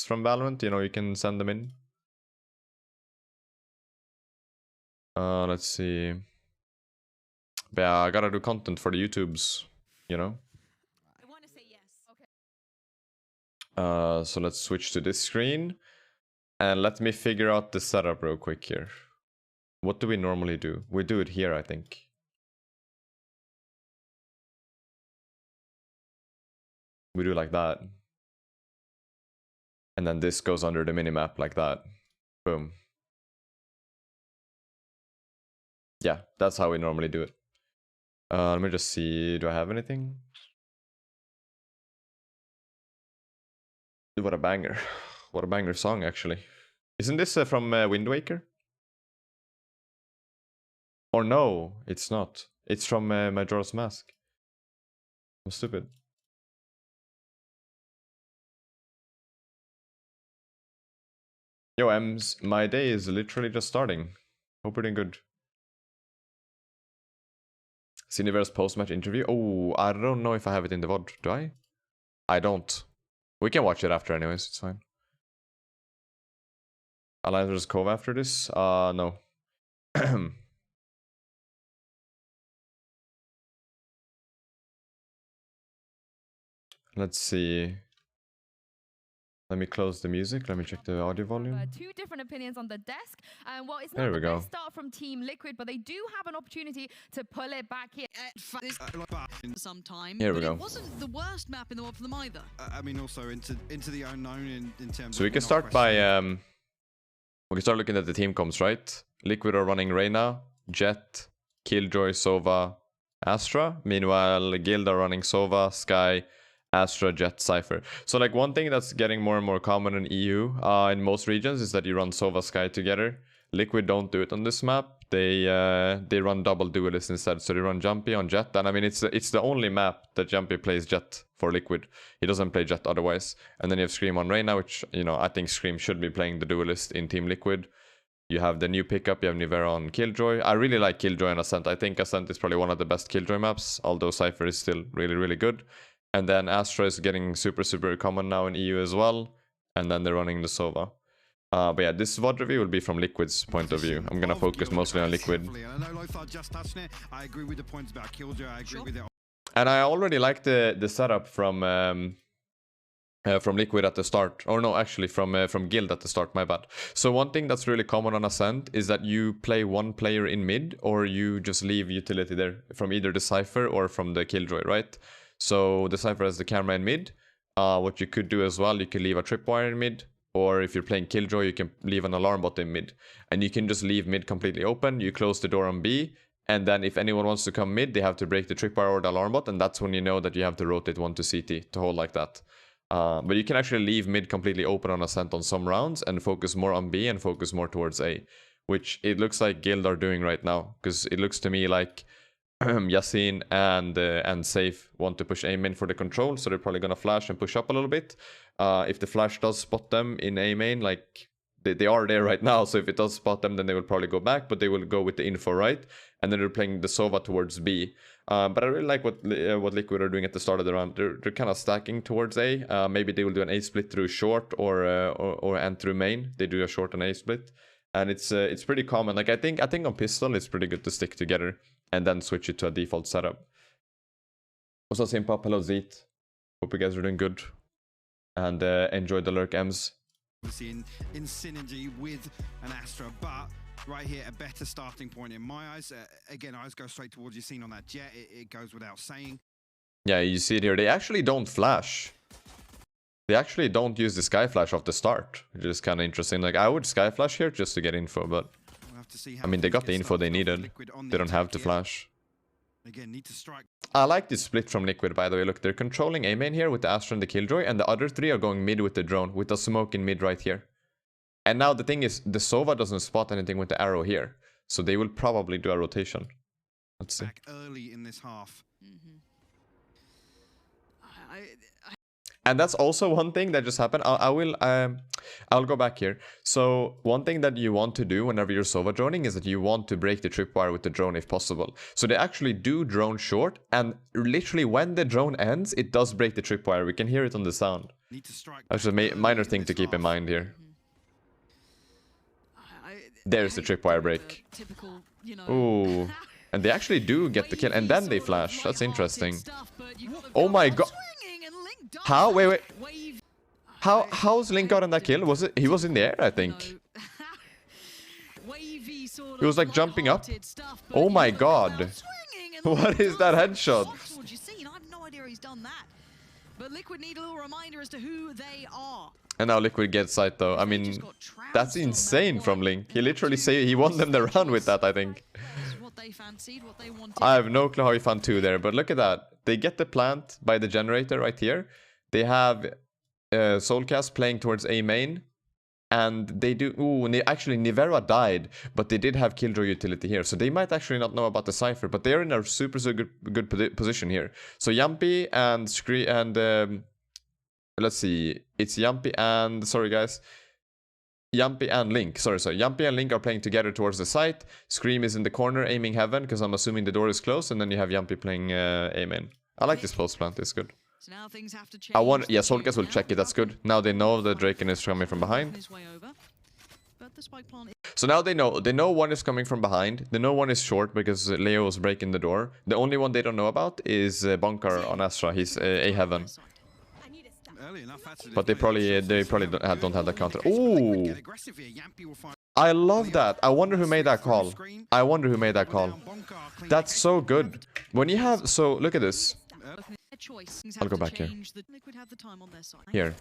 requests from Valorant, you know, you can send them in. Let's see. But yeah, I gotta do content for the YouTubes, you know. I want to say yes. Okay. So let's switch to this screen. And let me figure out the setup real quick here. What do we normally do? We do it here, I think. We do like that. And then this goes under the minimap like that. Boom. Yeah, that's how we normally do it. Let me just see, do I have anything? What a banger. What a banger song, actually. Isn't this from Wind Waker? Or no, it's not. It's from Majora's Mask. I'm stupid. Yo, Ems, my day is literally just starting. Hope you're doing good. Cineverse post-match interview. Oh, I don't know if I have it in the VOD. Do I? I don't. We can watch it after anyways, it's fine. Alliance vs Cove after this? No. Let's see. Let me close the music. Let me check the audio volume. Two different opinions on the desk. Well, it's There not we the go. best start from Team Liquid, but they do have an opportunity to pull it back here. Sometime, Here we but go. It wasn't the worst map in the world for them either. I mean, also into the unknown in terms. So we can start by we can start looking at the team comps, right? Liquid are running Reyna, Jet, Killjoy, Sova, Astra. Meanwhile, Guild are running Sova, Sky, Astra, Jet, Cypher. So like one thing that's getting more and more common in EU in most regions is that you run Sova, Sky together. Liquid don't do it on this map. They run double duelists instead. So they run Jumpy on Jet. And I mean, it's the only map that Jumpy plays Jet for Liquid. He doesn't play Jet otherwise. And then you have Scream on Reyna, which, you know, I think Scream should be playing the duelist in Team Liquid. You have the new pickup, you have Nivera on Killjoy. I really like Killjoy and Ascent. I think Ascent is probably one of the best Killjoy maps, although Cypher is still really, really good. And then Astra is getting super, super common now in EU as well. And then they're running the Sova. But yeah, this VOD review will be from Liquid's point of view. I'm gonna focus mostly on Liquid. I agree with the points about Killjoy. I agree with it. And I already like the setup from Liquid at the start. Or no, actually from Guild at the start, my bad. So one thing that's really common on Ascent is that you play one player in mid, or you just leave utility there from either the Cypher or from the Killjoy, right? So the Cypher has the camera in mid. What you could do as well, you could leave a tripwire in mid. Or if you're playing Killjoy, you can leave an alarm bot in mid. And you can just leave mid completely open. You close the door on B. And then if anyone wants to come mid, they have to break the tripwire or the alarm bot. And that's when you know that you have to rotate one to CT to hold like that. But you can actually leave mid completely open on Ascent on some rounds and focus more on B and focus more towards A. Which it looks like Guild are doing right now. Because it looks to me like Yasin and Safe want to push A main for the control, so they're probably gonna flash and push up a little bit. If the flash does spot them in A main, like they are there right now, so if it does spot them, then they will probably go back, but they will go with the info right, and then they're playing the Sova towards B. But I really like what Liquid are doing at the start of the round. They're kind of stacking towards A. Maybe they will do an A split through short or and through main. They do a short and A split. And it's pretty common. Like I think on pistol it's pretty good to stick together and then switch it to a default setup. Also Simpop, hello Zeet. Hope you guys are doing good. And enjoy the lurk Ems. Obviously in synergy with an Astra, but right here a better starting point in my eyes. Again, eyes go straight towards your scene on that Jet. It goes without saying. Yeah, you see it here. They actually don't flash. They actually don't use the Sky Flash off the start, which is kind of interesting. Like, I would Sky Flash here just to get info, but... We'll have to see I mean, they got the info they needed. They don't have to flash. Again, need to strike. I like this split from Liquid, by the way. Look, they're controlling A main here with the Astra and the Killjoy, and the other three are going mid with the drone, with the smoke in mid right here. And now the thing is, the Sova doesn't spot anything with the arrow here, so they will probably do a rotation. Let's see. Back early in this half. And that's also one thing that just happened. I'll go back here. So one thing that you want to do whenever you're Sova droning is that you want to break the tripwire with the drone if possible. So they actually do drone short, and literally when the drone ends, it does break the tripwire. We can hear it on the sound. Need to strike That's a back minor early thing in to this keep in half. mind here. I There's the hate tripwire the break. typical, you know, Ooh. And they actually do get the kill, and then they flash. That's interesting. Oh my god. How? Wait. How's Link gotten that kill? Was it? He was in the air, I think. He was like jumping up. Oh my god. What is that headshot? I have no idea he's done that. But Liquid need a little reminder as to who they are. And now Liquid gets sight though. I mean, that's insane from Link. He literally say he won them the round with that, I think. What they fancied, what they wanted. I have no clue how he found 2 there, but look at that. They get the plant by the generator right here. They have Soulcast playing towards A main. And they do... Ooh, actually Nivera died, but they did have Killjoy utility here. So they might actually not know about the Cypher, but they're in a super good position here. So Yumpy and Scree and... let's see. It's Yumpy and... Sorry, guys. Yumpy and Link. Sorry. Yumpy and Link are playing together towards the site. Scream is in the corner aiming heaven, because I'm assuming the door is closed. And then you have Yumpy playing A main. I like this post plant. It's good. So now things have to change. Yeah, Soulcast will check it. That's good. Now they know the Draken is coming from behind. So now they know one is coming from behind. They know one is short because Leo is breaking the door. The only one they don't know about is Bunkar on Astra. He's A heaven. But they probably don't have that counter. Ooh, I love that. I wonder who made that call. That's so good. When you have look at this. I'll go back here. Here.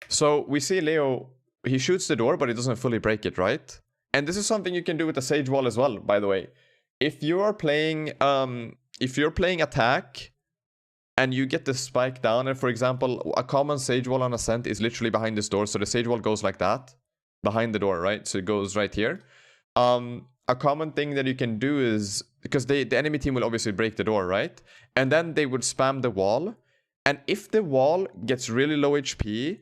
So we see Leo, he shoots the door, but he doesn't fully break it, right? And this is something you can do with the Sage Wall as well, by the way. If you are playing attack and you get the spike down, and for example, a common Sage Wall on Ascent is literally behind this door, so the Sage Wall goes like that, behind the door, right? So it goes right here. A common thing that you can do is, because the enemy team will obviously break the door, right? And then they would spam the wall. And if the wall gets really low HP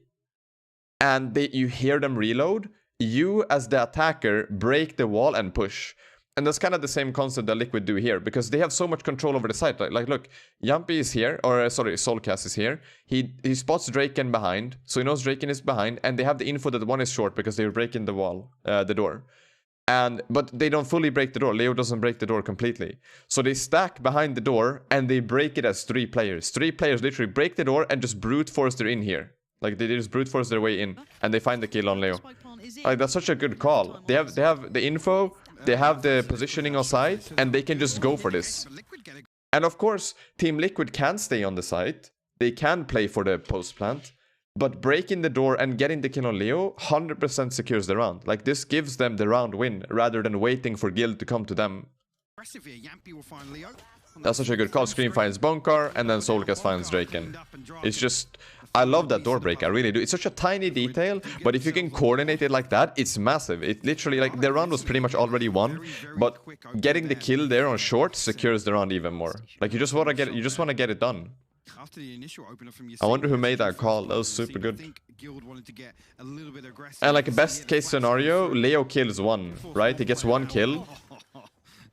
and you hear them reload, you as the attacker break the wall and push. And that's kind of the same concept that Liquid do here, because they have so much control over the site. Like look, Yumpy is here, or sorry, Soulcast is here. He spots Draken behind, so he knows Draken is behind, and they have the info that one is short because they're breaking the wall, the door. But they don't fully break the door. Leo doesn't break the door completely. So they stack behind the door and they break it as 3 players. 3 players literally break the door and just brute force their in here. Like they just brute force their way in and they find the kill on Leo. Like that's such a good call. They have the info, they have the positioning on site, and they can just go for this. And of course, Team Liquid can stay on the site. They can play for the post plant. But breaking the door and getting the kill on Leo 100% secures the round. Like this gives them the round win rather than waiting for Guild to come to them. That's such a good call. Scream finds Bunkar and then Soulcast finds Draken. It's just, I love that door break. I really do. It's such a tiny detail, but if you can coordinate it like that, it's massive. It literally, like, the round was pretty much already won, but getting the kill there on short secures the round even more. Like you just want to get it done. After the initial opener from I wonder who made that call. That was super good. And like best case scenario, Leo kills 1, right? He gets 1 kill.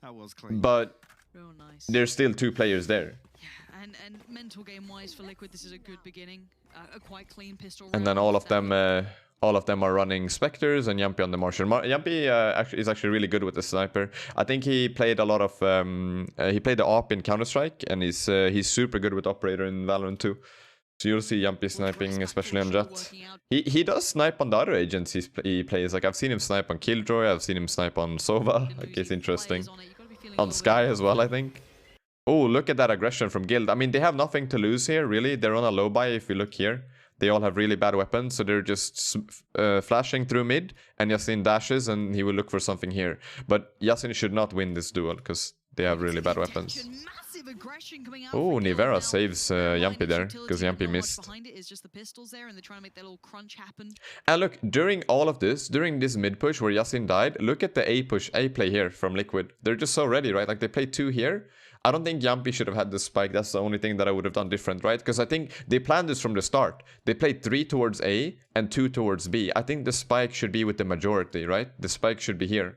That was clean. But Real nice. there's still 2 players there. Yeah, and mental game wise for Liquid, this is a good beginning. A quite clean pistol. And then all of them are running Spectres and Yumpy on the Marshal. Yumpy is actually really good with the sniper. I think he played a lot of he played the AWP in Counter-Strike, and he's super good with Operator in Valorant too. So you'll see Yumpy sniping, especially on Jet. He does snipe on the other agents he plays. Like I've seen him snipe on Killjoy, I've seen him snipe on Sova. Like it's interesting. On Sky as well, I think. Oh, look at that aggression from Guild. I mean, they have nothing to lose here, really. They're on a low buy if you look here. They all have really bad weapons, so they're just flashing through mid, and Yasin dashes, and he will look for something here. But Yasin should not win this duel, because they have really bad weapons. Oh, Nivera saves Yumpy there, because Yumpy missed. And look, during all of this, during this mid push where Yasin died, look at the A play here from Liquid. They're just so ready, right? Like they play 2 here. I don't think Yumpy should have had the spike. That's the only thing that I would have done different, right? Because I think they planned this from the start. They played 3 towards A and 2 towards B. I think the spike should be with the majority, right? The spike should be here.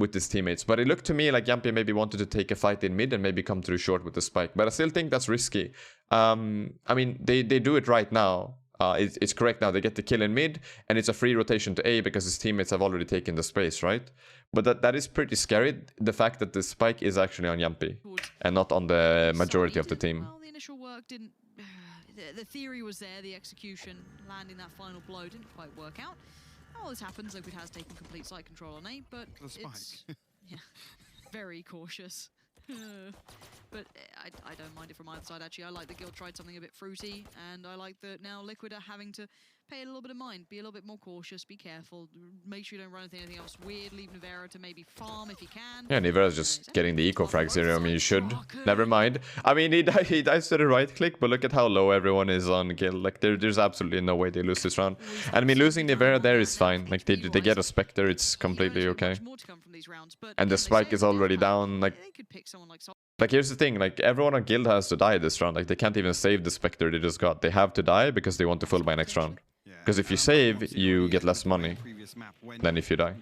with his teammates. But it looked to me like Yampi maybe wanted to take a fight in mid and maybe come through short with the spike. But I still think that's risky. I mean, they do it right now. It's correct now. They get the kill in mid, and it's a free rotation to A because his teammates have already taken the space, right? But that is pretty scary, the fact that the spike is actually on Yampi and not on the majority of the team. Well, the initial work didn't... The theory was there, the execution, landing that final blow didn't quite work out. All this happens, Liquid has taken complete site control on A, but The spike. it's yeah, very cautious. But I don't mind it from either side, actually. I like that Guild tried something a bit fruity, and I like that now Liquid are having to pay a little bit of mind, be a little bit more cautious, be careful, make sure you don't run into anything else weird, leave Nivera to maybe farm if you can. Yeah, Nivera's just getting the eco frags here. I mean, you should. Never mind. I mean, he dies to the right click, but look at how low everyone is on Guild. Like, there's absolutely no way they lose this round. And I mean, losing Nivera there is fine. Like, they get a Spectre, it's completely okay. And the spike is already down. Like, here's the thing. Like, everyone on Guild has to die this round. Like, they can't even save the Spectre they just got. They have to die because they want to full buy next round. Because if you save, you get less money than if you die.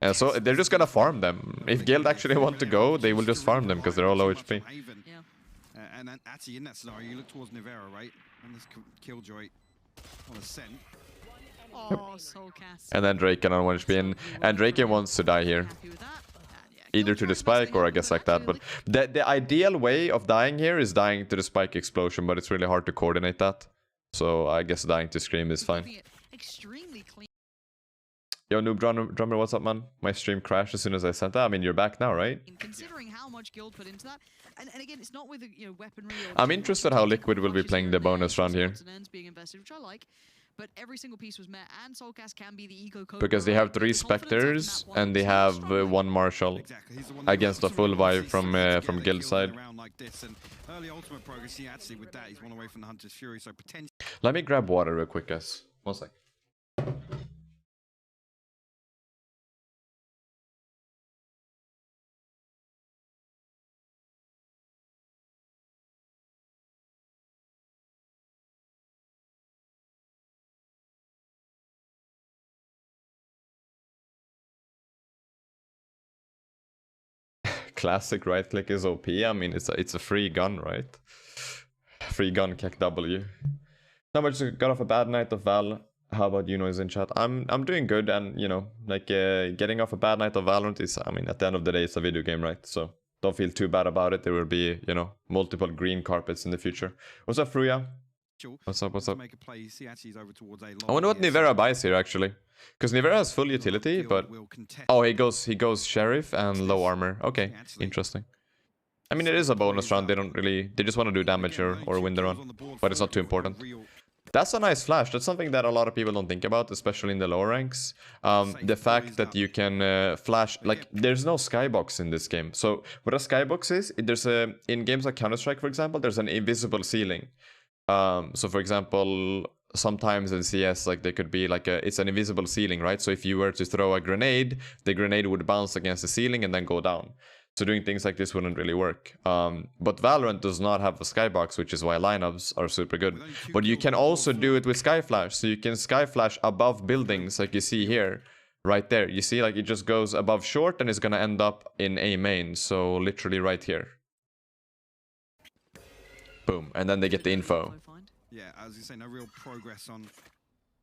And so they're just gonna farm them. If Guild actually want to go, they will just farm them because they're all low HP. And then actually in that scenario, you look towards Nivera, right? And this Killjoy on Ascent. Oh, Soulcast. And then Draken on 1 HP. And Draken wants to die here. Either to the spike or I guess like that. But the ideal way of dying here is dying to the spike explosion, but it's really hard to coordinate that. So I guess dying to Scream is fine. Yo, Noob Drummer, what's up, man? My stream crashed as soon as I sent that. I mean, you're back now, right? Considering how much Guild put into that, and again, it's not with weaponry. I'm interested how Liquid will be playing the bonus round here. Being invested, which I like. But every single piece was met, and Soulcast can be the eco code because they have 3 Spectres and they have 1 Marshal against a full vibe from Guild side. Let me grab water real quick, guys. 1 sec. Classic right click is OP. I mean, it's a free gun, right? Free gun kick W. Not much. Got off a bad night of Val. How about you, Noise in chat? I'm doing good, and you know, like getting off a bad night of Valorant is, I mean, at the end of the day, it's a video game, right? So don't feel too bad about it. There will be, you know, multiple green carpets in the future. What's up, Fruya? What's up? What's up? I wonder what Nivera buys here actually, because Nivera has full utility, but oh, he goes Sheriff and low armor. Okay, interesting. I mean, it is a bonus round. They just want to do damage or win the run, but it's not too important. That's a nice flash. That's something that a lot of people don't think about, especially in the lower ranks. The fact that you can flash, like, there's no skybox in this game. So what a skybox is, in games like Counter-Strike, for example, there's an invisible ceiling. So for example, sometimes in CS, like, there could be like it's an invisible ceiling, right? So if you were to throw a grenade, the grenade would bounce against the ceiling and then go down. So doing things like this wouldn't really work. But Valorant does not have a skybox, which is why lineups are super good. But you can also do it with Skyflash. So you can Skyflash above buildings, like you see here, right there. You see, like, it just goes above short and it's gonna end up in A main. So literally right here. Boom, and then they get the info. Yeah, as you say, no real progress on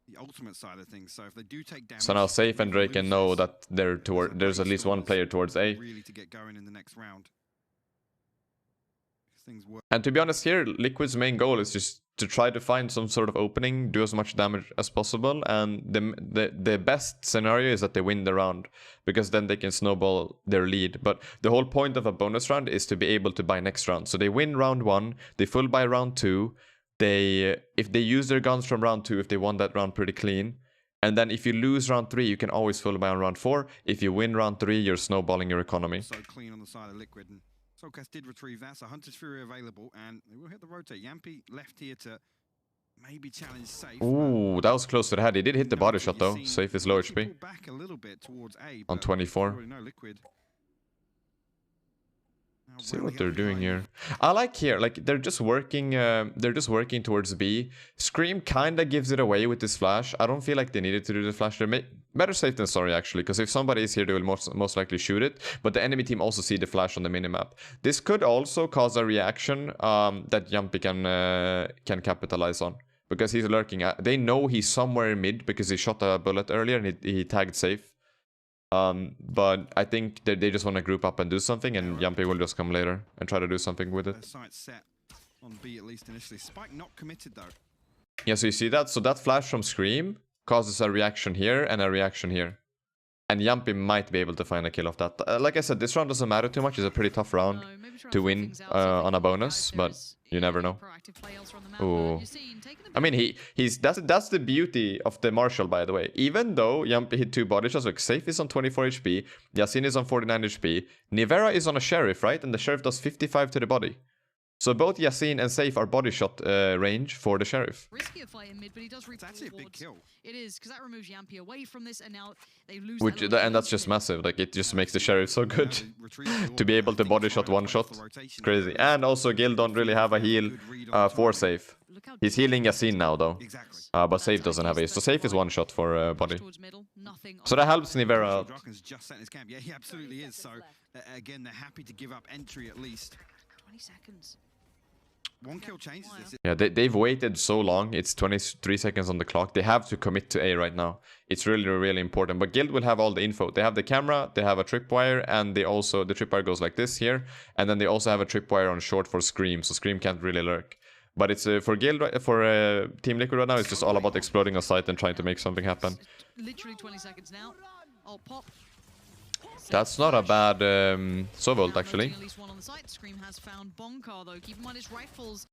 the ultimate side of things. So if they do take damage, so now Safe and Drake can know that there's at least one player towards A. Really to get going in the next round. And to be honest here, Liquid's main goal is just to try to find some sort of opening, do as much damage as possible, and the best scenario is that they win the round, because then they can snowball their lead. But the whole point of a bonus round is to be able to buy next round. So they win round 1, they full buy round 2, if they use their guns from round 2, if they won that round pretty clean, and then if you lose round 3, you can always full buy on round 4. If you win round 3, you're snowballing your economy. So clean on the side of Liquid. And Soulcast did retrieve that, so Hunter's Fury available, and they will hit the rotate. Yampi left here to maybe challenge Safe. Ooh, that was close to the head. He did hit the body shot though. Safe is low HP. Back a little bit towards A, on 24. Liquid See what they're doing here. I like here, like they're just working towards B. Scream kinda gives it away with this flash. I don't feel like they needed to do the flash. They're better safe than sorry actually, because if somebody is here, they will most likely shoot it. But the enemy team also see the flash on the minimap. This could also cause a reaction that Jumpy can capitalize on, because he's lurking. They know he's somewhere in mid because he shot a bullet earlier and he tagged safe. But I think that they just want to group up and do something, and Jumpy will just come later and try to do something with it. Site set on B at least initially. Spike not committed though. Yeah, so you see that? So that flash from Scream causes a reaction here and a reaction here. And Jumpy might be able to find a kill off that. Like I said, this round doesn't matter too much. It's a pretty tough round to win on a bonus, but you never know. Ooh. I mean, that's the beauty of the Marshall, by the way. Even though Jumpy hit 2 body shots, like Safe is on 24 HP, Yasin is on 49 HP, Nivera is on a Sheriff, right? And the Sheriff does 55 to the body. So both Yasin and Safe are body shot range for the Sheriff. Riskier fight in mid, but he does reach That's actually a big kill. It is, because that removes Yampy away from this, and now they lose. And that's just massive. Like, it just makes the Sheriff so good to be able to body shot one shot. It's crazy. And also, Gil don't really have a heal for Safe. He's healing Yasin now, though. But Safe doesn't have a. So Safe is one shot for body. So that helps Nivera out. Just set his camp. Yeah, he absolutely is. So again, they're happy to give up entry at least. 20 seconds. One kill changes this. Yeah, they've waited so long. It's 23 seconds on the clock. They have to commit to A right now. It's really, really important. But Guild will have all the info. They have the camera, they have a tripwire, and they also, the tripwire goes like this here. And then they also have a tripwire on short for Scream, so Scream can't really lurk. But it's for Guild, for Team Liquid right now, it's just all about exploding a site and trying to make something happen. Literally 20 seconds now. Oh, pop. That's not a bad Sovolt, actually. At least one on the site. Scream has found Bonkar, though. Keep in mind his rifles.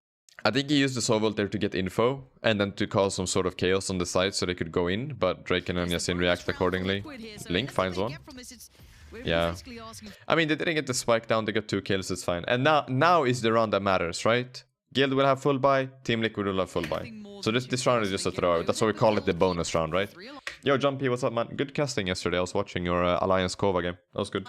I think he used the Sovolt there to get info and then to cause some sort of chaos on the site so they could go in, but Draken and Yasin react accordingly. Link finds one. Yeah. I mean, they didn't get the spike down, they got 2 kills, it's fine. And now is the round that matters, right? Guild will have full buy, Team Liquid will have full buy. So this round is just a throwout. That's why we call it the bonus round, right? Yo, Jumpy, what's up, man? Good casting yesterday. I was watching your Alliance Kova game. That was good.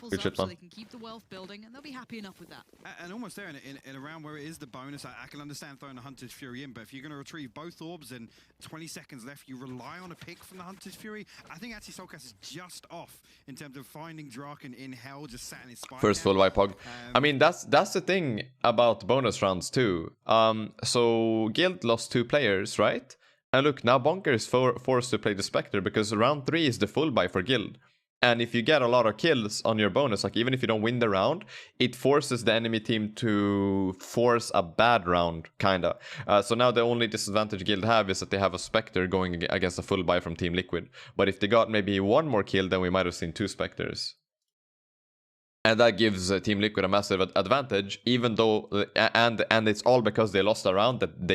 Good shit, man. They can keep the wealth building, and they'll be happy enough with that. And almost there in a round where it is the bonus, I can understand throwing a Hunter's Fury in, but if you're going to retrieve both orbs and 20 seconds left, you rely on a pick from the Hunter's Fury. I think actually Soulcast is just off in terms of finding Draken in hell, just sat in his spine. First full wipe hog. I mean, that's the thing about bonus rounds too. So Guild lost 2 players, right? And look, now Bonker is forced to play the Spectre because round 3 is the full buy for Guild. And if you get a lot of kills on your bonus, like even if you don't win the round, it forces the enemy team to force a bad round, kinda. So now the only disadvantage Guild have is that they have a Spectre going against a full buy from Team Liquid. But if they got maybe 1 more kill, then we might have seen 2 Spectres. And that gives Team Liquid a massive advantage, even though, and it's all because they lost a round that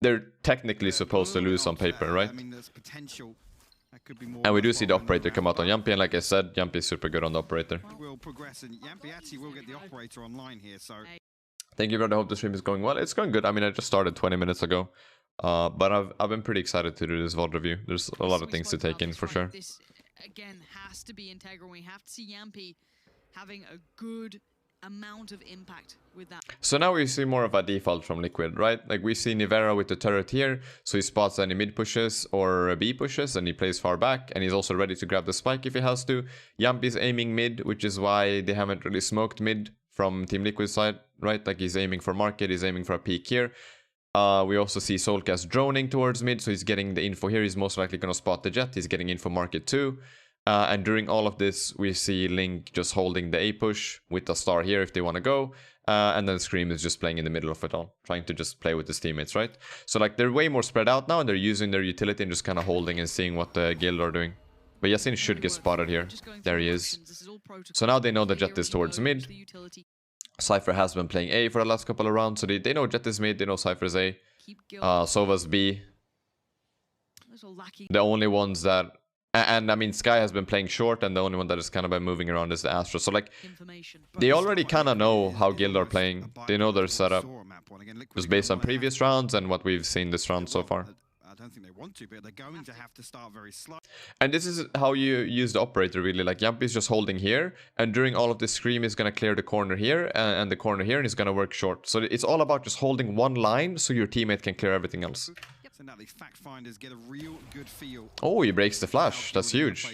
they're technically supposed to lose on paper, right? I mean, there's potential. That could be more. And we do see the operator come out on Jumpy, and like I said, Jumpy is super good on the operator. We'll progress, and Jumpy actually will get the operator online here, so. Thank you, brother. I hope the stream is going well. It's going good. I mean, I just started 20 minutes ago. But I've been pretty excited to do this VOD review. There's a lot of things to take in for sure. This, again, has to be integral. We have to see Yampy having a good amount of impact with that. So now we see more of a default from Liquid, right? Like we see Nivera with the turret here, so he spots any mid pushes or B pushes and he plays far back, and he's also ready to grab the spike if he has to. Yampy's aiming mid, which is why they haven't really smoked mid from Team Liquid's side, right? Like he's aiming for market, he's aiming for a peek here. We also see Soulcast droning towards mid, so he's getting the info here. He's most likely going to spot the jet. He's getting info market too. And during all of this, we see Link just holding the A push with the star here if they want to go. And then Scream is just playing in the middle of it all, trying to just play with his teammates, right? So like they're way more spread out now, and they're using their utility and just kind of holding and seeing what the Guild are doing. But Yasin should get spotted here. There he is. So now they know the jet is towards mid. Cypher has been playing A for the last couple of rounds, so they know jet is mid, they know Cypher's A. Sova's B. The only ones that... And I mean, Sky has been playing short, and the only one that has kind of been moving around is the Astra. So like, they already kind of know how Guild are playing. They know their setup. Just based on previous rounds and what we've seen this round so far. don't think they want to, but they're going to have to start very slow. And this is how you use the operator, really. Like, Jumpy is just holding here, and during all of this, Scream is going to clear the corner here and the corner here, and he's going to work short. So it's all about just holding one line so your teammate can clear everything else. Yep. So now these fact finders get a real good feel. Oh, he breaks the flash. That's huge.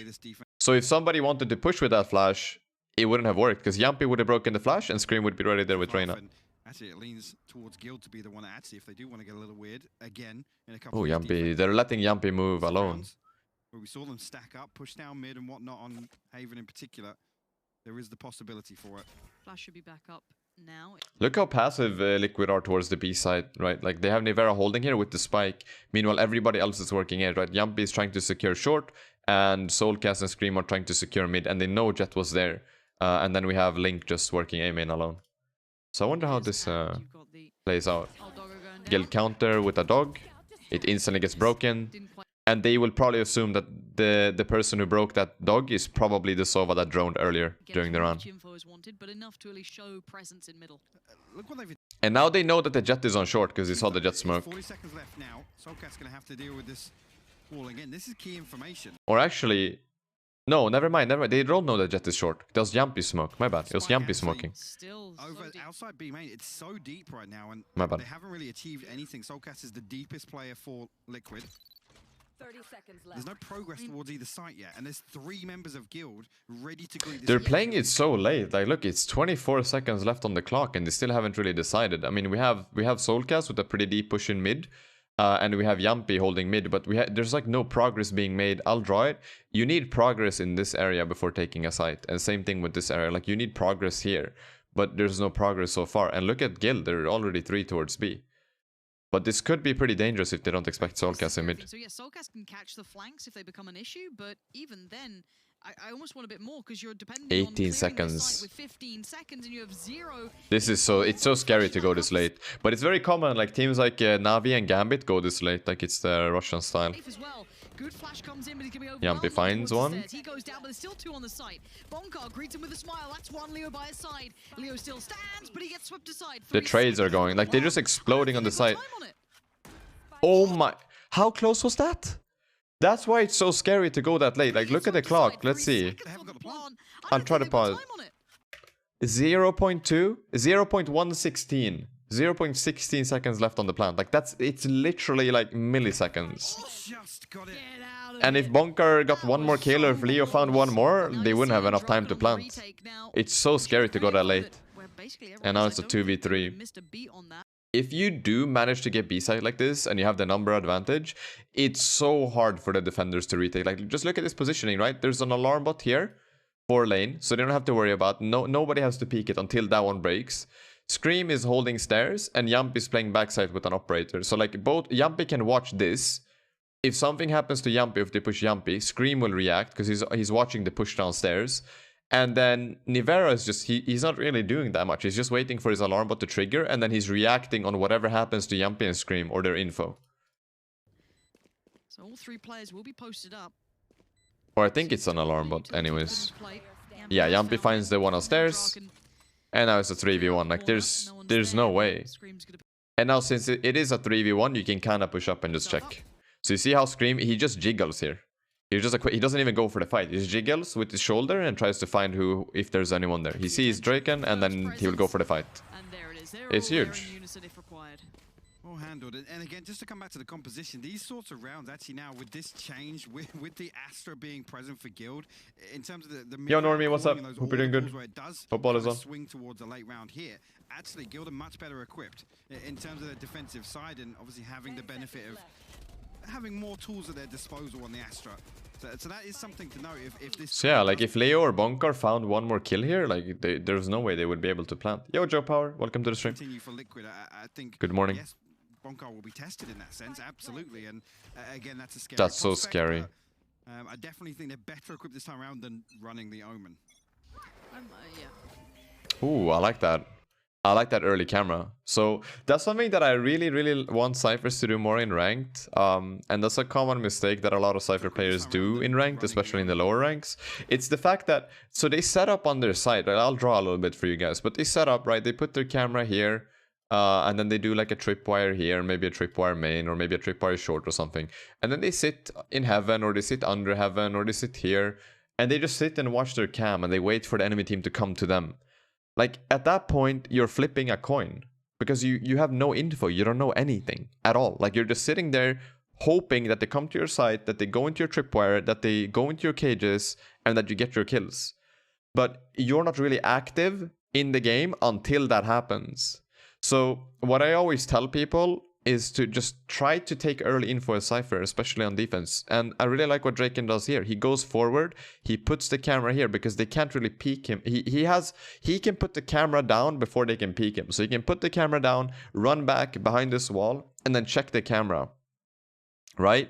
So if somebody wanted to push with that flash, it wouldn't have worked, because Jumpy would have broken the flash, and Scream would be right there with Reyna. Actually, it leans towards Guild to be the one that actually, if they do want to get a little weird, again, in a couple Oh, of Jumpy. They're letting Jumpy move alone. Where we saw them stack up, push down mid and whatnot on Haven in particular. There is the possibility for it. Flash should be back up now. Look how passive Liquid are towards the B side, right? Like, they have Nivera holding here with the spike. Meanwhile, everybody else is working here, right? Jumpy is trying to secure short, and Soulcast and Scream are trying to secure mid, and they know Jet was there. And then we have Link just working A main alone. So I wonder how this plays out. Guild counter with a dog. It instantly gets broken. And they will probably assume that the person who broke that dog is probably the Sova that droned earlier during the round. And now they know that the Jet is on short because they saw the Jet smoke. 40 seconds left now. Soulcat's going to have to deal with this wall again. This is key information. Or actually... No, never mind, never mind. They don't know that Jet is short. It was Jumpy smoke. My bad. It was Jumpy smoking. Over outside B main, it's so deep right now, and my bad. They haven't really achieved anything. Soulcast is the deepest player for Liquid. 30 seconds left. There's no progress towards either site yet, and there's 3 members of Guild ready to greet this. They're playing it so late. Like, look, it's 24 seconds left on the clock, and they still haven't really decided. I mean, we have Soulcast with a pretty deep push in mid. And we have Jumpy holding mid, but there's like no progress being made. I'll draw it. You need progress in this area before taking a site. And same thing with this area. Like, you need progress here, but there's no progress so far. And look at Guild. They're already 3 towards B. But this could be pretty dangerous if they don't expect Soulcast in mid. So yeah, Soulcast can catch the flanks if they become an issue, but even then, I almost want a bit more because you're depending 18 seconds. with 15 seconds and you have 0. This is it's so scary to go this late. But it's very common, like teams like Na'Vi and Gambit go this late, like it's the Russian style. Good flash comes in, but he's gonna be Jumpy finds one. He goes down, but there's still 2 on the site. Bonkar greets him with a smile. That's 1 Leo by his side. Leo still stands, but he gets swept aside. The trades are going, like they're just exploding on the site. Oh my, how close was that? That's why it's so scary to go that late. Like, look at the clock. Let's see. I'll try to pause. 0.2, 0.116. 0.16 seconds left on the plant. Like, it's literally like milliseconds. And if Bonkar got 1 more kill, or if Leo found 1 more, they wouldn't have enough time to plant. It's so scary to go that late. And now it's a 2v3. If you do manage to get B-side like this, and you have the number advantage, it's so hard for the defenders to retake. Like, just look at this positioning, right? There's an alarm bot here, 4 lane, so they don't have to worry about, nobody has to peek it until that one breaks. Scream is holding stairs, and Yamp is playing backside with an operator. So, like, both Yampy can watch this. If something happens to Yampy, if they push Yampy, Scream will react, because he's watching the push downstairs. And then Nivera is just, he's not really doing that much. He's just waiting for his alarm bot to trigger, and then he's reacting on whatever happens to Jumpy and Scream or their info. So all 3 players will be posted up. Or I think it's an alarm bot anyways. Yeah, Jumpy finds the one on stairs. And now it's a 3v1. Like, there's no way. And now since it is a 3v1, you can kind of push up and just check. So you see how Scream, he just jiggles here. He doesn't even go for the fight. He just jiggles with his shoulder and tries to find if there's anyone there. He sees Draken and then he will go for the fight. It's huge. Well handled. And again, just to come back to the composition, these sorts of rounds actually now with this change, with the Astra being present for Guild, in terms of the Yo Normie, what's up? Hope you're doing good. Hope all is on. Swing towards a late round here. Actually, Guild are much better equipped in terms of the defensive side, and obviously having the benefit of having more tools at their disposal on the Astra. So that is something to know if this... So yeah, like if Leo or Bonkar found 1 more kill here, like there's no way they would be able to plant. Yo, Joe Power, welcome to the stream. Continue for Liquid, I think... Good morning. Yes, Bonkar will be tested in that sense, absolutely. And again, that's a scary That's so prospect, scary. I definitely think they're better equipped this time around than running the Omen. Yeah. Ooh, I like that. I like that early camera. So that's something that I really, really want Cyphers to do more in ranked. And that's a common mistake that a lot of Cypher players do in ranked, especially in the lower ranks. It's the fact that, so they set up on their side, right? I'll draw a little bit for you guys, but they set up, right? They put their camera here. and then they do like a tripwire here, maybe a tripwire main, or maybe a tripwire short or something. And then they sit in heaven, or they sit under heaven, or they sit here, and they just sit and watch their cam, and they wait for the enemy team to come to them. Like, at that point, you're flipping a coin. Because you have no info, you don't know anything at all. Like, you're just sitting there hoping that they come to your site, that they go into your tripwire, that they go into your cages, and that you get your kills. But you're not really active in the game until that happens. So what I always tell people is to just try to take early info as Cypher, especially on defense. And I really like what Draken does here. He goes forward, he puts the camera here because they can't really peek him. He can put the camera down before they can peek him. So he can put the camera down, run back behind this wall, and then check the camera. Right?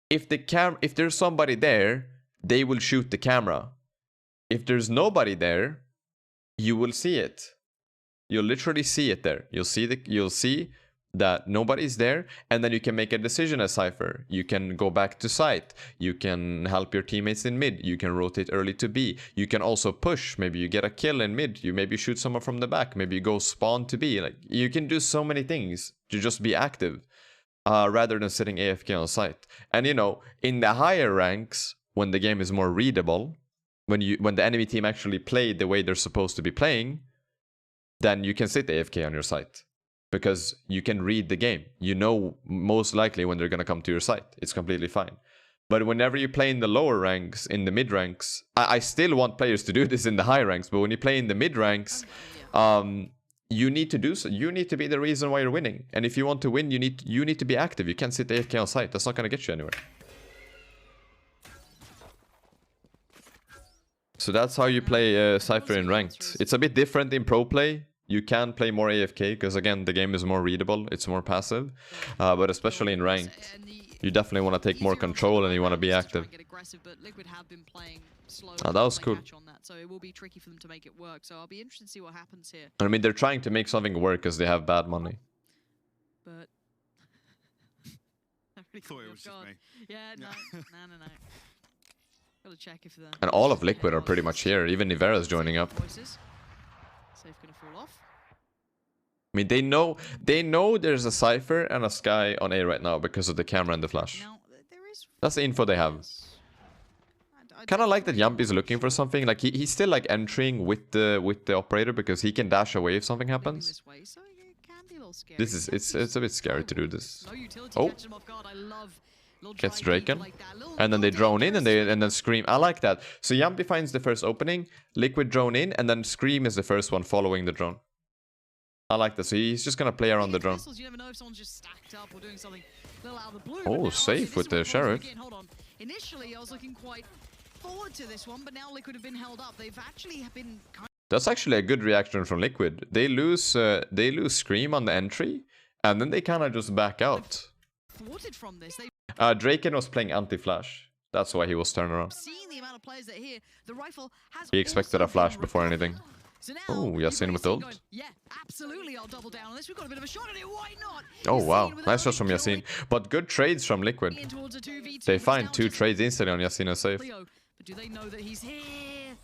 If there's somebody there, they will shoot the camera. If there's nobody there, you will see it. You'll literally see it there. You'll see that nobody's there, and then you can make a decision as Cypher. You can go back to site. You can help your teammates in mid. You can rotate early to B. You can also push. Maybe you get a kill in mid. You maybe shoot someone from the back. Maybe you go spawn to B. Like, you can do so many things to just be active, rather than sitting AFK on site. And you know, in the higher ranks, when the game is more readable, when the enemy team actually play the way they're supposed to be playing, then you can sit AFK on your site. Because you can read the game. You know most likely when they're going to come to your site. It's completely fine. But whenever you play in the lower ranks, in the mid ranks, I still want players to do this in the high ranks, but when you play in the mid ranks, you need to do so. You need to be the reason why you're winning. And if you want to win, you need to be active. You can't sit AFK on site. That's not going to get you anywhere. So that's how you play Cypher in ranked. It's a bit different in pro play. You can play more AFK because, again, the game is more readable. It's more passive. But especially in ranked, you definitely want to take more control and you want to be active. Oh, that was cool. So it will be tricky for them to make it work. So I'll be interested to see what happens here. I mean, they're trying to make something work because they have bad money. But I really thought it was just me. Yeah, no. Gotta check if the And all of Liquid are pretty much here. Even Nivera's joining up. Safe gonna fall off. I mean, they know there's a Cypher and a Sky on A right now because of the camera and the flash. Now, there is That's the info they have. Kind of like that Yumpy's looking for something. Like he's still like entering with the operator because he can dash away if something happens. this way, so it can be a little scary. This is it's a bit scary to do this. No utility Oh. catches him off guard. I love little Gets try Draken, like that. Little- and then they little drone in and dangerous. then scream. I like that. So Yumpy finds the first opening, Liquid drone in, and then Scream is the first one following the drone. I like that. So he's just gonna play around the drone. Pistols, you never know if someone's just stacked up or doing something a little out of the blue. Oh, but now, safe this with is the what Bronze Sheriff. begin. Hold on. Initially, I was looking quite forward to this one, but now Liquid have been held up. They've actually been kind That's actually a good reaction from Liquid. They lose Scream on the entry, and then they kind of just back out. of thwarted from this. They've Draken was playing anti-flash. That's why he was turning around. seen the amount of players that are here. The rifle has He expected also a flash been before recovered. anything. So now, Oh, Yasin with ult. going, yeah, absolutely, I'll double down on this. We've got a bit of a shot at it. Why not? Oh wow, Yasin with nice a shots from kill Yasin. But good trades from Liquid. in towards a 2v2. They He's find now 2 just trades instantly on Yasin and safe. Leo, but do they know that he's here?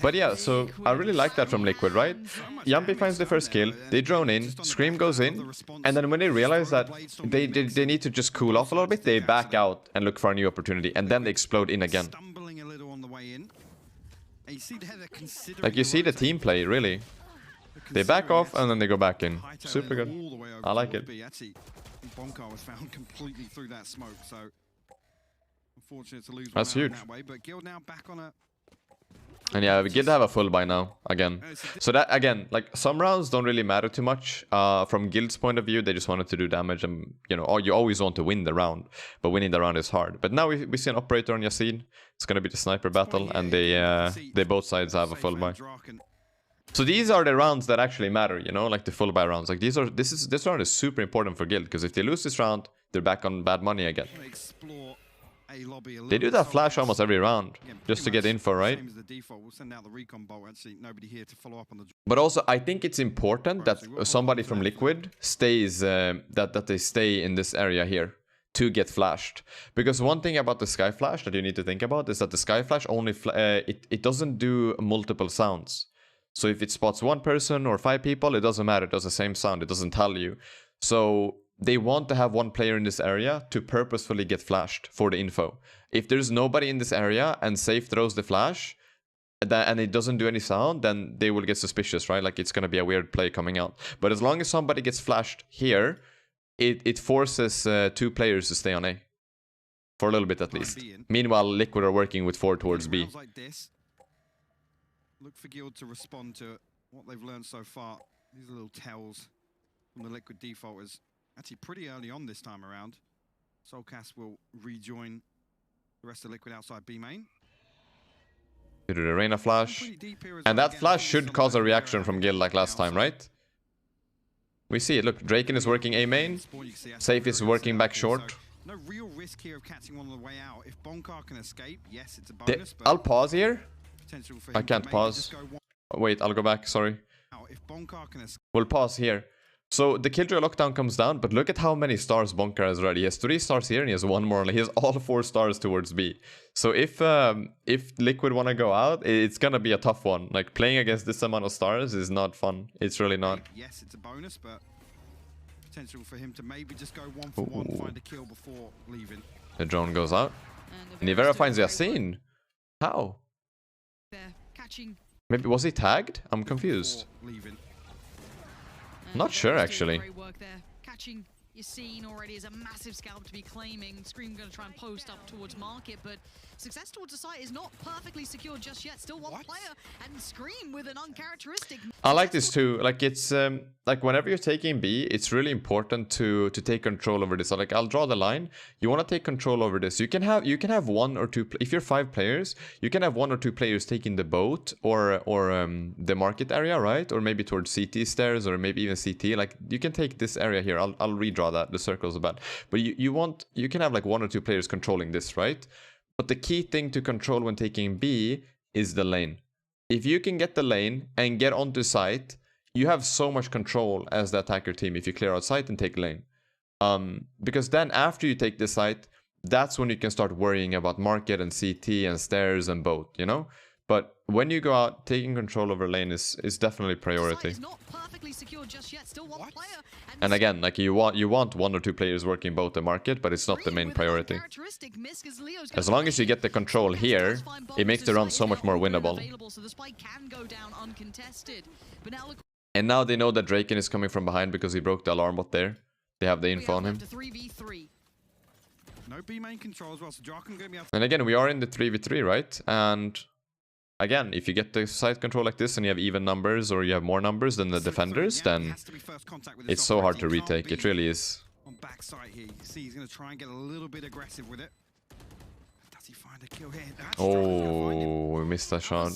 But yeah, so I really like that from Liquid, right? Yumpy finds the first kill, they drone in, Scream goes in, and then when they realize that they need to just cool off a little bit, they back out and look for a new opportunity, and then they explode in again. Stumbling a little on the way in. And you see there they're considering Like, you see the team play, really. They back off and then they go back in. Hightailing Super good. all the way over I like towards it. B. Actually, Bonkar was found completely through that smoke, so unfortunate to lose one That's out in huge. that way. But Guild now back on a. And yeah, we get to have a full buy now, again. So that, again, like, some rounds don't really matter too much. From Guild's point of view, they just wanted to do damage and, you know, you always want to win the round. But winning the round is hard. But now we see an operator on Yasin. It's going to be the sniper battle, and they both sides have a full buy. So these are the rounds that actually matter, you know, like the full buy rounds. Like this round is super important for Guild, because if they lose this round, they're back on bad money again. Explore a lobby a They do little that flash almost every round, just to get info, right? Same as the default. We'll send out the recon bolt. Actually, nobody here to follow up on the. But also, I think it's important that somebody from Liquid stays, that they stay in this area here to get flashed. Because one thing about the Sky Flash that you need to think about is that the Sky Flash only, it doesn't do multiple sounds. So if it spots one person or 5 people, it doesn't matter. It does the same sound. It doesn't tell you. So they want to have one player in this area to purposefully get flashed for the info. If there's nobody in this area and Safe throws the flash and it doesn't do any sound, then they will get suspicious, right? Like it's going to be a weird play coming out. But as long as somebody gets flashed here, it forces 2 players to stay on A. For a little bit at least. Meanwhile, Liquid are working with 4 towards B. Like this, look for Guild to respond to what they've learned so far. These are little tells from the Liquid defaulters. Actually pretty early on this time around. Soulcast will rejoin the rest of Liquid outside B main. Do the Reyna flash. And that flash should cause a reaction from Guild like last time, right? We see it. Look, Draken is working A main. Safe is working back short. No real risk here of catching one on the way out. If Bonkar can escape, yes, it's a bonus. I'll pause here. Potential for I him can't to maybe pause. just go one Wait, I'll go back. Sorry. out. If Bonkar can escape, We'll pause here. So the Killjoy lockdown comes down, but look at how many stars Bonkar has already. He has 3 stars here and he has 1 more. He has all 4 stars towards B. So if Liquid want to go out, it's gonna be a tough one. Like playing against this amount of stars is not fun. It's really not. yes, it's a bonus, but potential for him to maybe just go 1 for 1, find a kill before leaving. The drone goes out. And Nivera finds Yasin. How? They're catching. Maybe was he tagged? I'm confused. Before leaving. Not sure, actually. Great work there. Catching Yasin already is a massive scalp to be claiming. Scream going to try and post up towards market, but success towards the site is not perfectly secure just yet. Still one player, and Scream with an uncharacteristic. I like this too. Like it's like whenever you're taking B, it's really important to take control over this. So like I'll draw the line. You want to take control over this. You can have 1 or 2. If you're 5 players, you can have 1 or 2 players taking the boat or the market area, right? Or maybe towards CT stairs or maybe even CT. Like you can take this area here. I'll redraw that. The circles are bad. But you can have like 1 or 2 players controlling this, right? But the key thing to control when taking B is the lane. If you can get the lane and get onto site, you have so much control as the attacker team if you clear out site and take lane. Because then after you take the site, that's when you can start worrying about market and CT and stairs and boat, you know? But when you go out, taking control over lane is definitely priority. And again, like you want 1 or 2 players working both the market, but it's not the main priority. As long as you get the control here, it makes the run so much more winnable. And now they know that Draken is coming from behind because he broke the alarm bot there. They have the info on him. No B main control as well, so Draken going to be able to... And again, we are in the 3v3, right? And again, if you get the site control like this and you have even numbers or you have more numbers than the defenders, then it's so hard to retake. It really is. On backside here, you see he's going to try and get a little bit aggressive with it. Does he find a kill here? Oh, we missed that shot.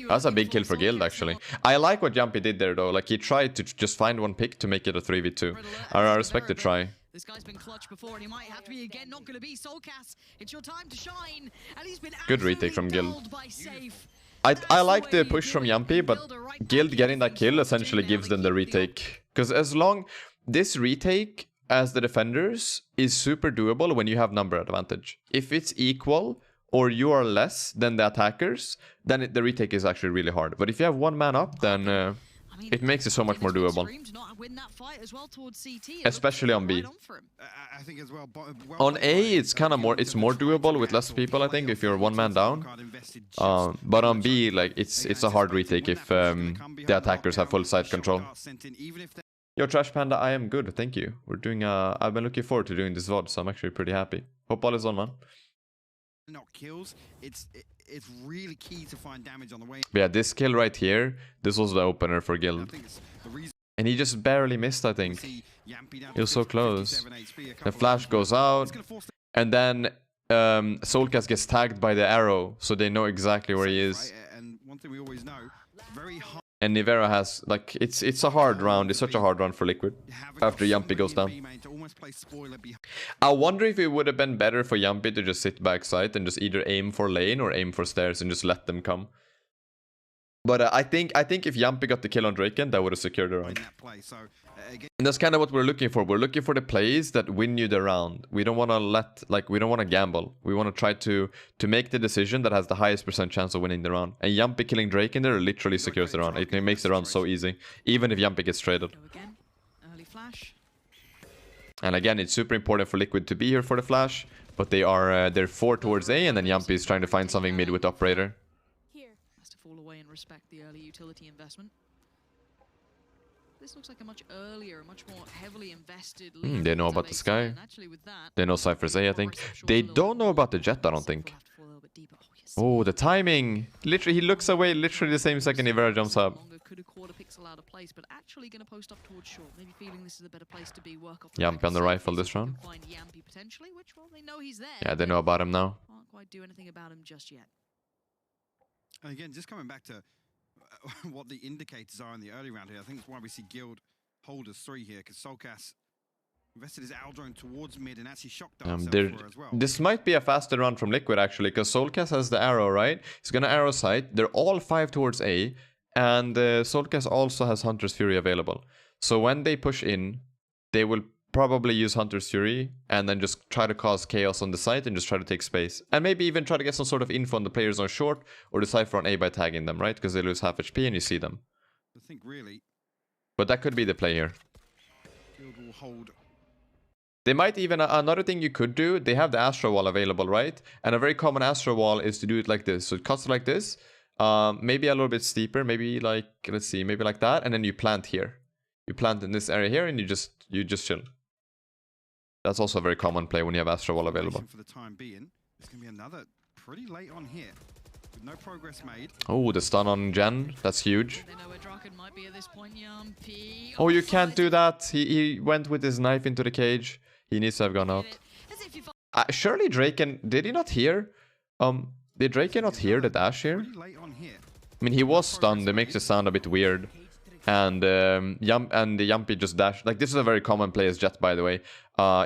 That's a big kill for Guild, actually. I like what Jumpy did there, though. Like, he tried to just find 1 pick to make it a 3v2. I respect the try. This guy's been clutch before, and he might have to be again. Not going to be Soulcast. It's your time to shine, and he's been good retake from Guild. Safe. I like the push from Jumpy, but Guild getting that kill essentially gives them the retake. Because as long this retake as the defenders is super doable when you have number advantage. If it's equal or you are less than the attackers, then the retake is actually really hard. But if you have 1 man up, then it makes it so much more doable. Especially on B. I think as well, on A, it's kind of more doable with less people, I think, if you're 1 man down. But on B, like it's a hard retake if the attackers have full side control. Yo, Trash Panda, I am good, thank you. We're doing I've been looking forward to doing this VOD, so I'm actually pretty happy. Hope all is on, man. Not kills, it's really key to find damage on the way. But yeah, this kill right here, this was the opener for Guild. And he just barely missed, I think. He was so close. The flash goes out, and then Soulcast gets tagged by the arrow, so they know exactly where he is. And one thing we always know, very hard. And Nivera has, like, it's a hard round. It's such a hard round for Liquid after Jumpy goes down. I wonder if it would have been better for Jumpy to just sit backside and just either aim for lane or aim for stairs and just let them come. But I think if Yampi got the kill on Draken, that would have secured the round. That play. So again, And that's kind of what we're looking for. We're looking for the plays that win you the round. We don't want to we don't want to gamble. We want to try to make the decision that has the highest percent chance of winning the round. And Yampi killing Draken there literally secures the round. It makes the round so easy, even if Yampi gets traded. Go again. Early flash. And again, it's super important for Liquid to be here for the flash, but they're 4 towards A, and then Yampi is trying to find something mid with Operator. Has to fall away and respect the early utility investment. This looks like a much earlier, much more heavily invested lead. They know about the Sky. And actually with that, They know Cypher's A, I think. They don't know about the Jet, I don't think. we'll have to fall a little bit deeper. Oh, yes. Oh, the timing! Literally, he looks away literally the same second Ivera jumps up. Longer, could have caught a pixel out of place, but actually going to post up towards short. Maybe feeling this is a better place to be. Work off Yampi on the rifle this round. Find Yampi potentially, which, well, they know he's there. Yeah, they know about him now. Can't quite do anything about him just yet. and again, just coming back to what the indicators are in the early round here, I think that's why we see Guild holders 3 here, because Solcas invested his Owl drone towards mid and actually shocked himself for it as well. This might be a faster run from Liquid actually, because Soulcast has the arrow, right? He's gonna arrow sight. They're all 5 towards A, and Soulcast also has Hunter's Fury available. So when they push in, they will probably use Hunter's Fury and then just try to cause chaos on the site and just try to take space. And maybe even try to get some sort of info on the players on short or the Cypher on A by tagging them, right? Because they lose half HP and you see them. I think really, But that could be the play here. Guild will hold. They might even, another thing you could do, they have the Astro Wall available, right? And a very common Astro Wall is to do it like this. So it cuts like this, maybe a little bit steeper, maybe like, let's see, maybe like that. And then you plant here. You plant in this area here and you just chill. That's also a very common play when you have Astro Wall available. For the time being, it's going to be another pretty late on here. With no progress made. Oh, the stun on Jen. That's huge. They know where Draken might be at this point. Yampi. Oh, you can't do that. He went with his knife into the cage. He needs to have gone out. Surely Draken... Did he not hear? Did Draken not hear the dash here? Pretty late on here. I mean, he was stunned. It makes it sound a bit weird. And the Yampi just dashed. Like, this is a very common play as Jet, by the way.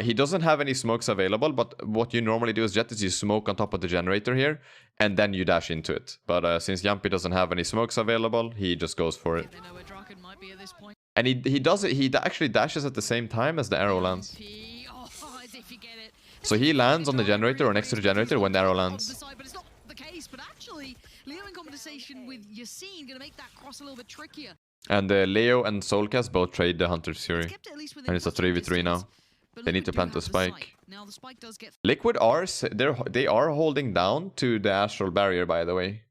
He doesn't have any smokes available, but what you normally do as Jet is you smoke on top of the generator here, and then you dash into it. But since Yampi doesn't have any smokes available, he just goes for it. They know where Draken might be at this point. And he does it. He actually dashes at the same time as the arrow lands. Yampi. Oh, as if you get it. So he lands on the generator or next to the generator when the arrow lands. But it's not the case. But actually, Leo in conversation with Yassine going to make that cross a little bit trickier. And Leo and Soulcast both trade the Hunter's Fury. And it's a 3v3 now. They need to plant the spike. Now the spike does get Liquid they are holding down to the astral barrier, by the way.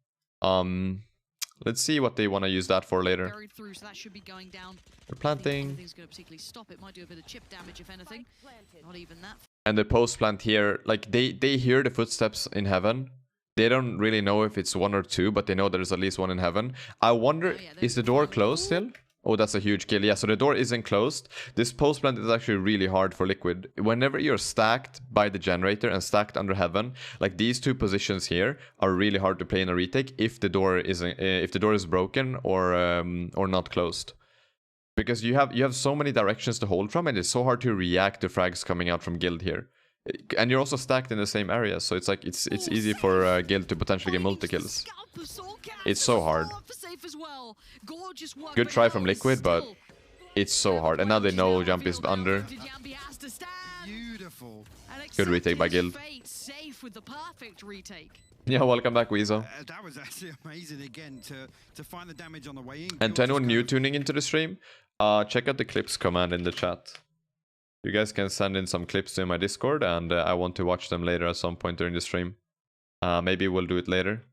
Let's see what they want to use that for later. buried through, so that should be going down. They're planting. Nothing's going to particularly stop it. Might do a bit of chip damage, if anything. Not even that. And the post plant here, like they hear the footsteps in heaven. They don't really know if it's 1 or 2, but they know there's at least 1 in heaven. I wonder, is the door closed still? Oh, that's a huge kill. Yeah, so the door isn't closed. This post plant is actually really hard for Liquid. Whenever you're stacked by the generator and stacked under heaven, like these 2 positions here are really hard to play in a retake if the door is broken or not closed. Because you have so many directions to hold from, and it's so hard to react to frags coming out from Guild here. And you're also stacked in the same area, so it's like it's easy for Guild to potentially get multi-kills. It's so hard. Good try from Liquid, but it's so hard. And now they know Jump is under. Beautiful. Good retake by Guild. Yeah, welcome back, Weasel. That was actually amazing again to find the damage on the way in. And to anyone new tuning into the stream, check out the clips command in the chat. You guys can send in some clips to my Discord, and I want to watch them later at some point during the stream. Maybe we'll do it later.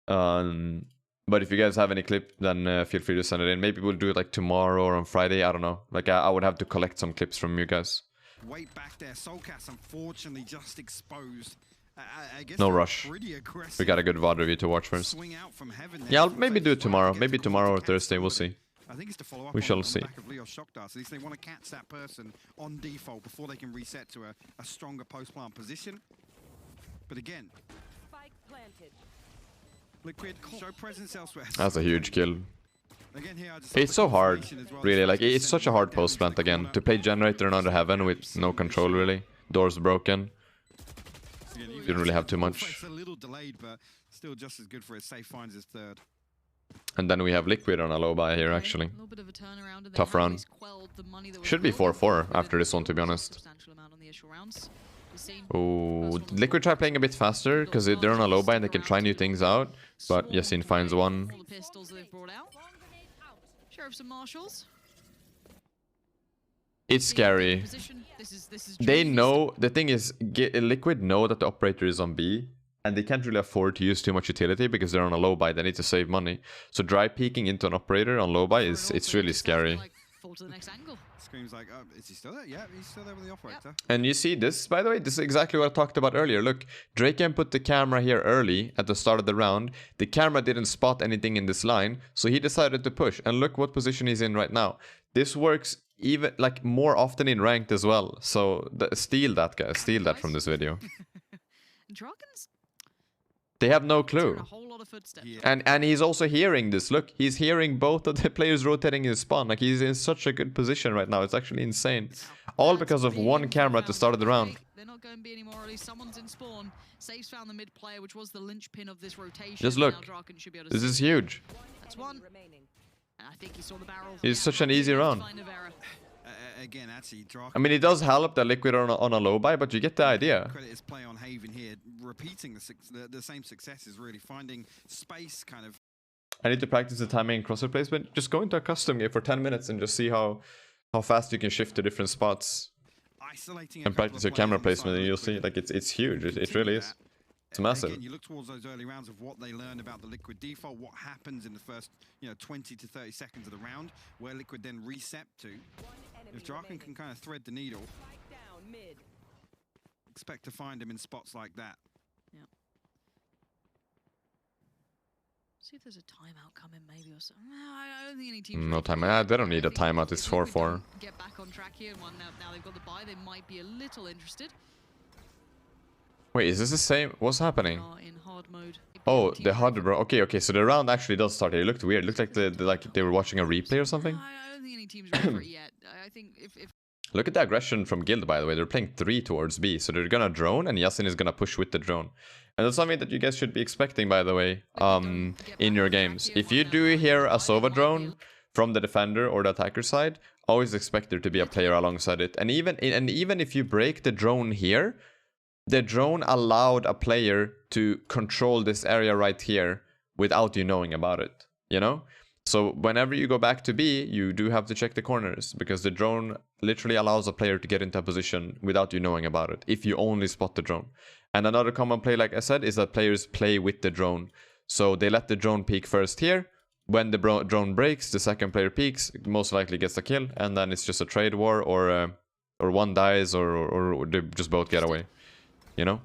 But if you guys have any clip, then feel free to send it in. Maybe we'll do it like tomorrow or on Friday. I don't know. Like I would have to collect some clips from you guys. Wait back there. Soulcast unfortunately just exposed. I guess no rush. We got a good VOD review to watch first. Yeah, I'll maybe do it tomorrow. Maybe tomorrow or Thursday. We'll see. I think it's to follow up we shall on see. The back of Leo's shock dart. At least they want to catch that person on default before they can reset to a stronger post-plant position. But again, spike planted. Liquid show presence elsewhere. That's a huge kill. Again, here, it's so hard, really. Like it's such a hard post plant again to play generator and under heaven with no control really. Doors broken. Again, didn't really have too much. It's a little delayed, but still just as good for it. Safe finds his third. And then we have Liquid on a low buy here, actually. A little bit of a turnaround, and they Tough have at round. least quelled the money that was Should be building 4-4 up. after this one, to be honest. Substantial amount on the initial rounds. We've seen Oh, Liquid try playing a bit faster because they're on a low buy and they can try new things out. But Yasin finds one. all the pistols that they've brought out. Sheriffs and marshals. It's scary. This is They truly know, the thing is, Liquid know that the operator is on B, and they can't really afford to use too much utility because they're on a low buy. They need to save money. So dry peeking into an operator on low buy it's really scary. Like, fall to the next angle. Screams like, oh, is he still there? Yeah, he's still there with the operator. And you see this, by the way, this is exactly what I talked about earlier. Look, Draken put the camera here early at the start of the round. The camera didn't spot anything in this line, so he decided to push. And look what position he's in right now. This works even like more often in ranked as well. So steal that, guys. Steal that from this video. Dragons They have no turn clue. a whole lot of footsteps. Yeah. And he's also hearing this. Look, he's hearing both of the players rotating his spawn. Like, he's in such a good position right now. It's actually insane. All That's because of big one into camera at the start of the round. They're not going B anymore, or at least someone's in spawn. Safe's found the mid player, which was the linchpin of this rotation. Just Now look. Draken should be able to This see is huge. That's one. And I think he saw the barrel. It's such an easy round. Find Nivera. Again, actually, Draken. I mean, it does help that Liquid are on a low buy, but you get the idea. Credit his play on Haven here, repeating the same successes, really finding space, kind of. I need to practice the timing and crosser placement. Just go into a custom game for 10 minutes and just see how fast you can shift to different spots Isolating and practice your camera placement, and you'll see, like, it's huge. It really is. It's massive. Again, you look towards those early rounds of what they learn about the Liquid default, what happens in the first, 20 to 30 seconds of the round, where Liquid then reset to. If Draken can kind of thread the needle, expect to find him in spots like that. See if there's a timeout coming, maybe, or something. I don't think any teams. No really time. care. They don't need a I think timeout. if It's Liquid 4-4. don't get back on track here, and now they've got the buy, they might be a little interested. Wait, is this the same? What's happening? Are in hard mode. Oh, the HUD, bro. Okay. So the round actually does start here. It looked weird. It looked like like they were watching a replay or something. I don't think any teams ready for it yet. I think if Look at the aggression from Guild, by the way. They're playing 3 towards B. So they're gonna drone, and Yasin is gonna push with the drone. And that's something that you guys should be expecting, by the way, in your games. If you do hear a Sova drone from the defender or the attacker side, always expect there to be a player alongside it. And even if you break the drone here, the drone allowed a player to control this area right here without you knowing about it, you know? So whenever you go back to B, you do have to check the corners, because the drone literally allows a player to get into a position without you knowing about it, if you only spot the drone. And another common play, like I said, is that players play with the drone. So they let the drone peek first here. When the drone breaks, the second player peeks, most likely gets a kill, and then it's just a trade war, or one dies, or they just both get away. You know?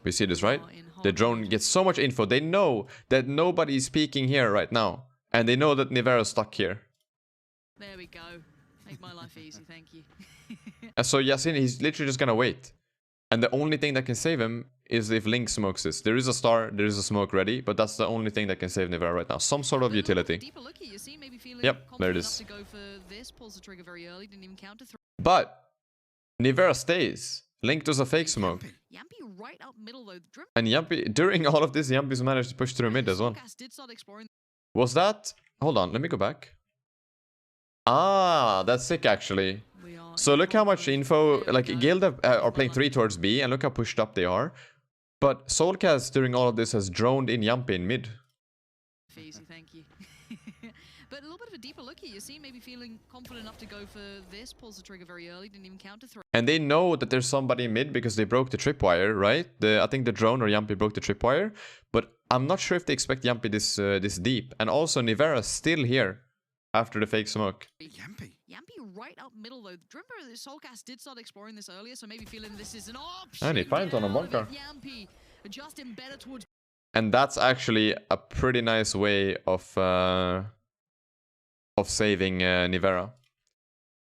We see this, right? The drone gets so much info. They know that nobody's peeking here right now. And they know that Nivera's stuck here. there we go. Make my life easy, thank you. And so Yasin, he's literally just gonna wait. And the only thing that can save him is if Link smokes this. There is a star, there is a smoke ready, but that's the only thing that can save Nivera right now. Some sort of utility. Deeper look here, you see, maybe feeling Yep, there it confident is. enough to go for this, pulls the trigger very early, didn't even count to 3. But Nivera stays. Link does a fake smoke. Yampy right up middle though. And Yampy, during all of this, Yampy's managed to push through mid as well. Did start exploring. Was that... Hold on, let me go back. Ah, that's sick actually. We are So look how much info, There we like go. Guild are playing 3 towards B, and look how pushed up they are. But Soulcast during all of this has droned in Yampy in mid. Easy, thank you. But a little bit of a deeper look here. You see, maybe feeling confident enough to go for this. Pulls the trigger very early. Didn't even count to 3. And they know that there's somebody in mid because they broke the tripwire, right? I think the drone or Yampy broke the tripwire. But I'm not sure if they expect Yampy this deep. And also Nivera's still here after the fake smoke. Yampy. Yampy right up middle though. Remember, the Soulcast did start exploring this earlier, so maybe feeling this is an option. And he finds on a Get out of bunker. it, Yampy just embedded towards. And that's actually a pretty nice way of saving Nivera.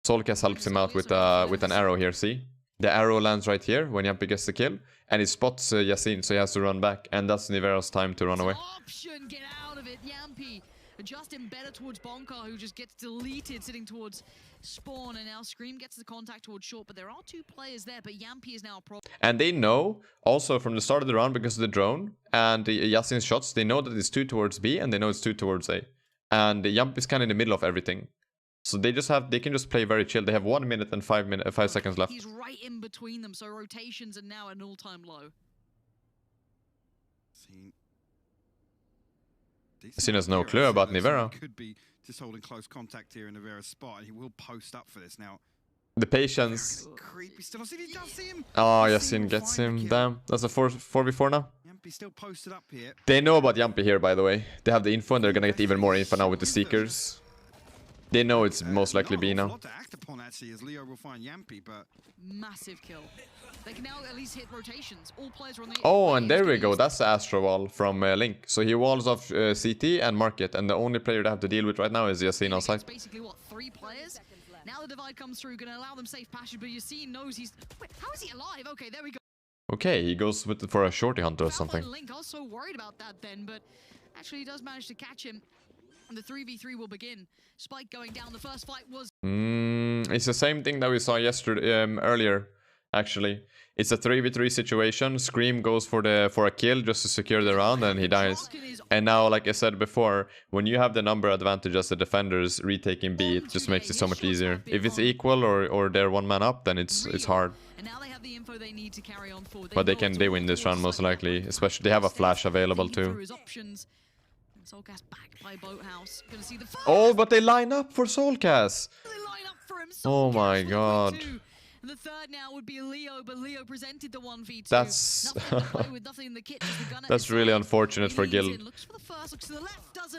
Soulcast helps him out with an arrow here, see? The arrow lands right here when Yampy gets the kill, and he spots Yasin, so he has to run back, and that's Nivera's time to run away. Option, get out of it, Yampy just embedded towards Bonka, who just gets deleted sitting towards spawn, and now Scream gets the contact towards short, but there are two players there, but Yampy is now a problem. And they know, also from the start of the round, because of the drone and Yasin's shots, they know that it's 2 towards B, and they know it's 2 towards A. And Yamp is kind of in the middle of everything. So they can just play very chill. They have 1 minute and 5 seconds left. He's right in between them, so rotations are now at an all-time low. Yasin has no clue about Nivera. Could be just holding close contact here in Nivera's spot, and he will post up for this now. The patience. Creepy still. He does see him. Oh, Yasin gets him. Damn. That's a 4v4 now. Yampy still posted up here. They know about Yampy here, by the way. They have the info, and they're gonna get even more info now with the Seekers. They know it's most likely B now. Not to act upon, actually, as Leo will find Yampy, but Massive kill. They can now at least hit rotations. All players are on the... Oh, and there we go. That's the Astro wall from Link. So he walls off CT and Market, and the only player they have to deal with right now is Yasin on site. Basically, what, 3 players? Now the divide comes through, gonna allow them safe passage, but Yasin knows he's... Wait, how is he alive? Okay, there we go. Okay, he goes for a shorty hunter or something. Link, I was so worried about that then, but actually he does manage to catch him. And the 3v3 will begin. Spike going down. The first fight was... It's the same thing that we saw yesterday, earlier, actually. It's a 3v3 situation. Scream goes for a kill just to secure the round, and he dies. And now, like I said before, when you have the number advantage as the defenders retaking B, it just makes it so much easier. If it's equal or they're 1 man up, then it's hard. And now they have the info they need to carry on forward. But they win this round most likely. Especially they have a flash available too. Soulcast back by Boathouse. Gonna see the Oh, but they line up for Soulcast. They line up for him. Oh my Soulcast god. with 2. And the third now would be Leo, but Leo presented the 1v2. That's Nothing in the kit, just the gunner that's really unfortunate for Guild.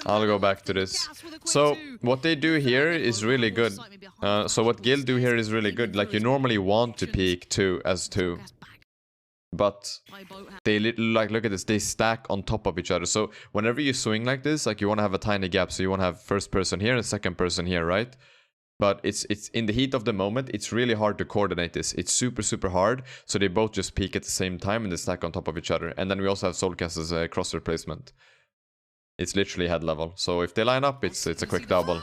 I'll go back to this. So what they do here is really good. So what Guild do here is really good. Like you normally want to peek 2 as 2. But they like, look at this, they stack on top of each other. So whenever you swing like this, like you want to have a tiny gap. So you want to have first person here and second person here, right? But it's in the heat of the moment, it's really hard to coordinate this. It's super hard. So they both just peak at the same time and they stack on top of each other. And then we also have Soulcast as a cross replacement. It's literally head level. So if they line up, it's a quick double.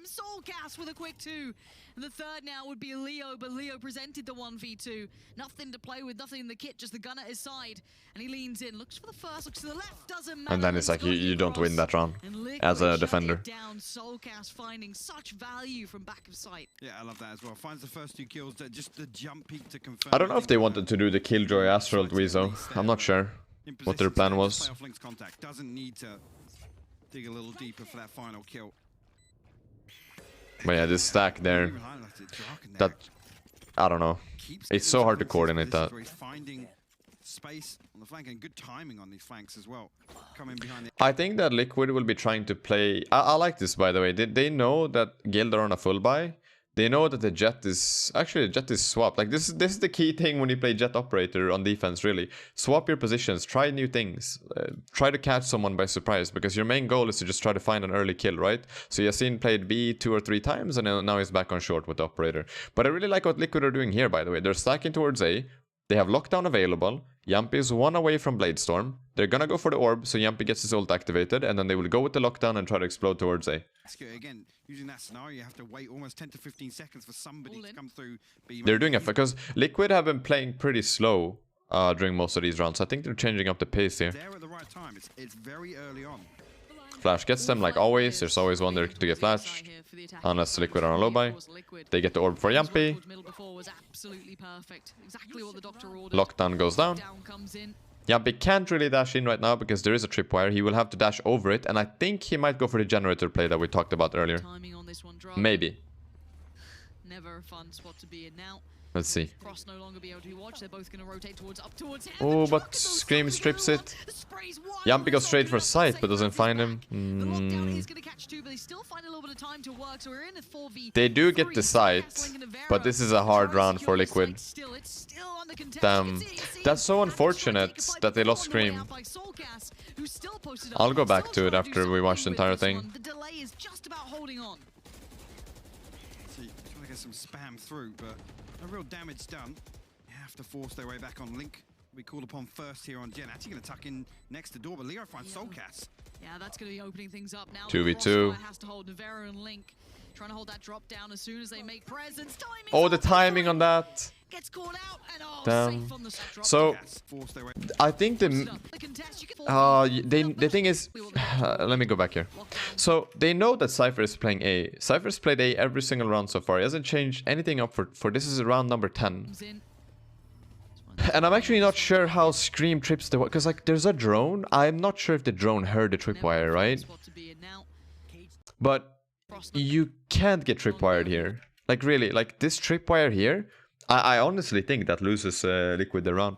Soulcast with a quick 2. And the third now would be Leo, but Leo presented the 1v2. Nothing to play with, nothing in the kit, just the gun at his side. And he leans in, looks for the first, looks to the left, doesn't matter. And then it's like you don't win that round as a defender. Down, Soulcast finding such value from back of sight. Yeah, I love that as well. Finds the first 2 kills, just the jump peak to confirm. I don't know if they wanted to do the Killjoy Astral Dweezo. I'm not sure what their plan was. Doesn't need to dig a little deeper for that final kill. But yeah, this stack there, that, I don't know. It's so hard to coordinate that. Finding space on the flank and good timing on these flanks as well. Coming behind the... I think that Liquid will be trying to play... I like this, by the way. They know that Guild are on a full buy. They know that the Jet is... Actually, the Jet is swapped. Like, this is the key thing when you play Jet Operator on defense, really. Swap your positions. Try new things. Try to catch someone by surprise. Because your main goal is to just try to find an early kill, right? So Yasin played B 2 or 3 times, and now he's back on short with the Operator. But I really like what Liquid are doing here, by the way. They're stacking towards A. They have Lockdown available. Yampy is 1 away from Bladestorm. They're gonna go for the orb, so Yampy gets his ult activated, and then they will go with the Lockdown and try to explode towards A. Again, using that scenario, you have to wait almost 10 to 15 seconds for somebody to come through. They're doing it because Liquid have been playing pretty slow during most of these rounds. I think they're changing up the pace here. They're at the right time. It's very early on. Flash gets them like always. There's always one there to get flashed. Unless Liquid are on a low buy. They get the orb for Yampy. Lockdown goes down. Yampy can't really dash in right now because there is a tripwire. He will have to dash over it. And I think he might go for the generator play that we talked about earlier. Maybe. Never a fun spot to be in now. Let's see. Cross no longer be able to watch. They're both going to rotate towards Oh, but Scream strips it. Yampy goes straight for sight, but doesn't find him. They do get the sight, but this is a hard round for Liquid. Damn. That's so unfortunate that they lost Scream. I'll go back to it after we watch the entire thing. The delay is just about holding on. See, trying to get some spam through, but no real damage done. You have to force their way back on Link. We called upon first here on Gen. Actually going to tuck in next to door, but Leo finds Soulcast. Yeah, that's going to be opening things up now. 2v2. Has to hold Navera and Link. Trying to hold that drop down as soon as they make presence. Timing Oh, the timing on that. gets caught out and Damn. safe on the set drop. So Force their way. I think the thing is, let me go back here. So they know that Cypher is playing A. Cypher's played A every single round so far. He hasn't changed anything up for this is round number 10. And I'm actually not sure how Scream trips the, because like there's a drone. I'm not sure if the drone heard the tripwire, right? But you can't get tripwired here. Like really, like this tripwire here, I honestly think that loses Liquid the round.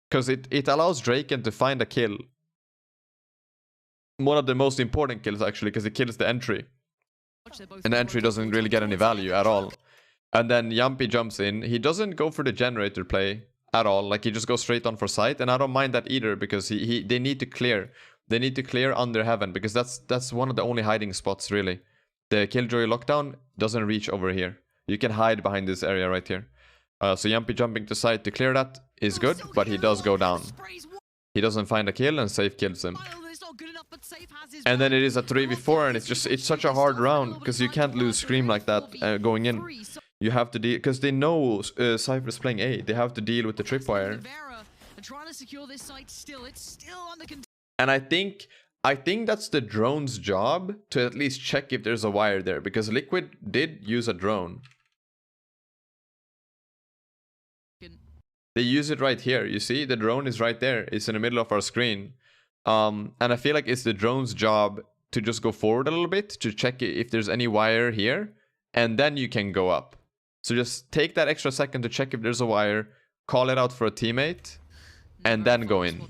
Because it allows Draken to find a kill. One of the most important kills actually, because it kills the entry. And the entry doesn't really get any value at all. And then Yumpy jumps in. He doesn't go for the generator play at all. Like he just goes straight on for sight. And I don't mind that either, because they need to clear. They need to clear under heaven, because that's one of the only hiding spots really. The Killjoy lockdown doesn't reach over here. You can hide behind this area right here. So Yumpy jumping to side to clear that is good, but he does go down. He doesn't find a kill and Safe kills him. And then it is a 3v4 and it's such a hard round, because you can't lose Scream like that going in. You have to deal, because they know Cypher's playing A. They have to deal with the tripwire. And I think that's the drone's job, to at least check if there's a wire there, because Liquid did use a drone. They use it right here. You see, the drone is right there. It's in the middle of our screen. And I feel like it's the drone's job to just go forward a little bit to check if there's any wire here, and then you can go up. So just take that extra second to check if there's a wire, call it out for a teammate, and then go in.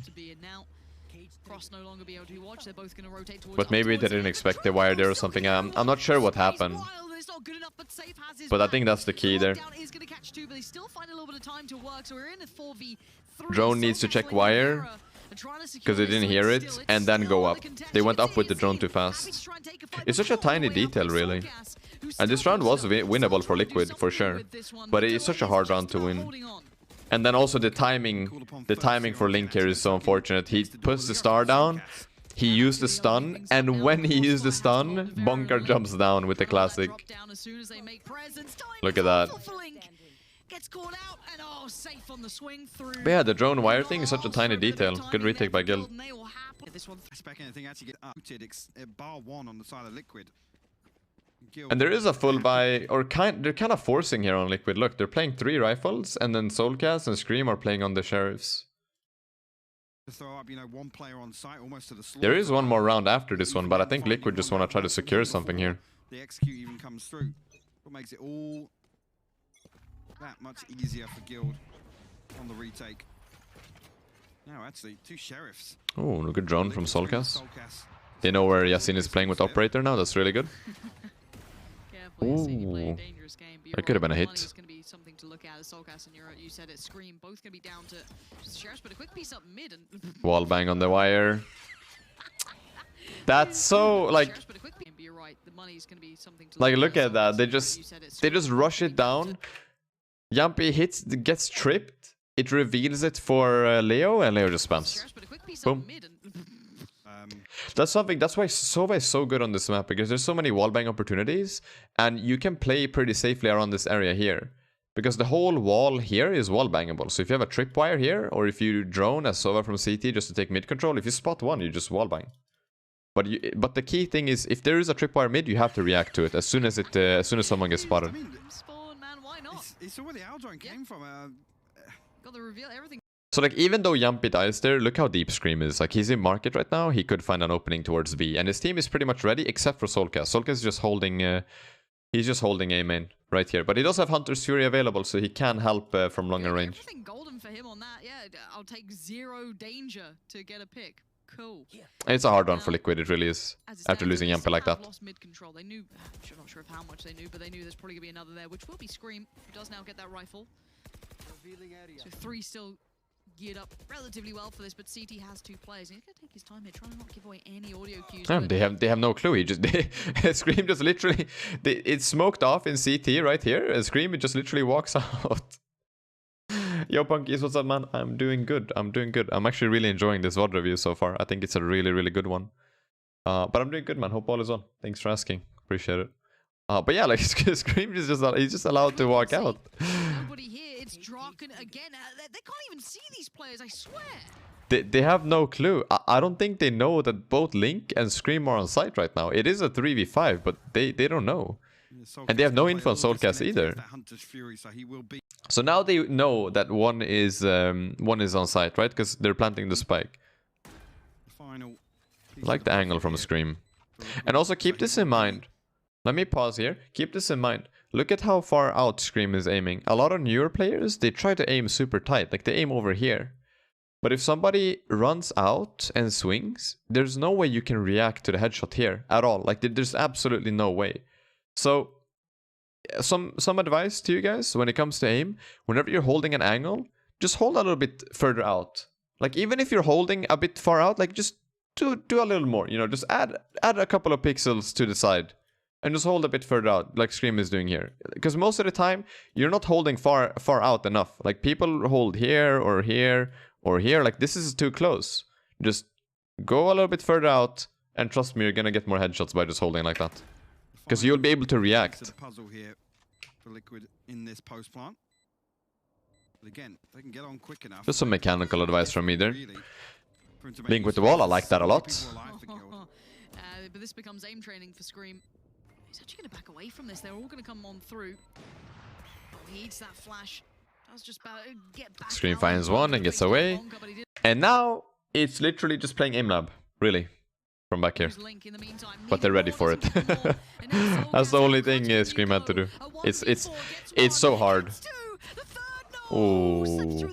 But maybe they didn't expect the wire there or something. I'm not sure what happened. But I think that's the key there. Drone needs to check wire, because they didn't hear it, and then go up. They went up with the drone too fast. It's such a tiny detail, really. And this round was winnable for Liquid, for sure. But it's such a hard round to win. And then also the timing for Link here is so unfortunate. He puts the star down, he used the stun, and when he used the stun, Bunker jumps down with the classic. Look at that. But yeah, the drone wire thing is such a tiny detail. Good retake by Guild. And there is a full buy, or they're kind of forcing here on Liquid. Look, they're playing 3 rifles, and then Soulcast and Scream are playing on the Sheriffs. There is one more round after this one, but I think Liquid just want to try to secure something here. The XQ even comes through. What makes it all that much easier for Guild on the retake. Now actually, 2 Sheriffs. Oh, a good drone from Soulcast. They know where Yasin is playing with Operator now. That's really good. Ooh, that could have been a hit. It's going to be something to look at as Soulcast and you said it, Scream, both going to be down to Sheriffs, but a quick piece up mid and wall bang on the wire. That's so like look at that. They just rush it down. Yumpy gets tripped. It reveals it for Leo, and Leo just spams. Boom. That's why Sova is so good on this map, because there's so many wallbang opportunities, and you can play pretty safely around this area here. Because the whole wall here is wallbangable. So if you have a tripwire here, or if you drone as Sova from CT just to take mid control, if you spot one, you just wallbang. But the key thing is, if there is a tripwire mid, you have to react to it as soon as someone gets spotted. It's where the Aldrone came from. Got the reveal, everything. So like, even though Yumpy dies there, look how deep Scream is. Like, he's in market right now. He could find an opening towards B, and his team is pretty much ready except for Soulcast. Soulcast is just holding. He's just holding A main right here, but he does have Hunter's Fury available, so he can help from longer range. Everything golden for him on that. Yeah, I'll take 0 danger to get a pick. Cool. It's a hard run for Liquid. It really is. After losing Yumpy like that. Lost mid control. They knew. I'm not sure of how much they knew, but they knew there's probably gonna be another there, which will be Scream, who does now get that rifle. So 3 still geared up relatively well for this, but CT has 2 players. He's gonna take his time here, trying to not give away any audio cues. They have no clue. He just Scream just literally it's smoked off in CT right here. And Scream just literally walks out. Yo, Punkies, what's up, man? I'm doing good. I'm doing good. I'm actually really enjoying this VOD review so far. I think it's a really, really good one. But I'm doing good, man. Hope all is well. Thanks for asking. Appreciate it. But yeah, like Scream is just he's just allowed to walk out. Nobody here. It's Draken again. They can't even see these players. I swear. They have no clue. I don't think they know that both Link and Scream are on site right now. It is a 3v5, but they don't know. And they have no info on Soulcast either. So now they know that one is on site, right? Because they're planting the spike. I like the angle from Scream. And also keep this in mind. Let me pause here. Keep this in mind. Look at how far out Scream is aiming. A lot of newer players, they try to aim super tight. Like they aim over here. But if somebody runs out and swings, there's no way you can react to the headshot here at all. Like there's absolutely no way. So some advice to you guys when it comes to aim. Whenever you're holding an angle, just hold a little bit further out. Like even if you're holding a bit far out, like just do a little more. You know, just add a couple of pixels to the side. And just hold a bit further out, like Scream is doing here. Because most of the time, you're not holding far out enough. Like people hold here or here or here. Like this is too close. Just go a little bit further out, and trust me, you're gonna get more headshots by just holding like that. Because you'll be able to react. The puzzle here for Liquid in this post plant. But again, they can get on quick enough. Just some mechanical advice from me there. Link with the wall, I like that a lot. But this becomes aim training for Scream. He's actually going to back away from this. They're all going to come on through. Oh, he eats that flash. That's just about to get back. Scream finds one and gets away. And now it's literally just playing aim lab, really, from back here. But they're ready for it. That's the only thing Scream had to do. It's so hard. Oh.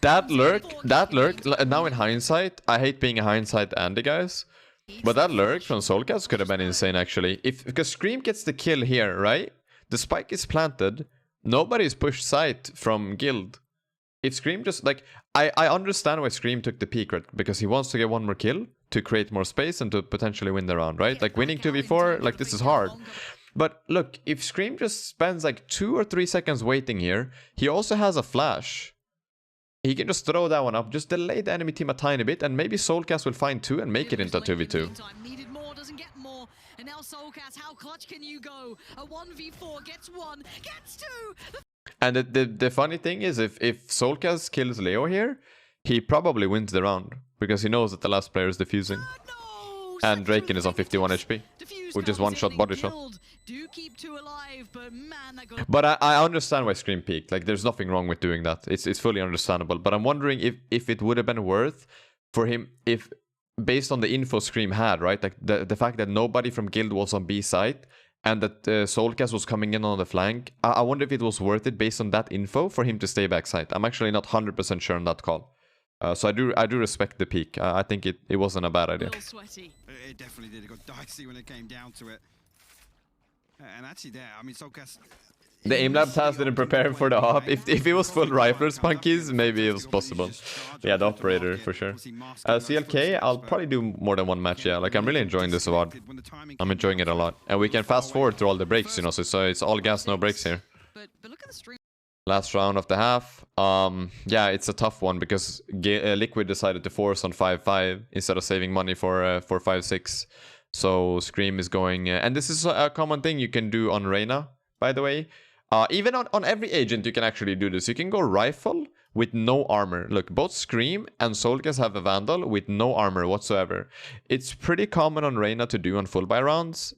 That lurk. Now in hindsight, I hate being a hindsight Andy, guys. But that lurk from Soulcast could have been insane, actually. Because Scream gets the kill here, right? The spike is planted. Nobody's pushed site from Guild. If Scream just, like... I understand why Scream took the peak, right? Because he wants to get one more kill to create more space and to potentially win the round, right? Like, winning 2v4, like, this is hard. But look, if Scream just spends, like, 2 or 3 seconds waiting here, he also has a flash. He can just throw that one up, just delay the enemy team a tiny bit, and maybe Soulcast will find 2 and make it into a 2v2. Needed more, doesn't get more. And now Soulcast, how clutch can you go? A 1v4 gets 1, gets 2. And the funny thing is, if Soulcast kills Leo here, he probably wins the round, because he knows that the last player is defusing. And Draken is on 51 HP, which is one-shot body shot. Do keep 2 alive, but man, but I understand why Scream peaked. Like, there's nothing wrong with doing that. It's fully understandable. But I'm wondering if it would have been worth for him, if based on the info Scream had, right? Like the fact that nobody from Guild was on B site and that Soulcast was coming in on the flank. I wonder if it was worth it based on that info for him to stay back site. I'm actually not 100% sure on that call. So I do respect the peak. I think it wasn't a bad idea. It definitely did. It got dicey when it came down to it. And actually there, I mean, Soulcast... The aim lab task didn't prepare him for the hop. If it was full riflers, Punkies, maybe it was possible. Yeah, the operator, for sure. CLK, I'll probably do more than one match, yeah. Like, I'm really enjoying this VOD. I'm enjoying it a lot. And we can fast forward through all the breaks, you know, so it's all gas, no breaks here. But look at the stream. Last round of the half. Yeah, it's a tough one because Liquid decided to force on 5-5 instead of saving money for 5-6. So Scream is going... and this is a common thing you can do on Reyna, by the way. Even on every agent you can actually do this. You can go Rifle with no armor. Look, both Scream and Soulcast have a Vandal with no armor whatsoever. It's pretty common on Reyna to do on full buy rounds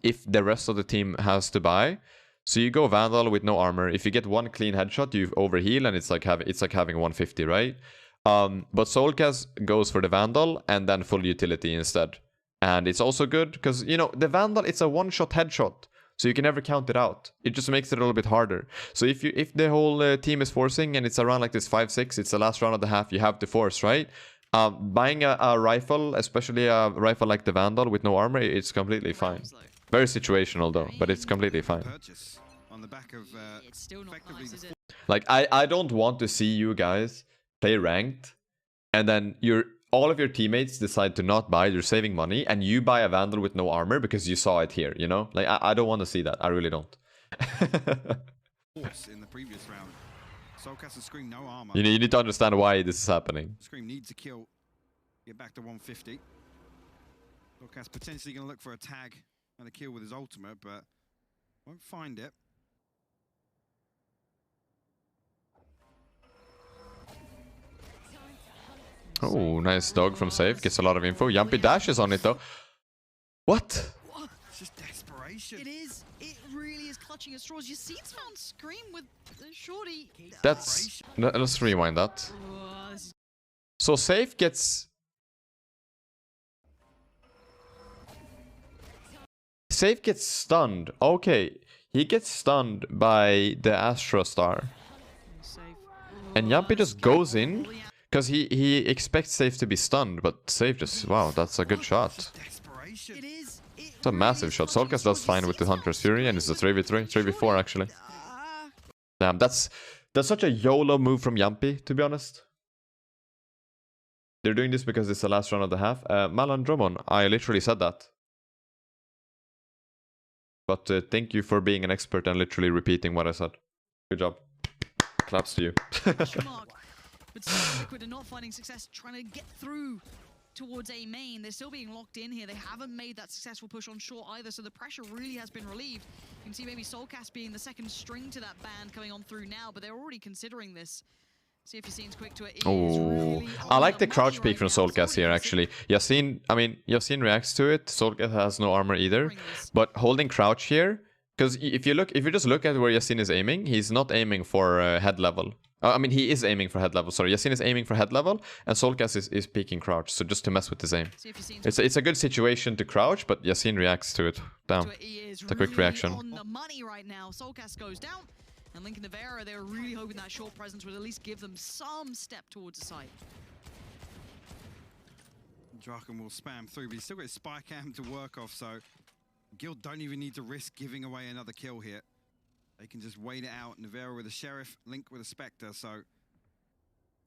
if the rest of the team has to buy. So you go Vandal with no armor. If you get one clean headshot, you overheal and it's like having 150, right? But Soulcast goes for the Vandal and then full utility instead. And it's also good because, you know, the Vandal, it's a one-shot headshot. So you can never count it out. It just makes it a little bit harder. So if the whole team is forcing and it's around like this 5-6, it's the last round of the half, you have to force, right? Buying a rifle, especially a rifle like the Vandal with no armor, it's completely fine. Very situational though, but it's completely fine. Like, I don't want to see you guys play ranked and then all of your teammates decide to not buy, you're saving money, and you buy a Vandal with no armor because you saw it here, you know? Like, I don't want to see that. I really don't. In the previous round. Soulcast and Scream, no armor. You need to understand why this is happening. Scream needs a kill. Get back to 150. Soulcast potentially going to look for a tag and a kill with his ultimate, but won't find it. Oh, nice dog from Safe. Gets a lot of info. Yumpy dashes on it though. What? It's just desperation. It is. It really is clutching at straws. You see, it's found Scream with Shorty. That's... Let's rewind that. This is So Safe gets... Safe gets stunned. Okay. He gets stunned by the Astro Star. safe. And Yumpy just goes in. Because he expects Safe to be stunned, but Safe just... Wow, that's a good shot. Desperation. It is. It's a massive shot. Soulcast does fine with the Hunter's Fury, and it's a 3v3, 3v4 actually. Damn, that's such a YOLO move from Yumpy, to be honest. They're doing this because it's the last round of the half. Malandromon, I literally said that. But thank you for being an expert and literally repeating what I said. Good job. Claps to you. Mark. But still, Liquid are not finding success trying to get through towards A main. They're still being locked in here. They haven't made that successful push on short either, so the pressure really has been relieved. You can see maybe Soulcast being the second string to that band coming on through now, but they're already considering this. See if Yassine's quick to it. Oh, I like the crouch peek from Soulcast here actually. Yassine reacts to it. Soulcast has no armor either. But holding crouch here, because if you just look at where Yassine is aiming, he's not aiming for head level. I mean, he is aiming for head level. Sorry, Yassine is aiming for head level, and Soulcast is peeking crouch. So just to mess with his aim. It's a good situation to crouch, but Yassine reacts to it. Damn, it's a quick reaction. On the money right now. Soulcast goes down, and Link and Navera, they were really hoping that short presence would at least give them some step towards the site. Draken will spam through, but he's still got his spy cam to work off, so Guild don't even need to risk giving away another kill here. They can just wait it out. Navera with a Sheriff, Link with a Spectre, so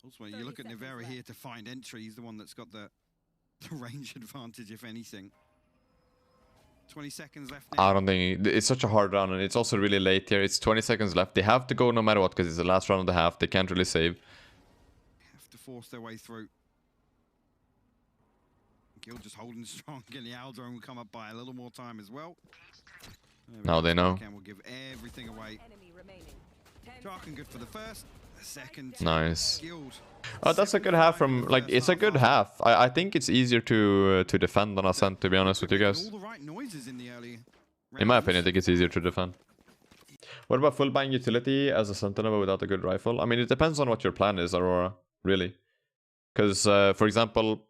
ultimately you look at Navera here to find entry. He's the one that's got the range advantage, if anything. 20 seconds left now. I don't think... It's such a hard round, and it's also really late here. It's 20 seconds left. They have to go no matter what, because it's the last round of the half. They can't really save. Have to force their way through. Guild just holding strong. Again, the Aldrone will come up by a little more time as well. Now they know. Will give everything away. Draken good for the first, the second. Nice. Guild. Oh, that's a good half from... Like, it's a good half. I think it's easier to defend on Ascent, to be honest with you guys. All the right noises in the early In my opinion, I think it's easier to defend. What about full buying utility as a Sentinel without a good rifle? I mean, it depends on what your plan is, Aurora, really. Because, for example,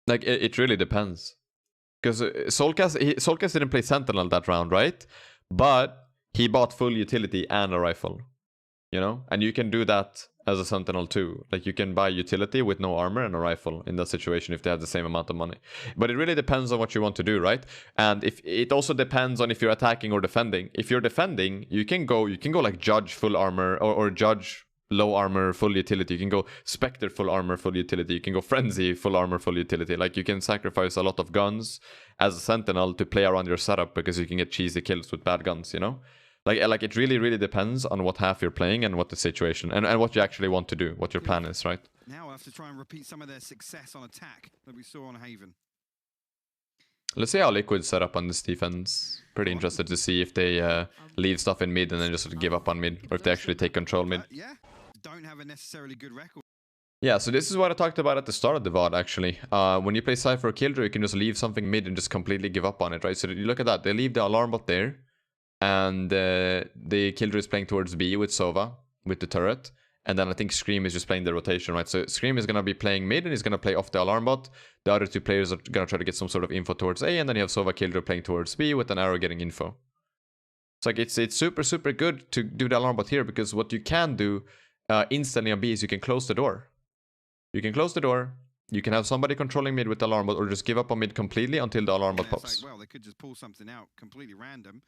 like, it really depends. Because Soulcast didn't play Sentinel that round, right? But he bought full utility and a rifle, you know? And you can do that as a Sentinel too. Like, you can buy utility with no armor and a rifle in that situation if they have the same amount of money. But it really depends on what you want to do, right? And if it also depends on if you're attacking or defending. If you're defending, you can go like Judge full armor or Judge low armor full utility. You can go Spectre full armor full utility. You can go Frenzy full armor full utility. Like, you can sacrifice a lot of guns as a Sentinel to play around your setup because you can get cheesy kills with bad guns, you know? Like it really depends on what half you're playing and what the situation and what you actually want to do, what your plan is, right? Now we'll have to try and repeat some of their success on attack that we saw on Haven. Let's see how Liquid set up on this defense. Pretty interested to see if they leave stuff in mid and then just sort of give up on mid, or if they actually take control mid. Yeah, don't have a necessarily good record. Yeah, so this is what I talked about at the start of the VOD, actually. When you play Cypher or Killjoy, you can just leave something mid and just completely give up on it, right? So you look at that. They leave the alarm bot there. And the Killjoy is playing towards B with Sova, with the turret. And then I think Scream is just playing the rotation, right? So Scream is going to be playing mid and he's going to play off the alarm bot. The other two players are going to try to get some sort of info towards A. And then you have Sova Killjoy playing towards B with an arrow getting info. It's like it's super good to do the alarm bot here, because what you can do instantly on B is you can close the door. You can close the door. You can have somebody controlling mid with the alarm bot, or just give up on mid completely until the alarm bot pops. Like, well, they could just pull something out completely random.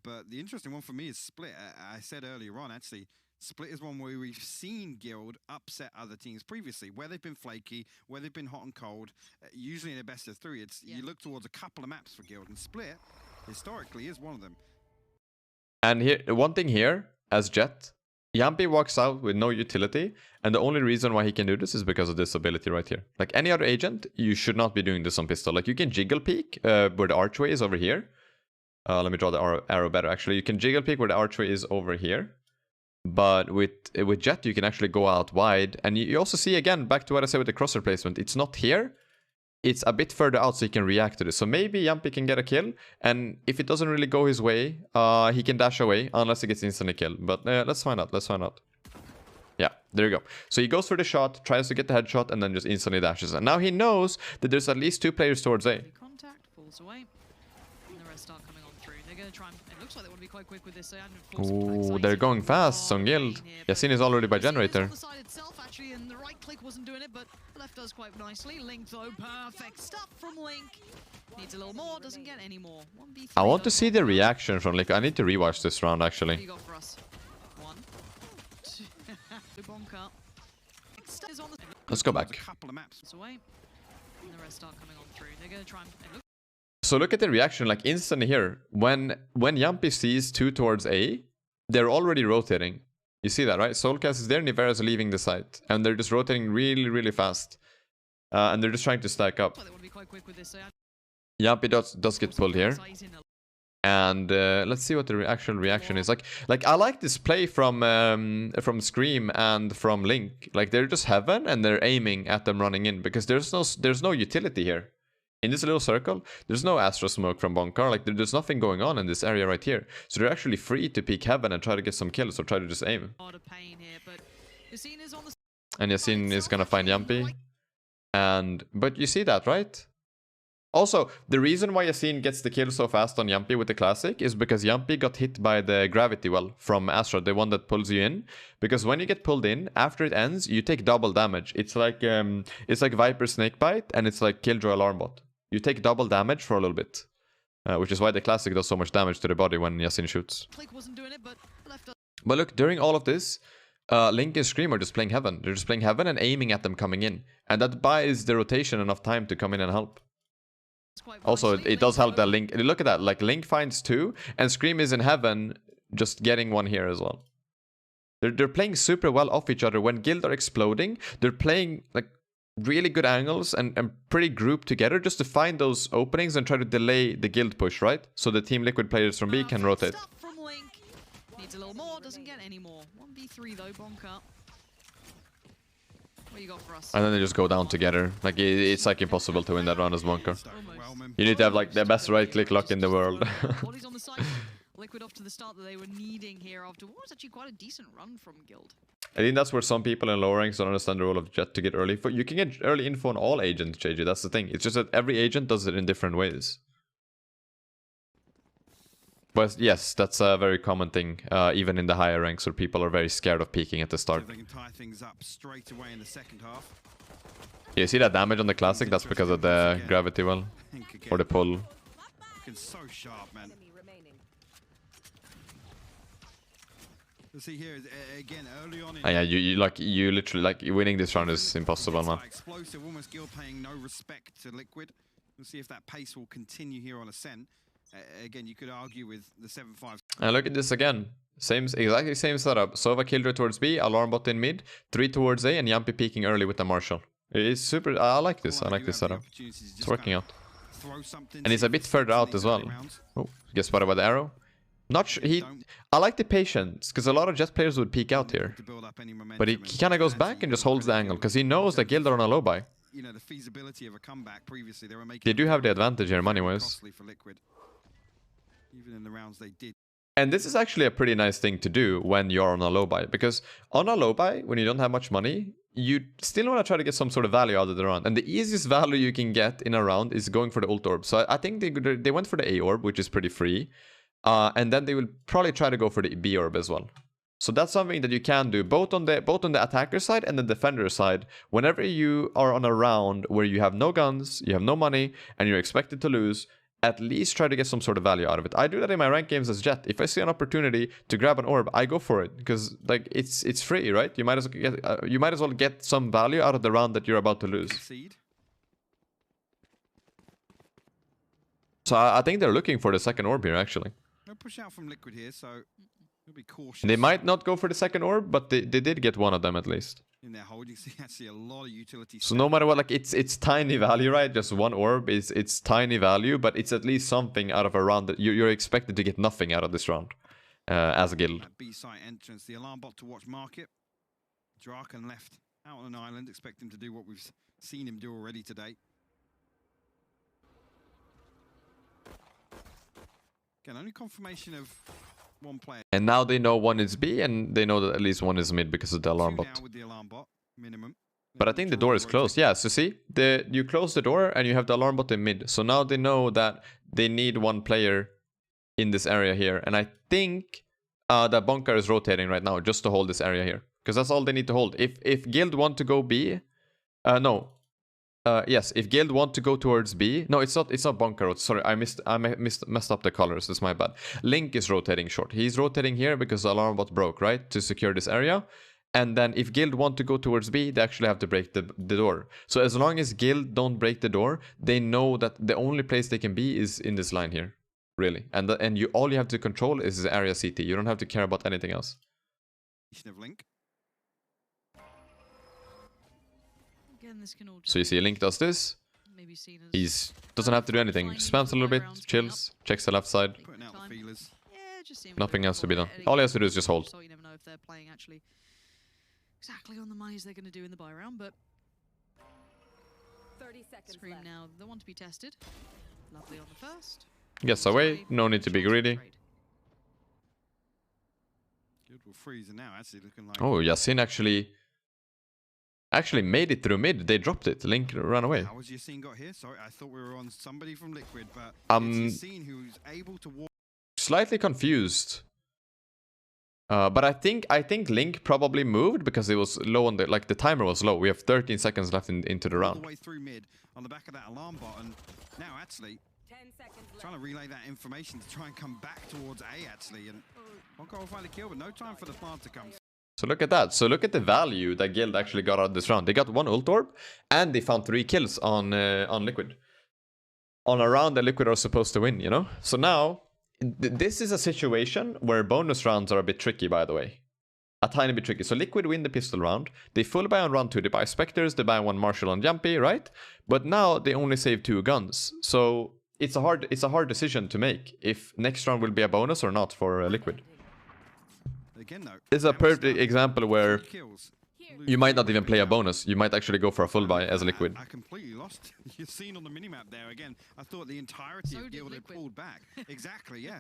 But the interesting one for me is Split. I said earlier on, actually, Split is one where we've seen Guild upset other teams previously, where they've been flaky, where they've been hot and cold. Usually in a best of three, you look towards a couple of maps for Guild, and Split, historically, is one of them. And here, one thing here, as Jet, Yampi walks out with no utility, and the only reason why he can do this is because of this ability right here. Like any other agent, you should not be doing this on pistol. Like you can jiggle peek where the archway is over here. Let me draw the arrow better. Actually, you can jiggle peek where the archway is over here. But with Jett, you can actually go out wide. And you also see, again, back to what I said with the crosshair placement. It's not here. It's a bit further out so he can react to this. So maybe Yampi can get a kill. And if it doesn't really go his way, he can dash away unless he gets instantly killed. But let's find out. Let's find out. Yeah, there you go. So he goes for the shot, tries to get the headshot, and then just instantly dashes. And now he knows that there's at least 2 players towards A. Contact, falls away. And the rest start coming on through. They're going to try and... It looks like they want to be quite quick with this. Ooh, they're going fast on Guild. Yasin is already by generator. The side itself, actually, and the right click wasn't doing it, but left does quite nicely. Link, though, perfect stuff from Link. Needs a little more, doesn't get any more. 1v3, I want to see the reaction from Link. I need to rewatch this round, What actually. do you got for us? 1, 2, bonker. Is on the... Let's go There's back. a couple of maps. It's away. And the rest start coming on through. They're going to try and... So look at the reaction, like instantly here. When Yampi sees 2 towards A, they're already rotating. You see that, right? Soulcast is there, Nivera is leaving the site. And they're just rotating really, really fast. And they're just trying to stack up. They want to be quite quick with this. Yampi does get pulled here. And let's see what the actual reaction is. Like I like this play from Scream and from Link. Like they're just heaven and they're aiming at them running in because there's no utility here. In this little circle, there's no Astro Smoke from Bonkar. Like there's nothing going on in this area right here. So they're actually free to peek heaven and try to get some kills or try to just aim. And Yasin is gonna find Yampi. But you see that, right? Also, the reason why Yasin gets the kill so fast on Yampi with the classic is because Yampi got hit by the gravity well from Astra, the one that pulls you in. Because when you get pulled in, after it ends, you take double damage. It's like Viper Snakebite and it's like Killjoy Alarm Bot. You take double damage for a little bit. Which is why the classic does so much damage to the body when Yasin shoots. But look, during all of this, Link and Scream are just playing heaven. They're just playing heaven and aiming at them coming in. And that buys the rotation enough time to come in and help. Also, it does help that Link... Look at that. Like, Link finds 2, and Scream is in heaven, just getting 1 here as well. They're playing super well off each other. When Guild are exploding, they're playing, like, really good angles and pretty grouped together just to find those openings and try to delay the Guild push, right? So the Team Liquid players from B can rotate. Needs a little more, doesn't get any more. 1v3 though, bonker. What you got for us? And then they just go down together. Like, it's like impossible to win that round as Bunker. You need to have like the best right-click luck in the world. Bodies on the side. Liquid off to the start that they were needing here after what was actually quite a decent run from Guild. I think that's where some people in lower ranks don't understand the role of Jett to get early info. You can get early info on all agents, JJ. That's the thing. It's just that every agent does it in different ways. But yes, that's a very common thing, even in the higher ranks where people are very scared of peeking at the start. They can tie things up straight away in the second half. You see that damage on the classic? That's because of the gravity well. Or the pull. Looking so sharp, man. Let's see here again early on. Yeah, you literally like winning this round is impossible, man. Explosive, almost Guild paying no respect to Liquid. We'll see if that pace will continue here on Ascent. Again, you could argue with the 7-5. And look at this again. Exactly same setup. Sova Killjoy towards B, Alarm Bot in mid, 3 towards A, and Yampi peeking early with the Marshal. It's super. I like this. I like this setup. It's working out. And he's a bit further out as well. Oh, get spotted by the arrow. Not sure. I like the patience because a lot of Jett players would peek out here, but he kind of goes back and just holds the angle because he knows that Guild are on a low buy. You know, the feasibility of a comeback previously, they were making. They do have the advantage here money-wise. Even in the rounds they did. And this is actually a pretty nice thing to do when you're on a low buy, because on a low buy, when you don't have much money, you still want to try to get some sort of value out of the round. And the easiest value you can get in a round is going for the ult orb. So I think they went for the A orb, which is pretty free. And then they will probably try to go for the B orb as well. So that's something that you can do both on the attacker side and the defender side. Whenever you are on a round where you have no guns, you have no money, and you're expected to lose, at least try to get some sort of value out of it. I do that in my ranked games as Jett. If I see an opportunity to grab an orb, I go for it because like it's free, right? You might as well get some value out of the round that you're about to lose. So I think they're looking for the second orb here, actually. No push out from Liquid here, so He'll be cautious. They might not go for the second orb, but they did get one of them at least. In their hold, you see actually a lot of utility. So no matter what, like it's tiny value, right? Just one orb is it's tiny value, but it's at least something out of a round that you're expected to get nothing out of this round as a guild. B-site entrance, the alarm bot to watch market. Draken left out on an island, expect him to do what we've seen him do already today. Again, only confirmation of one player. And now they know one is B, and they know that at least one is mid because of the alarm Two bot. now with the alarm bot, minimum. But I think the door is closed. Yeah, so see, you close the door and you have the alarm bot in mid. So now they know that they need one player in this area here. And I think that bunker is rotating right now just to hold this area here. Because that's all they need to hold. If guild want to go B, yes, if guild want to go towards B, no, it's not bunker. Sorry, I messed up the colors. That's my bad. Link is rotating short. He's rotating here because the alarm bot broke, right, to secure this area. And then if guild want to go towards B, they actually have to break the door. So as long as guild don't break the door, they know that the only place they can be is in this line here, really. And all you have to control is the area CT. You don't have to care about anything else. Of Link. Again, this can all So you see Link does this. maybe seen as He doesn't have to do anything. Spams a little bit, chills, checks the left side. Putting out the feelers. Yeah, just seeing Nothing else to be done. And All he again, has to do is just hold. So you never know if they're playing actually exactly on the monies they're going to do in the buy round, but 30 seconds Scream left. now, the one to be tested. Lovely on the first. Gets away. No need to be greedy. Good, will freeze and now actually looking like. Oh, Yasin actually made it through mid. They dropped it. Link ran away. How was Yasin got here? Sorry, I thought we were on somebody from Liquid, but it's Yasin who's able to walk. Slightly confused. But I think Link probably moved because it was low on the timer was low. We have 13 seconds left into the All round. the way through mid on the back of that alarm bot, and now actually 10 seconds left. trying to relay that information to try and come back towards A actually, and Honka will find a kill, but no time for the plant to come. So look at that. So look at the value that Guild actually got out of this round. They got one ult orb, and they found 3 kills on Liquid. On a round that Liquid are supposed to win, you know? So now, this is a situation where bonus rounds are a bit tricky, by the way. A tiny bit tricky. So Liquid win the pistol round. They full buy on round 2. They buy Spectres, they buy 1 Marshall on Jumpy, right? But now they only save 2 guns. So it's a hard decision to make if next round will be a bonus or not for Liquid. Again, though, This is a perfect example where 3 kills. you might not even play a bonus. You might actually go for a full buy as a Liquid. I completely lost. You've seen on the minimap there again. I thought the entirety So of did Guild had Liquid. pulled back. Exactly, yeah.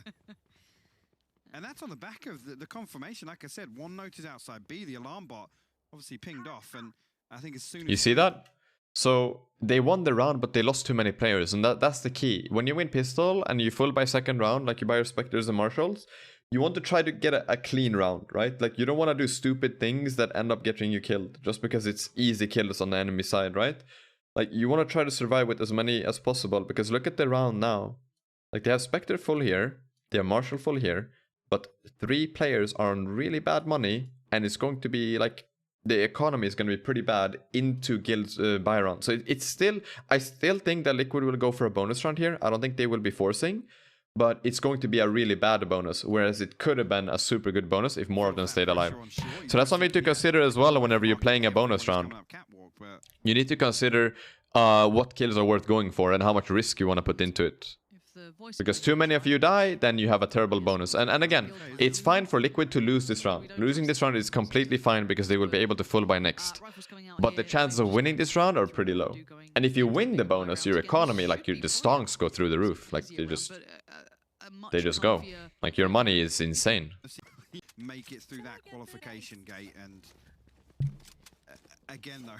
And that's on the back of the confirmation. Like I said, 1 note is outside B. The alarm bot obviously pinged off, and I think as soon as You see that? So they won the round, but they lost too many players, and that's the key. When you win pistol and you full buy second round, like you buy your Spectres and Marshalls, you want to try to get a clean round, right? Like you don't want to do stupid things that end up getting you killed just because it's easy kills on the enemy side, right? Like you want to try to survive with as many as possible, because look at the round now. Like they have Spectre full here, they have Marshall full here, but 3 players are on really bad money, and it's going to be like the economy is going to be pretty bad into Guild's buy round. So I still think that Liquid will go for a bonus round here. I don't think they will be forcing, but it's going to be a really bad bonus, whereas it could have been a super good bonus if more of them stayed alive. So that's something to consider as well whenever you're playing a bonus round. You need to consider what kills are worth going for and how much risk you want to put into it. If the voice Because too many of you die, then you have a terrible bonus. And again, it's fine for Liquid to lose this round. Losing this round is completely fine because they will be able to full buy next. rifles coming out But the here, chances of Rangers winning this round are pretty low. And if you win the bonus, your economy, like the stonks go through the roof. Like they just go. Like your money is insane. Make it through that qualification gate, and again though,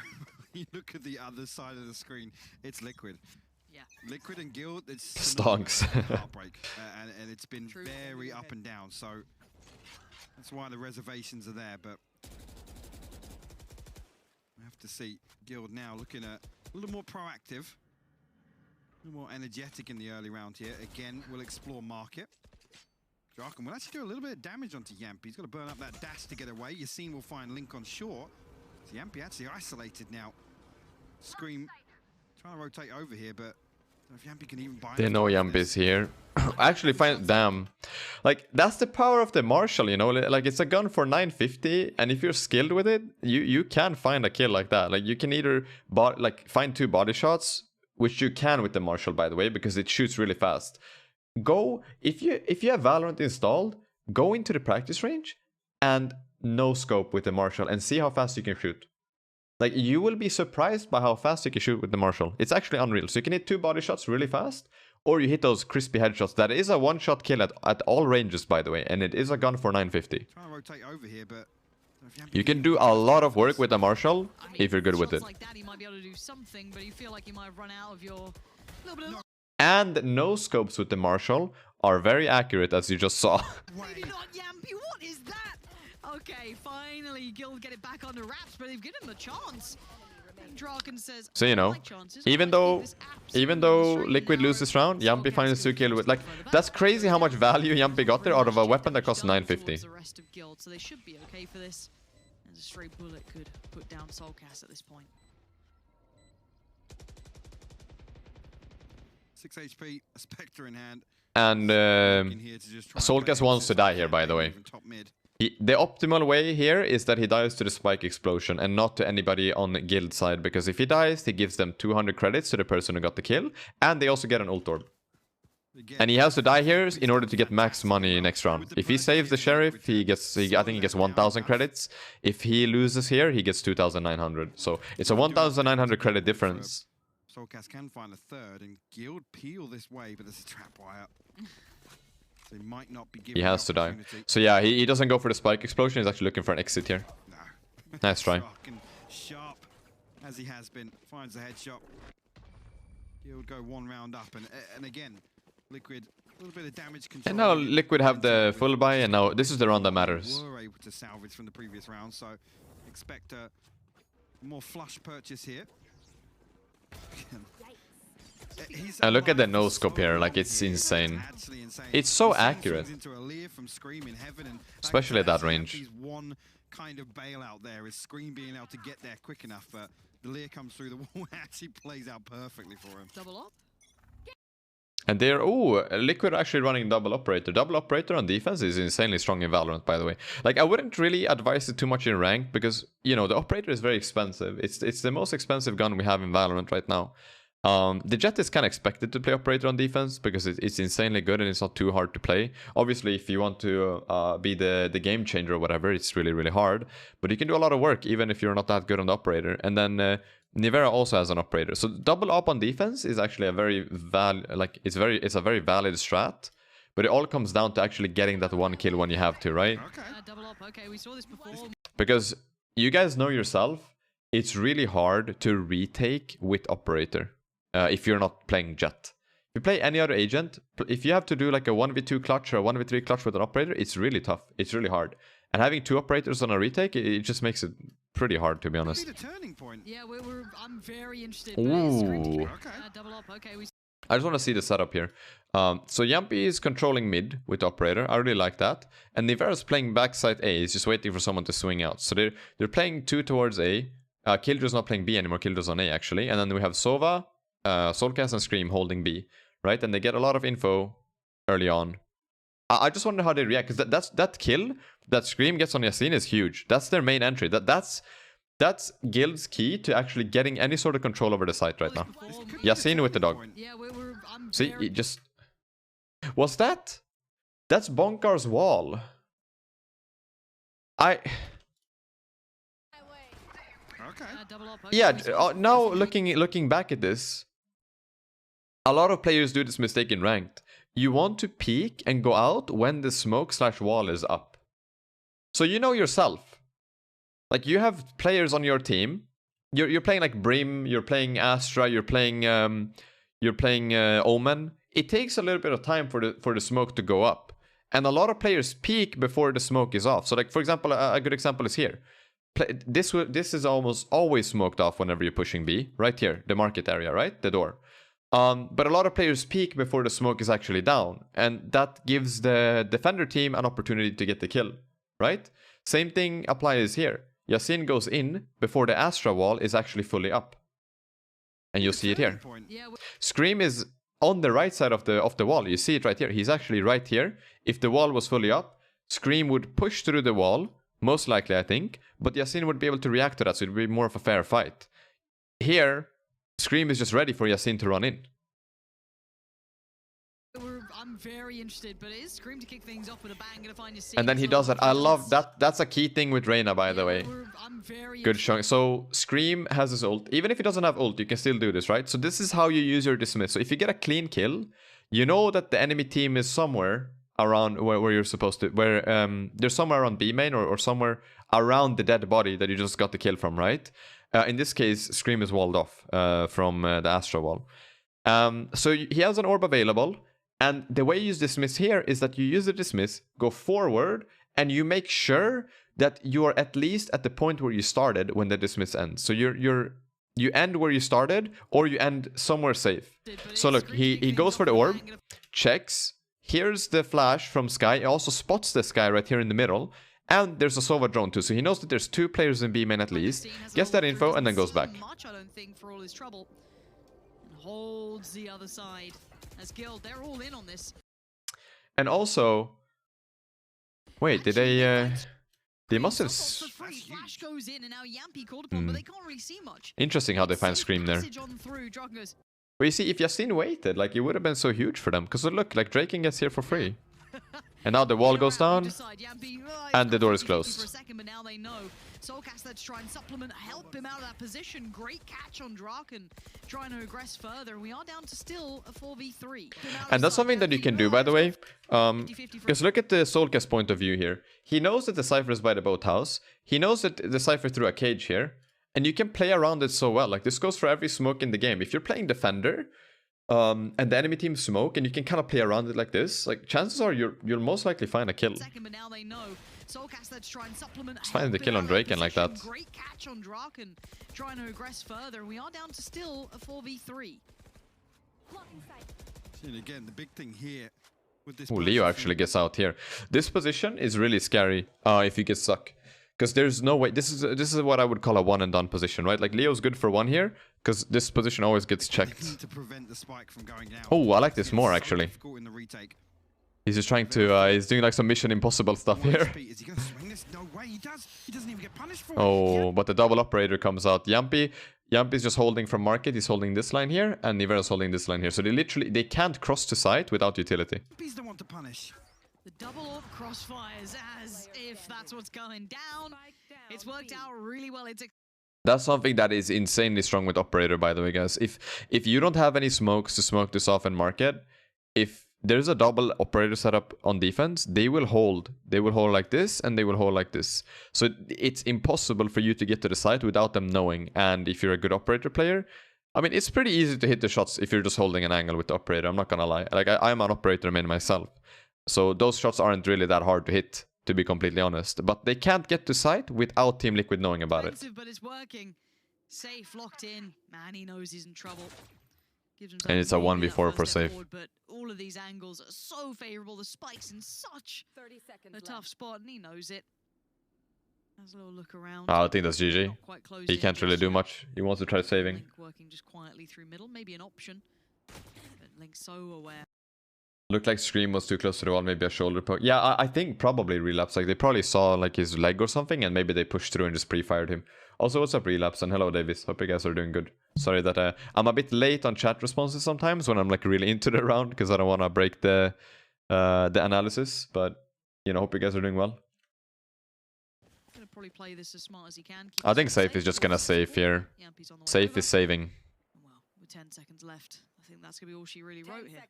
you look at the other side of the screen, it's Liquid. Yeah. Liquid and Guild, it's Stonks. heartbreak, and it's been True. very up and down. So that's why the reservations are there. But we have to see Guild now looking at a little more proactive, a little more energetic in the early round here. Again, we'll explore market. Draken will actually do a little bit of damage onto Yampy. He's got to burn up that dash to get away. Yasin will find Link on short. So Yampy actually isolated now. Scream trying to rotate over here, but If Yampi can even buy They know enough Yamp of is this. here. Actually, find damn. Like, that's the power of the Marshall, you know? Like, it's a gun for 950, and if you're skilled with it, you can find a kill like that. Like, you can either find 2 body shots, which you can with the Marshall, by the way, because it shoots really fast. Go, if you have Valorant installed, go into the practice range and no scope with the Marshall and see how fast you can shoot. Like, you will be surprised by how fast you can shoot with the Marshall. It's actually unreal. So you can hit 2 body shots really fast, or you hit those crispy headshots. That is a one-shot kill at all ranges, by the way, and it is a gun for 950. Trying to rotate over here, but if Yampi You can do a lot of work with the Marshall I mean, if you're good with shots it. like that, he might be able to do something, but you feel like you might have run out of your little bit of And no scopes with the Marshall are very accurate, as you just saw. Maybe not Yampy. What is that? Okay, finally, Guild get it back under wraps, but they've given him a chance. And Draken says, So, you "I know, like chances. even I though think this absolutely even though straight and Liquid narrow. loses this round, Yampi Soulcast finds 2 gets kill with, like, further back. that's crazy how much value Yampi got there out of a weapon that costs Done 950. towards the rest of Guild, so they should be okay for this. And a straight bullet could put down Soulcast at this point. 6 HP, a Spectre in hand. And In here to just try and Soulcast play wants to assist die on here, by the Yampi, way. even top mid. The optimal way here is that he dies to the spike explosion and not to anybody on Guild side, because if he dies, he gives them 200 credits to the person who got the kill, and they also get an ult orb. Again, And he has to die here in order to get max fantastic money run. next round. With the If he burst saves the hits, sheriff, Liquid he can gets, I think he gets slow them 1,000 down. credits. If he loses here, he gets 2,900. So it's a 1,900 credit difference. Soulcast can find a third, and Guild peel this way, but there's a trap wire. So he might not be given He the has to die. opportunity. So yeah, he doesn't go for the spike explosion. He's actually looking for an exit here. No. Nice try. Shock and sharp as he has been. Finds the headshot. Guild go 1 round up, and again, Liquid, a little bit of damage control. And now here. Liquid have the With full buy, and now this is the round that matters. Were able to salvage from the previous round, so expect a more flush purchase here. He's And look at the alive for no-scope so here, like, long it's here. insane. Actually insane. It's so He sends accurate. things into a leer from Scream in heaven, and like Especially I at that said, range. He's one kind of bailout there is Scream being able to get there quick enough, but the leer comes through the wall and actually plays out perfectly for him. Double up. And they're, oh, Liquid are actually running double operator. Double operator on defense is insanely strong in Valorant, by the way. Like, I wouldn't really advise it too much in rank, because, you know, the operator is very expensive. It's the most expensive gun we have in Valorant right now. The Jet is kind of expected to play operator on defense because it's insanely good and it's not too hard to play. Obviously, if you want to be the game changer or whatever, it's really, really hard. But you can do a lot of work even if you're not that good on the operator. And then Nivera also has an operator. So double up on defense is actually a very it's a very valid strat. But it all comes down to actually getting that 1 kill when you have to, right? Okay. Double up. Okay, we saw this before. Because you guys know yourself, it's really hard to retake with operator. If you're not playing Jet. If you play any other agent, if you have to do like a 1v2 clutch or a 1v3 clutch with an operator, it's really tough. It's really hard. And having 2 operators on a retake, it just makes it pretty hard, to be Could honest. be the turning point. Yeah, I'm very interested. Ooh. Okay. Double up. Okay, we. I just want to see the setup here. So Yampi is controlling mid with operator. I really like that. And Nivera's playing backside A. He's just waiting for someone to swing out. So they're playing 2 towards A. Killdraw's not playing B anymore. Killdraw's on A, actually. And then we have Sova, Soulcast and Scream holding B, right? And they get a lot of info early on. I just wonder how they react, because that kill that Scream gets on Yasin is huge. That's their main entry. That's Guild's key to actually getting any sort of control over the site right now. This could be Yasin with the dog. turning point. Yeah, I'm See, very. it just... Was that? That's Bonkar's wall. Okay. Double up. Okay, Yeah, we saw this now before. looking back at this, a lot of players do this mistake in ranked. You want to peek and go out when the smoke/wall is up. So you know yourself. Like, you have players on your team. You're playing like Brim, you're playing Astra, you're playing Omen. It takes a little bit of time for the smoke to go up. And a lot of players peek before the smoke is off. So, like, for example, a good example is here. This is almost always smoked off whenever you're pushing B. Right here, the market area, right? The door. But a lot of players peek before the smoke is actually down. And that gives the defender team an opportunity to get the kill, right? Same thing applies here. Yasin goes in before the Astra wall is actually fully up. And you'll see it here. Turning point. Yeah, Scream is on the right side of the wall. You see it right here. He's actually right here. If the wall was fully up, Scream would push through the wall, most likely, I think, but Yasin would be able to react to that, so it would be more of a fair fight. Here, Scream is just ready for Yasin to run in. I'm very interested, but it is Scream to kick things off with a bang, gonna find Yasin. And then he does that. I love that. That's a key thing with Reyna, by the way. Good showing. So Scream has his ult. Even if he doesn't have ult, you can still do this, right? So this is how you use your dismiss. So if you get a clean kill, you know that the enemy team is somewhere around where you're supposed to, where they're somewhere around B main or somewhere around the dead body that you just got the kill from, right? In this case, Scream is walled off from the Astra wall. So he has an orb available, and the way you use dismiss here is that you use the dismiss, go forward, and you make sure that you are at least at the point where you started when the dismiss ends. So you end where you started, or you end somewhere safe. So look, he goes for the orb, checks, here's the flash from Sky, he also spots the Sky right here in the middle, and there's a Sova drone too, so he knows that there's 2 players in B main at least, gets that info, and then goes back. Much, I don't think, for all his trouble. And holds the other side. As Guild, they're all in on this. And also, wait, did they must have... Flash goes in, and now Yampy called upon, but they can't really see much. Interesting how they find Scream there. But you see, if Yasin waited, like, it would have been so huge for them. Because look, like, Draken gets here for free. And now the wall goes down, and the door is closed. For a second, but now they know. Soulcast, let's try and supplement, help him out of that position. Great catch on Draken, trying to aggress further. We are down to still a 4v3. And that's something that you can do, by the way. Because look at the Soulcast point of view here. He knows that the Cypher is by the boathouse. He knows that the Cypher threw a cage here. And you can play around it so well. Like, this goes for every smoke in the game. If you're playing Defender, and the enemy team smoke, and you can kind of play around it like this, like, chances are you'll most likely find a kill. Second, but now they know. Soulcast, let's try and supplement. Just find the kill on Draken like that. Great catch on Draken, trying to aggress further. We are down to still a 4v3. And again, the big thing here with this. Oh, Leo actually gets out here. This position is really scary if you get stuck. Because there's no way, this is what I would call a one and done position, right? Like, Leo's good for one here, because this position always gets checked. To prevent the spike from going down. Oh, I like this more, actually. In the retake. He's just trying to, he's doing like some Mission Impossible stuff here. Is he gonna swing this? No way, he does. He doesn't even get punished for it. Oh, but the double operator comes out. Yampy's just holding from market, he's holding this line here, and Nivera's holding this line here. So they can't cross to site without utility. He's the one to punish. The double orb crossfires, as if that's what's going down. It's worked out really well. That's something that is insanely strong with Operator, by the way, guys. If you don't have any smokes to smoke this off in market, if there's a double Operator setup on defense, they will hold. They will hold like this, and they will hold like this. So it's impossible for you to get to the site without them knowing. And if you're a good Operator player, I mean, it's pretty easy to hit the shots if you're just holding an angle with the Operator. I'm not gonna lie. Like, I'm an Operator main myself. So those shots aren't really that hard to hit, to be completely honest. But they can't get to site without Team Liquid knowing about it. But it's working. Safe, locked in. Man, he knows he's in trouble. And it's a 1v4 for safe. Forward, but all of these angles are so favorable. The spike's in such a tough spot, and he knows it. Has a little look around. I think that's GG. He can't really do much. He wants to try saving. Link working just quietly through middle, maybe an option. But Link's so aware. Looked like Scream was too close to the wall, maybe a shoulder poke. Yeah, I think probably Relapse. Like, they probably saw like his leg or something, and maybe they pushed through and just pre-fired him. Also, what's up, Relapse? And hello, Davis. Hope you guys are doing good. Sorry that I'm a bit late on chat responses sometimes when I'm like really into the round, because I don't want to break the analysis. But, you know, hope you guys are doing well. Gonna probably play this as smart as he can. I think Safe is just gonna save here. Safe is saving. Well, with 10 seconds left, I think that's gonna be all she really wrote here.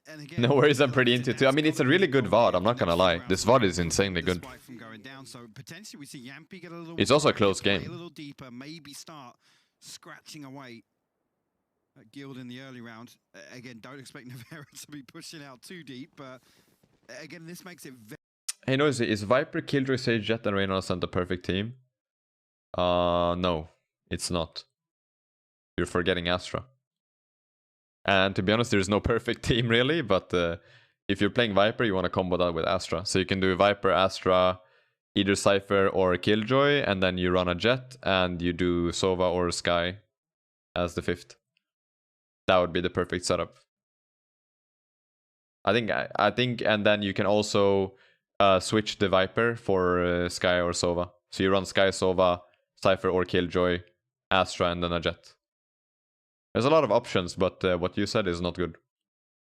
And again, No worries, I'm pretty into it too. I mean, it's a really good VOD, I'm not gonna lie. This VOD is insanely good. It's also a close game. A little deeper, maybe start scratching away at Guild in the early round. Again, don't expect Nivera to be pushing out too deep, but again, this makes it very... Hey, Noisy, is Viper, Killjoy, Sage, Jett, and Reyna Ascent a perfect team? No, it's not. You're forgetting Astra. And to be honest, there's no perfect team really, but if you're playing Viper, you want to combo that with Astra. So you can do Viper, Astra, either Cypher or Killjoy, and then you run a Jett, and you do Sova or Sky as the fifth. That would be the perfect setup. I think, and then you can also switch the Viper for Sky or Sova. So you run Sky, Sova, Cypher or Killjoy, Astra, and then a Jet. There's a lot of options, but what you said is not good.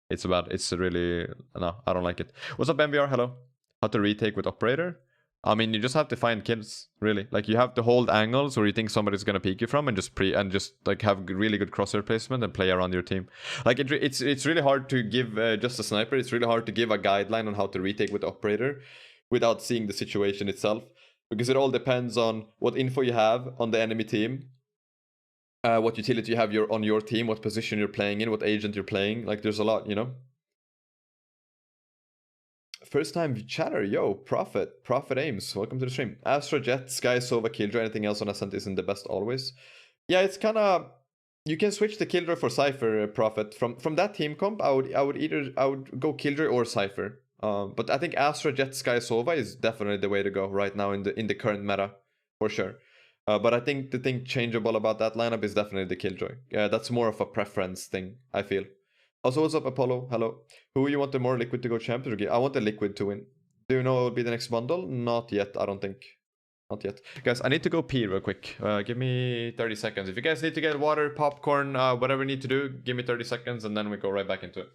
It's bad. It's really... No, I don't like it. What's up, MVR? Hello. How to retake with Operator? I mean, you just have to find kills, really. Like, you have to hold angles where you think somebody's gonna peek you from, and just like have really good crosshair placement and play around your team. Like, it's really hard to give just a sniper. It's really hard to give a guideline on how to retake with Operator without seeing the situation itself, because it all depends on what info you have on the enemy team, what utility you have on your team, what position you're playing in, what agent you're playing. Like, there's a lot, you know. First time chatter, yo, Prophet Ames, welcome to the stream. Astra, Jet, Sky, Sova, Killjoy, anything else on Ascent isn't the best always. Yeah, it's kind of... You can switch the Killjoy for Cypher, Prophet. From that team comp, I would go Killjoy or Cypher. But I think Astra, Jet, Sky, Sova is definitely the way to go right now in the current meta, for sure. But I think the thing changeable about that lineup is definitely the Killjoy. That's more of a preference thing, I feel. Also, what's up, Apollo? Hello. Who you want the more Liquid to go champion? I want the Liquid to win. Do you know what will be the next bundle? Not yet, I don't think. Not yet. Guys, I need to go pee real quick. Give me 30 seconds. If you guys need to get water, popcorn, whatever you need to do, give me 30 seconds and then we go right back into it.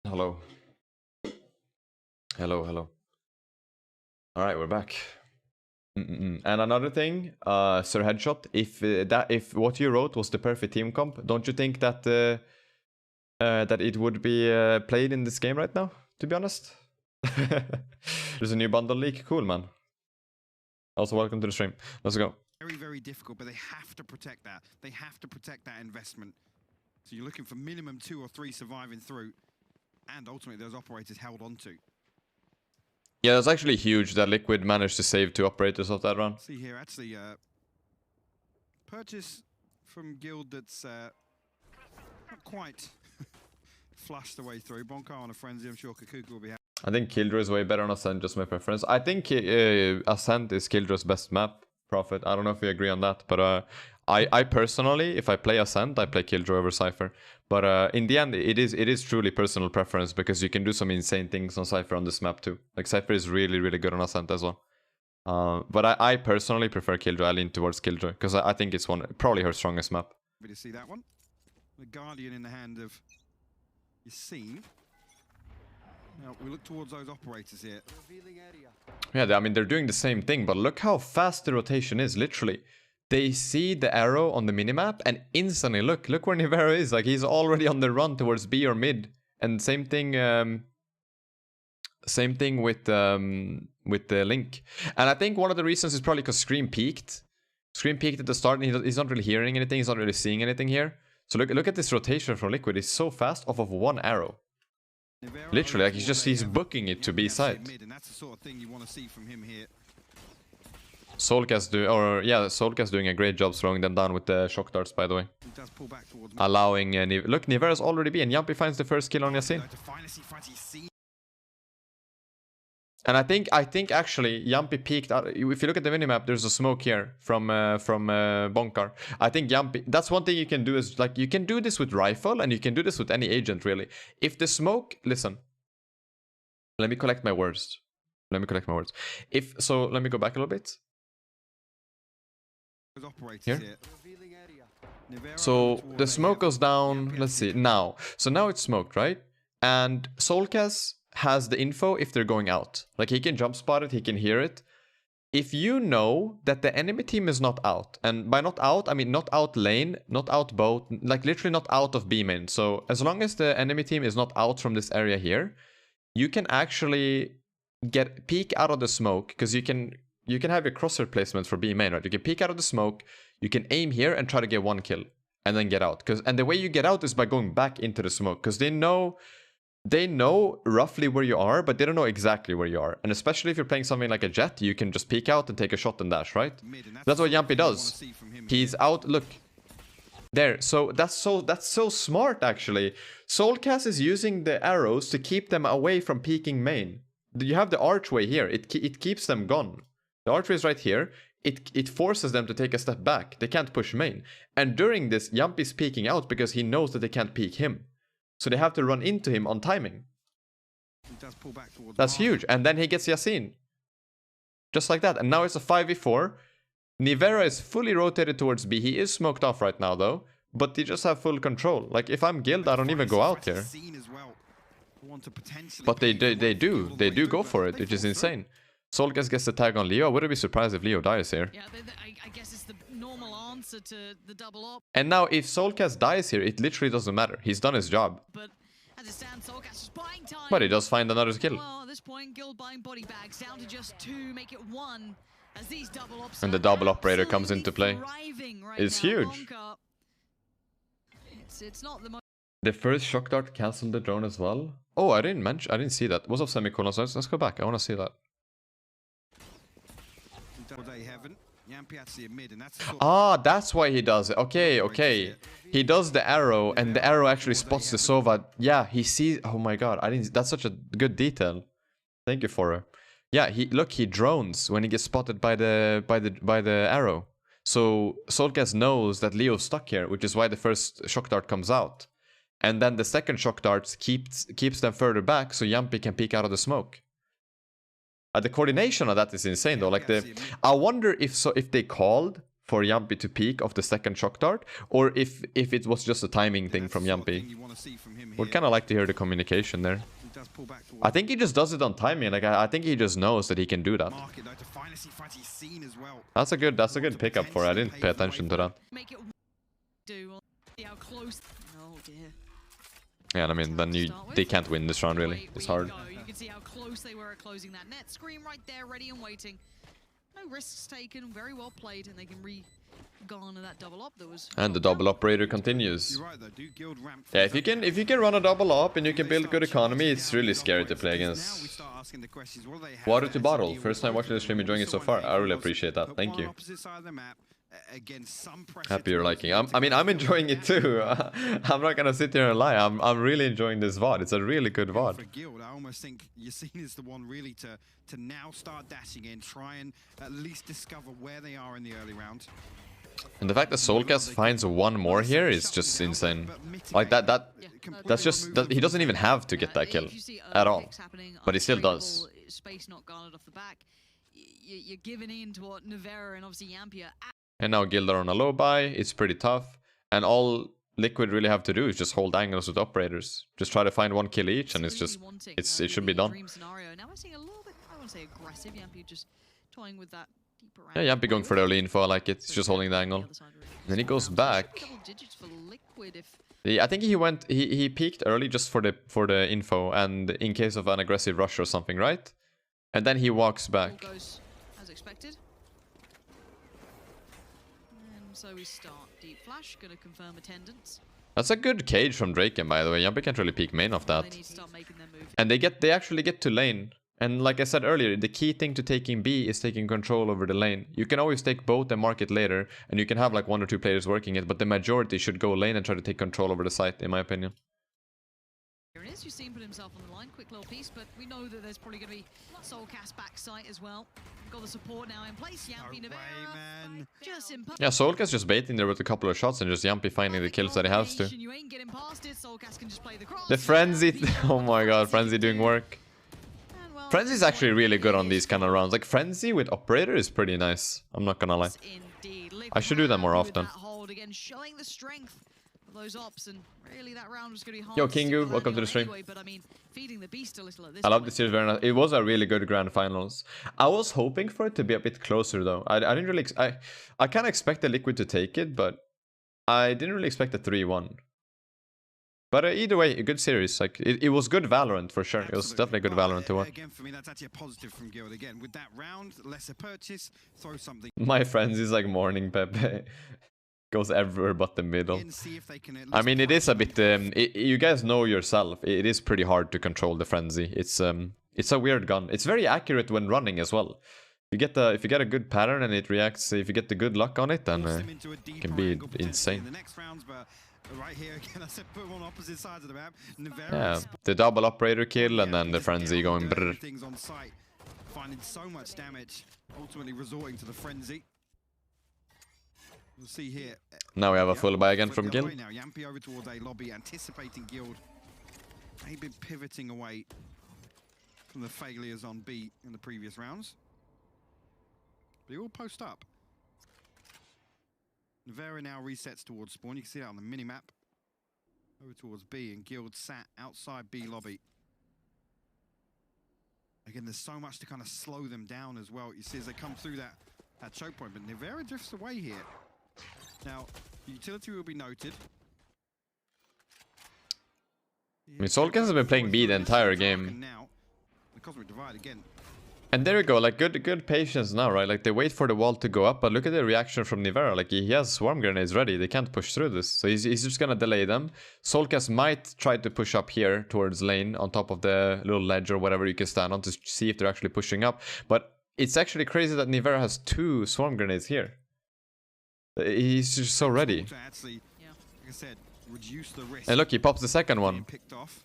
Hello. Hello. Alright, we're back. And another thing, Sir Headshot, if what you wrote was the perfect team comp, don't you think that that it would be played in this game right now, to be honest? There's a new bundle leak. Cool, man. Also, welcome to the stream. Let's go. Very, very difficult, but they have to protect that. They have to protect that investment. So you're looking for minimum 2 or 3 surviving through, and ultimately those operators held on to. Yeah, that's actually huge that Liquid managed to save 2 operators off that run. See here, actually, purchase from Guild that's not quite flushed the way through. Bonka on a frenzy, I'm sure Kakuku will be happy. I think Killjoy is way better on Ascent, just my preference. I think Ascent is Killjoy's best map, Prophet. I don't know if you agree on that, but I personally, if I play Ascent, I play Killjoy over Cypher. But in the end, it is truly personal preference, because you can do some insane things on Cypher on this map too. Like, Cypher is really, really good on Ascent as well. But I personally prefer Killjoy. I lean towards Killjoy, because I think it's probably her strongest map. Happy to see that one. The Guardian in the hand of Yassine. Now, we look towards those operators here. Yeah, I mean, they're doing the same thing, but look how fast the rotation is, literally. They see the arrow on the minimap and instantly look where Nivero is. Like, he's already on the run towards B or mid. And same thing with the Link. And I think one of the reasons is probably because Scream peaked. Scream peaked at the start, and he's not really hearing anything. He's not really seeing anything here. So look at this rotation from Liquid. It's so fast off of 1 arrow. Literally, like, he's booking it to B side. And that's the sort of thing you want to see from him here. Soulcast doing a great job throwing them down with the shock darts, by the way. He does pull back towards Allowing look, Nivera's already B, and Jumpy finds the first kill on Yassine. And I think actually Jumpy peeked out. If you look at the minimap, there's a smoke here from Bonkar. I think Jumpy, that's one thing you can do, is like, you can do this with rifle and you can do this with any agent really. If the smoke, listen, let me collect my words. Let me collect my words. So, let me go back a little bit. Here. So the smoke goes down. Let's see now. So now it's smoked, right? And Soulcas has the info if they're going out. Like he can jump spot it, he can hear it. If you know that the enemy team is not out, and by not out, I mean not out lane, not out boat, like literally not out of B main. So as long as the enemy team is not out from this area here, you can actually peek out of the smoke, because you can have your crosshair placement for B main, right? You can peek out of the smoke, you can aim here and try to get one kill, and then get out. And the way you get out is by going back into the smoke, because they know roughly where you are, but they don't know exactly where you are. And especially if you're playing something like a Jet, you can just peek out and take a shot and dash, right? That's what Yampi does. He's out, look. There, so that's so smart actually. Soulcas is using the arrows to keep them away from peeking main. You have the archway here, it keeps them gone. The archway is right here. It forces them to take a step back. They can't push main. And during this, Yampi's peeking out because he knows that they can't peek him. So they have to run into him on timing. That's huge. And then he gets Yasin. Just like that. And now it's a 5v4. Nivera is fully rotated towards B. He is smoked off right now though. But they just have full control. Like if I'm Guild, I don't even go out here. But they do. They do go for it, which is insane. Soulcas gets the tag on Leo. I wouldn't be surprised if Leo dies here. Yeah, I guess it's the normal answer to the double up. And now if Soulcas dies here, it literally doesn't matter. He's done his job. But as it stands, Soulcas is buying time. But he does find another kill. Well, at this point, Guild buying body bags down to just 2, make it 1. As these double ups And the double operator comes into play. Right It's now. huge. It's not the most. The first shock dart canceled the drone as well. Oh, I didn't see that. What's up, semicolons? Let's go back. I want to see that. Ah, that's why he does it. Okay. He does the arrow, and the arrow actually spots the Sova. Yeah, he sees. Oh my god, that's such a good detail. Thank you for it. Yeah, he drones when he gets spotted by the arrow. So Soulcas knows that Leo's stuck here, which is why the first shock dart comes out. And then the second shock dart keeps them further back, so Yampi can peek out of the smoke. The coordination of that is insane though. Like I wonder if they called for Yampi to peek off the second shock dart, or if it was just a timing thing from Yampi. Would kind of like to hear the communication there. I think he just does it on timing. Like I think he just knows that he can do that. That's a good pickup for it. I didn't pay attention to that. Yeah, I mean, then they can't win this round really. It's hard. You can see how close they were at closing that net. Scream right there, ready and waiting. No risks taken, very well played, and they can garner that double up that was. And the double operator continues. Yeah, if you can run a double up and you can build good economy, it's really scary to play against. Water to bottle. First time watching the stream, enjoying it so far. I really appreciate that. Thank you. Happy you're liking. I'm enjoying it too. I'm not gonna sit here and lie. I'm really enjoying this VOD. It's a really good VOD. For Guild, I almost think Yasin is the one really to now start dashing in, try and at least discover where they are in the early round. And the fact that Soulcas finds one more here is just insane. Like that's just he doesn't even have to get that kill at all, but he still does. Space not garnered off the back. You're giving in to what Nivera and obviously Yampi are. And now Guild are on a low buy. It's pretty tough. And all Liquid really have to do is just hold angles with operators. Just try to find one kill each, and it should be done. Now we're seeing a little bit, I want to say aggressive. Yampi just toying with that deeper Yeah, Yampi going for the early info. I like it. It's just holding the angle. Then he goes back. I think he peeked early just for the info and in case of an aggressive rush or something, right? And then he walks back. Goes as expected. So we start deep flash, gonna confirm attendance. That's a good cage from Draken, by the way. Yampi can't really peek main off that. And they actually get to lane. And like I said earlier, the key thing to taking B is taking control over the lane. You can always take both and mark it later, and you can have like 1 or 2 players working it, but the majority should go lane and try to take control over the site, in my opinion. Here it is, Yasin put himself on the line, quick little piece, but we know that there's probably going to be Soulcas backside as well. Got the support now in place, Yampi Nivera. Yeah, Soulcas just baiting there with a couple of shots and just Yampi finding the kills that he has to. You ain't getting past it, Soulcas can just play the cross. The Frenzy, oh my god, Frenzy doing work. And well, Frenzy is actually really good on these kind of rounds. Like Frenzy with Operator is pretty nice. I'm not gonna lie. I should do that more often. Again, showing the strength of those ops, and really that round was going to be hard. Yo, to stick Kingu, the welcome to the landing on stream. anyway, but I mean, feeding the beast a little at this I love point. this series very nice. It was a really good grand finals. I was hoping for it to be a bit closer though. I didn't really. I kind of expected Liquid to take it, but I didn't really expect a 3-1. But either way, a good series. Like it was good Valorant for sure. It was definitely good Valorant to watch. Again, for me, that's actually a positive from Guild. Again, with that round, lesser purchase, throw something My friends is like morning Pepe. Goes everywhere but the middle. in, see if they can at I least mean, it punch is a bit. You guys know yourself. It is pretty hard to control the frenzy. It's a weird gun. It's very accurate when running as well. If you get a good pattern and it reacts, if you get the good luck on it, then force them into a it deeper can be angle potentially in insane. the next rounds, but right here again, I said put them on opposite sides of the map. Yeah, the double operator kill and then the just frenzy down going dirty brrr. things on site, finding so much damage, ultimately resorting to the frenzy. We'll see here. Now we have a full buy again Flip from the other Gil. way now. Yampy over towards A lobby, anticipating Guild. Maybe pivoting away from the failures on B in the previous rounds. But he will post up. Vera now resets towards spawn. You can see that on the mini-map. Over towards B, and Guild sat outside B lobby. Again, there's so much to kind of slow them down as well. You see as they come through that choke point, but Nivera drifts away here. Now, utility will be noted. I mean, Solkas has been playing B the entire game. Now, the Cosmic Divide again. And there you go, like good patience now, right? Like they wait for the wall to go up, but look at the reaction from Nivera. Like he has swarm grenades ready. They can't push through this, so he's just gonna delay them. Solkas might try to push up here towards lane on top of the little ledge or whatever you can stand on to see if they're actually pushing up. But it's actually crazy that Nivera has 2 swarm grenades here. He's just so ready. To actually, like I said, reduce the risk And look, he pops the second being one. picked off.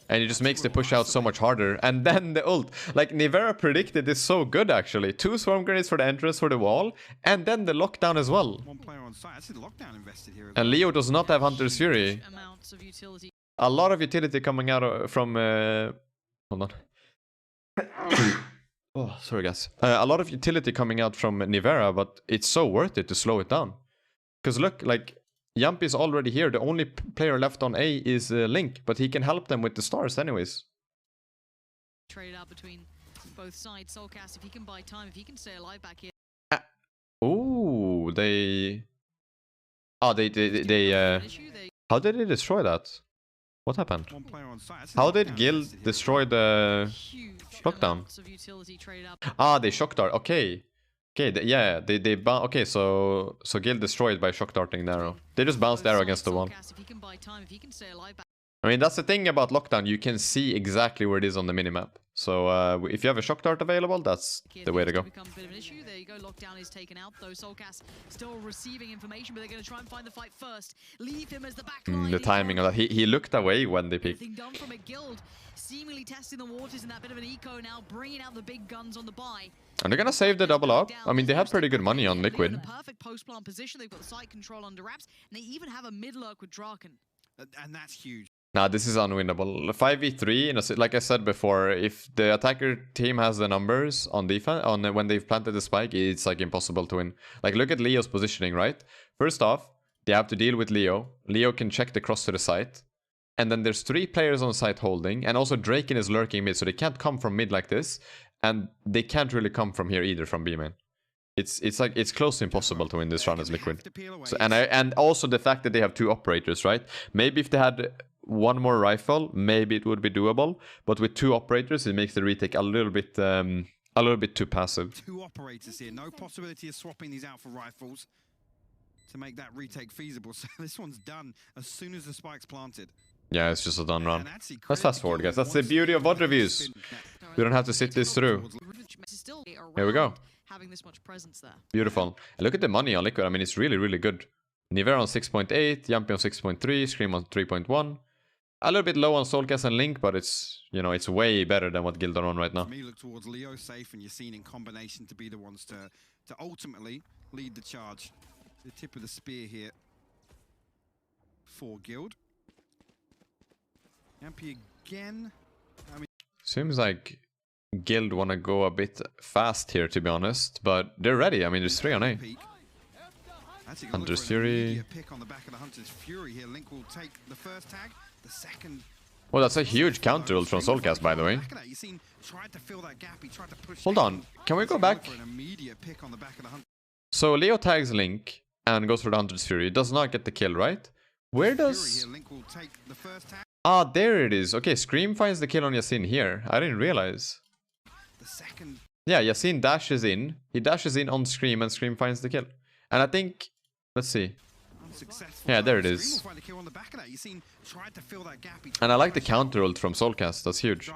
And he just makes the push out so much harder. And then the ult. Like, Nivera predicted this so good, actually. 2 swarm grenades for the entrance for the wall. And then the lockdown as well. One player on site. Actually, lockdown invested here as And well. Leo does not have Hunter's Fury. Amounts of utility. A lot of utility coming out from... hold on. Oh, sorry, guys. A lot of utility coming out from Nivera, but it's so worth it to slow it down. Because look, like... Yamp is already here. The only player left on A is Link, but he can help them with the stars anyways. Traded out between both sides. Soulcast, if he can buy time, if he can stay alive back here. Ooh, they... Oh, they How did they destroy that? What happened? One player on site. Actually, How did lockdown Gil invested here as destroy the... Huge Lockdown. amounts of utility traded out. Ah, they shock dart. Okay. Okay, okay, so Gil destroyed by shock darting the arrow. They just bounced the arrow against the wall. Soulcast, if he can buy time, if he can stay alive back. I mean, that's the thing about lockdown. You can see exactly where it is on the minimap. So if you have a shock dart available, that's the way to go. Becomes a bit of an issue. There you go. Lockdown is taken out, though. Soulcast still receiving information, but they're going to try and find the fight first. Leave him as the back line. The timing of that. He looked away when they peeked. Everything done from a Guild, seemingly testing the waters in that bit of an eco now, bringing out the big guns on the buy. And they're gonna save the double up. I mean, they had pretty good money on Liquid. In a perfect post-plant position. They've got the site control under wraps, and they even have a mid-lurk with Draken. And that's huge. Nah, this is unwinnable. 5v3, like I said before, if the attacker team has the numbers on defense, when they've planted the spike, it's like impossible to win. Like, look at Leo's positioning, right? First off, they have to deal with Leo. Leo can check the cross to the site. And then there's 3 players on site holding, and also Draken is lurking mid, so they can't come from mid like this. And they can't really come from here either, from B main. It's like it's close to impossible to win this round as Liquid. So, and also the fact that they have 2 operators, right? Maybe if they had 1 more rifle, maybe it would be doable. But with 2 operators, it makes the retake a little bit too passive. 2 operators here. No possibility of swapping these out for rifles to make that retake feasible. So this one's done as soon as the spike's planted. Yeah, it's just a done round. And actually, Let's fast forward, guys. That's the beauty of VOD reviews. We don't have to sit this through. Here we go. Having this much presence there. Beautiful. And look at the money on Liquid. I mean, it's really, really good. Nivera on 6.8, Yampy on 6.3, Scream on 3.1. A little bit low on Soulcast and Link, but it's, you know, it's way better than what Guild are on right now. For me, look towards Leo safe, and you're seen in combination to be the ones to ultimately lead the charge. The tip of the spear here for Guild. Yampy again. I mean, Seems like Guild want to go a bit fast here, to be honest, but they're ready. I mean, there's 3 on A. Hunter's Fury. Pick on the back of the Hunter's Fury here. Link will take the first tag, the second. Well, that's a huge counter ult from Soulcast, by the way. Hold on, can we go back? So Leo tags Link and goes for the Hunter's Fury. Does not get the kill, right? Where does... Ah, there it is. Okay, Scream finds the kill on Yasin here. I didn't realize. Yeah, Yasin dashes in. He dashes in on Scream and Scream finds the kill. And I think... Let's see. Yeah, there it is. And I like the counter ult from Soulcast. That's huge.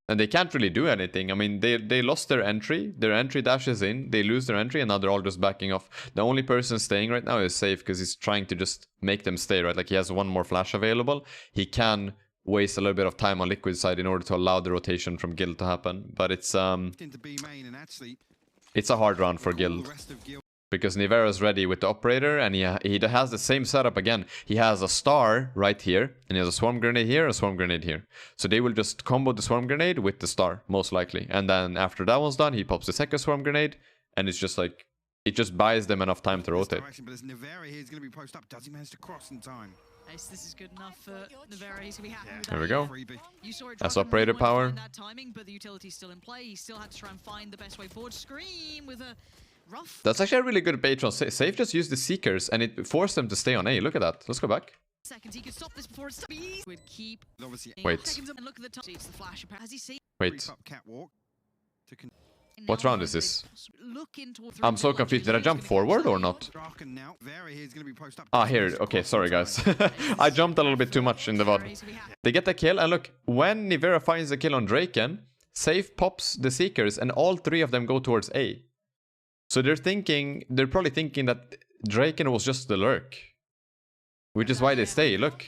And they can't really do anything. I mean, they lost their entry. Their entry dashes in. They lose their entry and now they're all just backing off. The only person staying right now is Safe because he's trying to just make them stay, right? Like he has one more flash available. He can waste a little bit of time on Liquid side in order to allow the rotation from Guild to happen. But it's a hard round for Guild. Because Nivera's ready with the operator and he has the same setup again. He has a star right here and he has a swarm grenade here, a swarm grenade here. So they will just combo the swarm grenade with the star, most likely. And then after that one's done, he pops the second swarm grenade and it's just like, it just buys them enough time to rotate. But as Nivera here is going to be posted up, does he manage to cross in time? This is good enough for Nivera. He's gonna be happy with There we that. go. You saw it That's drop, operator really wanted to power. find that timing, but the utility's still in play. He still had to try and find the best way forward. Scream with a rough. That's actually a really good bait on Safe. Just used the Seekers and it forced them to stay on A. Look at that. Let's go back. Seconds. He could stop this before it stops. Would keep. Wait. Seconds and look at the time. It's the flash. Has he seen? Wait. Catwalk to What round is this? I'm so confused. Did I jump forward or not? Ah, here. Okay, sorry guys. I jumped a little bit too much in the VOD. They get the kill and look, when Nivera finds the kill on Draken, Safe pops the Seekers and all 3 of them go towards A. So they're probably thinking that Draken was just the lurk. Which is why they stay, look.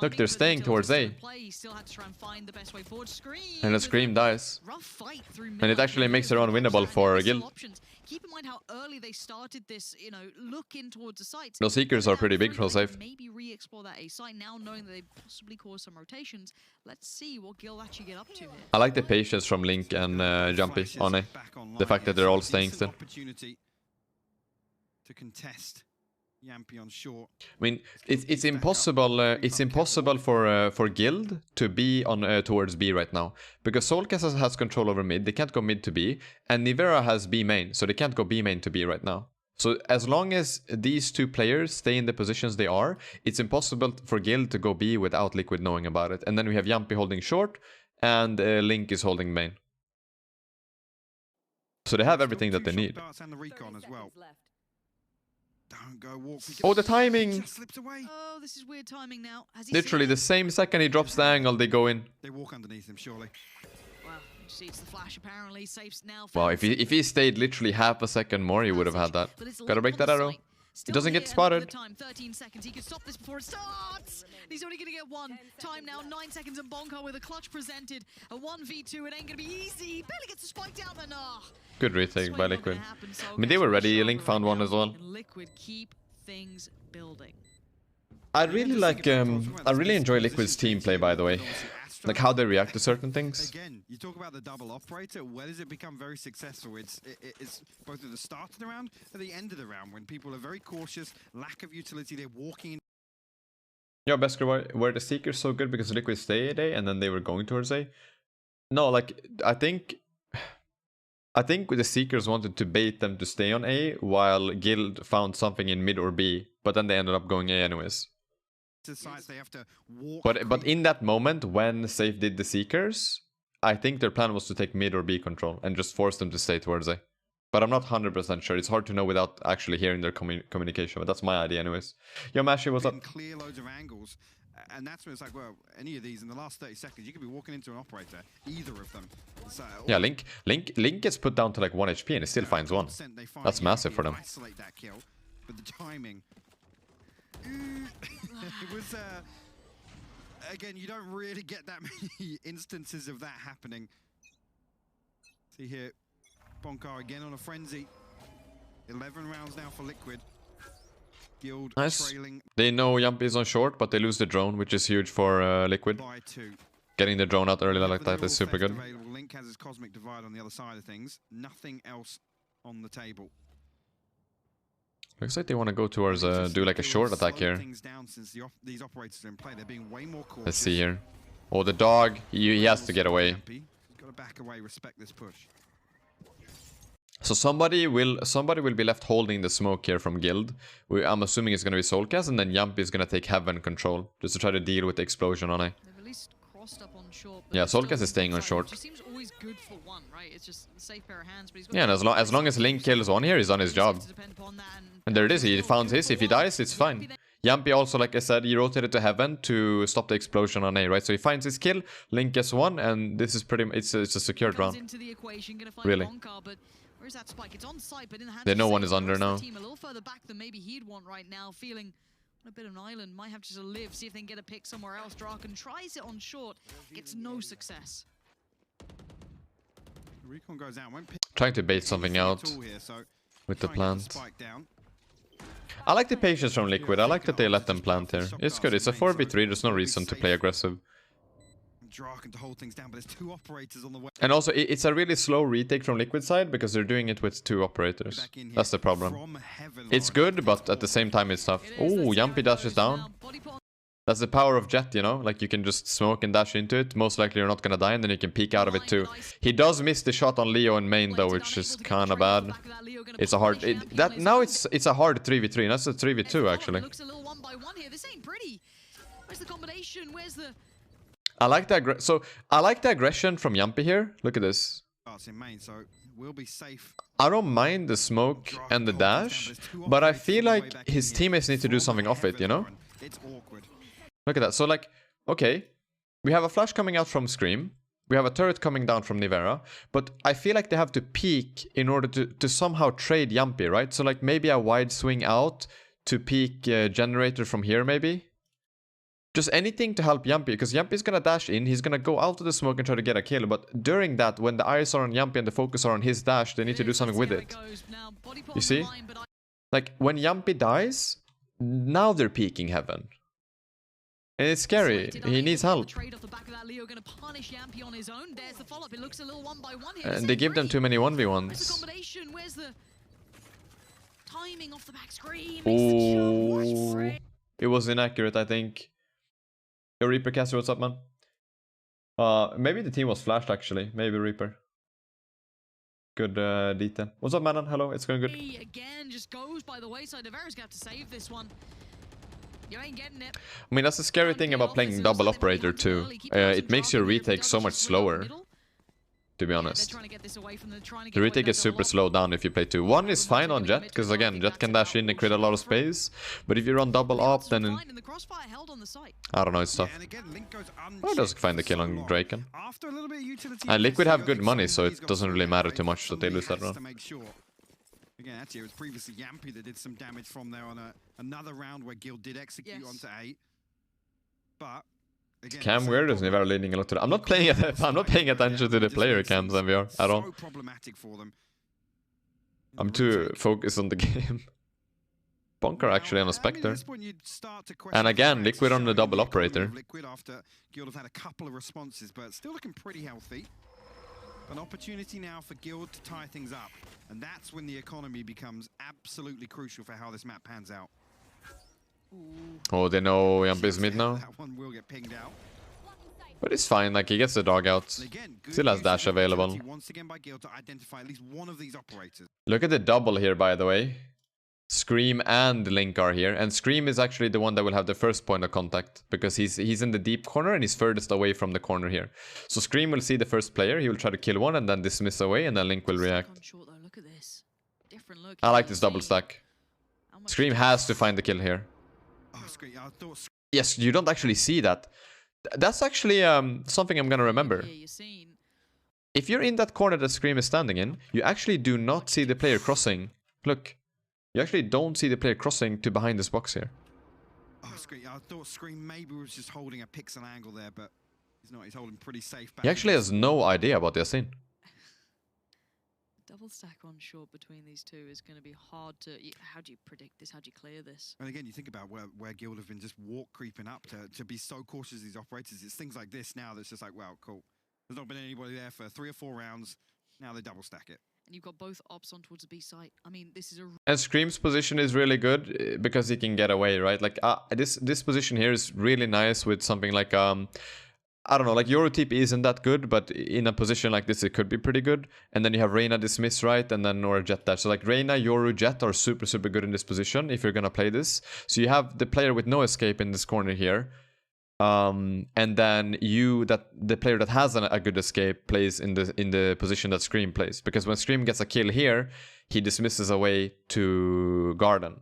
Look, they're staying towards A. And the Scream dies. And it actually makes it unwinnable for Guild. Keep in mind how early they started this, you know, look in towards the sites. Those Seekers are pretty big for Safe. Maybe re-explore that A site now, knowing that they possibly cause some rotations. Let's see what Guild actually get up to here. I like the patience from Link and Jumpy on A. The fact that they're all staying still. To contest Yampy on short. I mean, it's impossible. It's impossible for Guild to be on towards B right now because Soulcast has control over mid. They can't go mid to B, and Nivera has B main, so they can't go B main to B right now. So as long as these 2 players stay in the positions they are, it's impossible for Guild to go B without Liquid knowing about it. And then we have Yampy holding short, and Link is holding main. So they have everything that they need. Don't go walk. Oh, the timing! Oh, this is weird timing now. Literally the same second he drops the angle, they go in. They walk underneath him, surely. Well, you see it's the flash apparently. Safe's now. Wow, if he stayed literally half a second more, he would have had that. Gotta break that arrow. He doesn't get spotted. Time, 13 seconds. He could stop this before it starts. He's only going to get 1. Time now, 9 seconds, and Bonko with a clutch presented. A 1v2, it ain't going to be easy. Barely gets the spike down, and good retake by Liquid. I mean, they were ready. Link found one as well. Liquid keep things building. I really like. I really enjoy Liquid's team play, by the way. Like how they react to certain things. Again, you talk about the double operator. Where does it become very successful? It's both at the start of the round and the end of the round when people are very cautious, lack of utility. They're walking in. Yeah, Besker, were the Seekers so good because Liquid stay at A and then they were going towards A? No, like I think the Seekers wanted to bait them to stay on A while Guild found something in mid or B, but then they ended up going A anyways. They have to walk but in that moment when Safe did the Seekers, I think their plan was to take mid or B control and just force them to stay towards A. But I'm not 100% sure. It's hard to know without actually hearing their communication, but that's my idea anyways. Yo, Mashi, what's up? Clear loads of angles, and that's when it's like, well, any of these in the last 30 seconds, you could be walking into an operator, either of them. So, yeah, Link gets put down to like 1 HP and he still finds 1. That's massive for them. Isolate that kill, but the timing. It was, again, you don't really get that many instances of that happening. See here, Bonkar again on a frenzy. 11 rounds now for Liquid. Guild nice. trailing. They know Yampy is on short, but they lose the drone, which is huge for Liquid. By 2. getting the drone out early like that is super good. Link has his cosmic divide on the other side of things. Nothing else on the table. Looks like they want to go towards do like a short attack here. These operators are in play. They're being way more cautious. Let's see here. Oh, the dog. He has to get away. He's got to back away. Respect this push. So somebody will be left holding the smoke here from Guild. I'm assuming it's going to be Soulcast, and then Yumpy is going to take Heaven control just to try to deal with the explosion on it. They've at least crossed up on short. Yeah, Soulcast is staying on short. Which seems always good for one, right? It's just a safe pair of hands, but he's got Yeah, and as long as Link kills one here, he's on his job. And there it is. He found his. If he dies, it's fine. Yumpy also, like I said, he rotated to Heaven to stop the explosion on A, right? So he finds his kill, Link gets one, and this is pretty. It's a secured round. Really. Where's that spike? It's on site, but in the hands There, of no Safe, one is the under rest of now. the team a little further back than maybe he'd want right now, feeling on a bit of an island. Might have to just live, see if they can get a pick somewhere else. Draken tries it on short, gets no success. Recon goes out. Trying to bait something out Here, so with the trying to get plant. spike down. I like the patience from Liquid. I like that they let them plant here. It's good. It's a 4v3. There's no reason to play aggressive. Draken to hold things down, but there's two operators on the way. And also, it's a really slow retake from Liquid side because they're doing it with 2 operators. That's the problem. It's good, but at the same time, it's tough. Oh, Yumpy dashes down. That's the power of Jet, you know? Like, you can just smoke and dash into it. Most likely, you're not gonna die, and then you can peek out of it too. He does miss the shot on Leo in main, though, which is kind of bad. It's a hard... now it's a hard 3v3. That's a 3v2, actually. Looks a little 1-by-1 here. This ain't pretty. Where's the combination? Where's the... I like the aggression from Yumpy here. Look at this. It's in main, so we'll be safe. I don't mind the smoke and the dash, but I feel like his teammates need to do something off it, you know? It's awkward. Look at that. So, like, okay, we have a flash coming out from Scream. We have a turret coming down from Nivera. But I feel like they have to peek in order to somehow trade Yumpy, right? So, like, maybe a wide swing out to peek Generator from here, maybe? Just anything to help Yumpy, because Yumpy's gonna dash in, he's gonna go out of the smoke and try to get a kill, but during that, when the eyes are on Yumpy and the focus are on his dash, they need to do something with it. You see? Like, when Yumpy dies, now they're peeking Heaven. And it's scary, he needs help. And they give them too many 1v1s. Ooh, it was inaccurate, I think. Yo, Reaper Caster, what's up, man? Maybe the team was flashed, actually. Maybe Reaper. Good detail. What's up, Manon? Hello, it's going good. Again, just goes by the wayside. Devera's got to save this one. You ain't getting it. I mean, that's the scary thing about playing double operator, too. It makes your retake so much slower. To be honest. The retake is super slow down if you play 2. 1 is fine on Jet, because again, Jet can dash in and create a lot of space. But if you run double up, then... I don't know, it's tough. Oh, does find the kill on Draken. And Liquid have good money, so it doesn't really matter too much that they lose that round. Again, actually, it was previously Yumpy that did some damage from there on another round where Guild did execute onto 8. But... Again, Cam Weird is never leading a lot to that. I'm not paying attention to the player cams MVR at all. I'm too focused on the game. Bunker actually on a Spectre. And again, Liquid on the double operator. Liquid after Guild have had a couple of responses, but still looking pretty healthy. An opportunity now for Guild to tie things up. And that's when the economy becomes absolutely crucial for how this map pans out. Oh, they know Yumpy's mid now. That one will get pinged out. But it's fine, like he gets the dog out. Still has dash available. Once again by Guild to identify at least one of these operators. Look at the double here, by the way. Scream and Link are here. And Scream is actually the one that will have the first point of contact. Because he's in the deep corner and he's furthest away from the corner here. So Scream will see the first player. He will try to kill one and then dismiss away. And then Link will react. I like this double stack. Scream has to find the kill here. Yes, you don't actually see that. That's actually something I'm gonna remember. If you're in that corner that Scream is standing in, you actually do not see the player crossing. Look. You actually don't see the player crossing to behind this box here. Oh, Scream. I thought Scream maybe was just holding a pixel angle there, but he's not. He's holding pretty safe back. He actually has no idea about the Ascent. Double stack on short between these two is going to be hard to... How do you predict this? How do you clear this? And again, you think about where Guild have been just walk creeping up to be so cautious of these operators. It's things like this now that's just like, wow, cool. There's not been anybody there for 3 or 4 rounds. Now they double stack it. And you've got both ops on towards the B site. I mean, this is a... And Scream's position is really good because he can get away, right? Like this position here is really nice with something like I don't know, like Yoru TP isn't that good, but in a position like this it could be pretty good. And then you have Reyna dismiss, right? And then or Jet dash. So like Reyna, Yoru, Jet are super good in this position if you're gonna play this. So you have the player with no escape in this corner here. And then the player that has a good escape plays in the position that Scream plays, because when Scream gets a kill here, he dismisses away to Garden,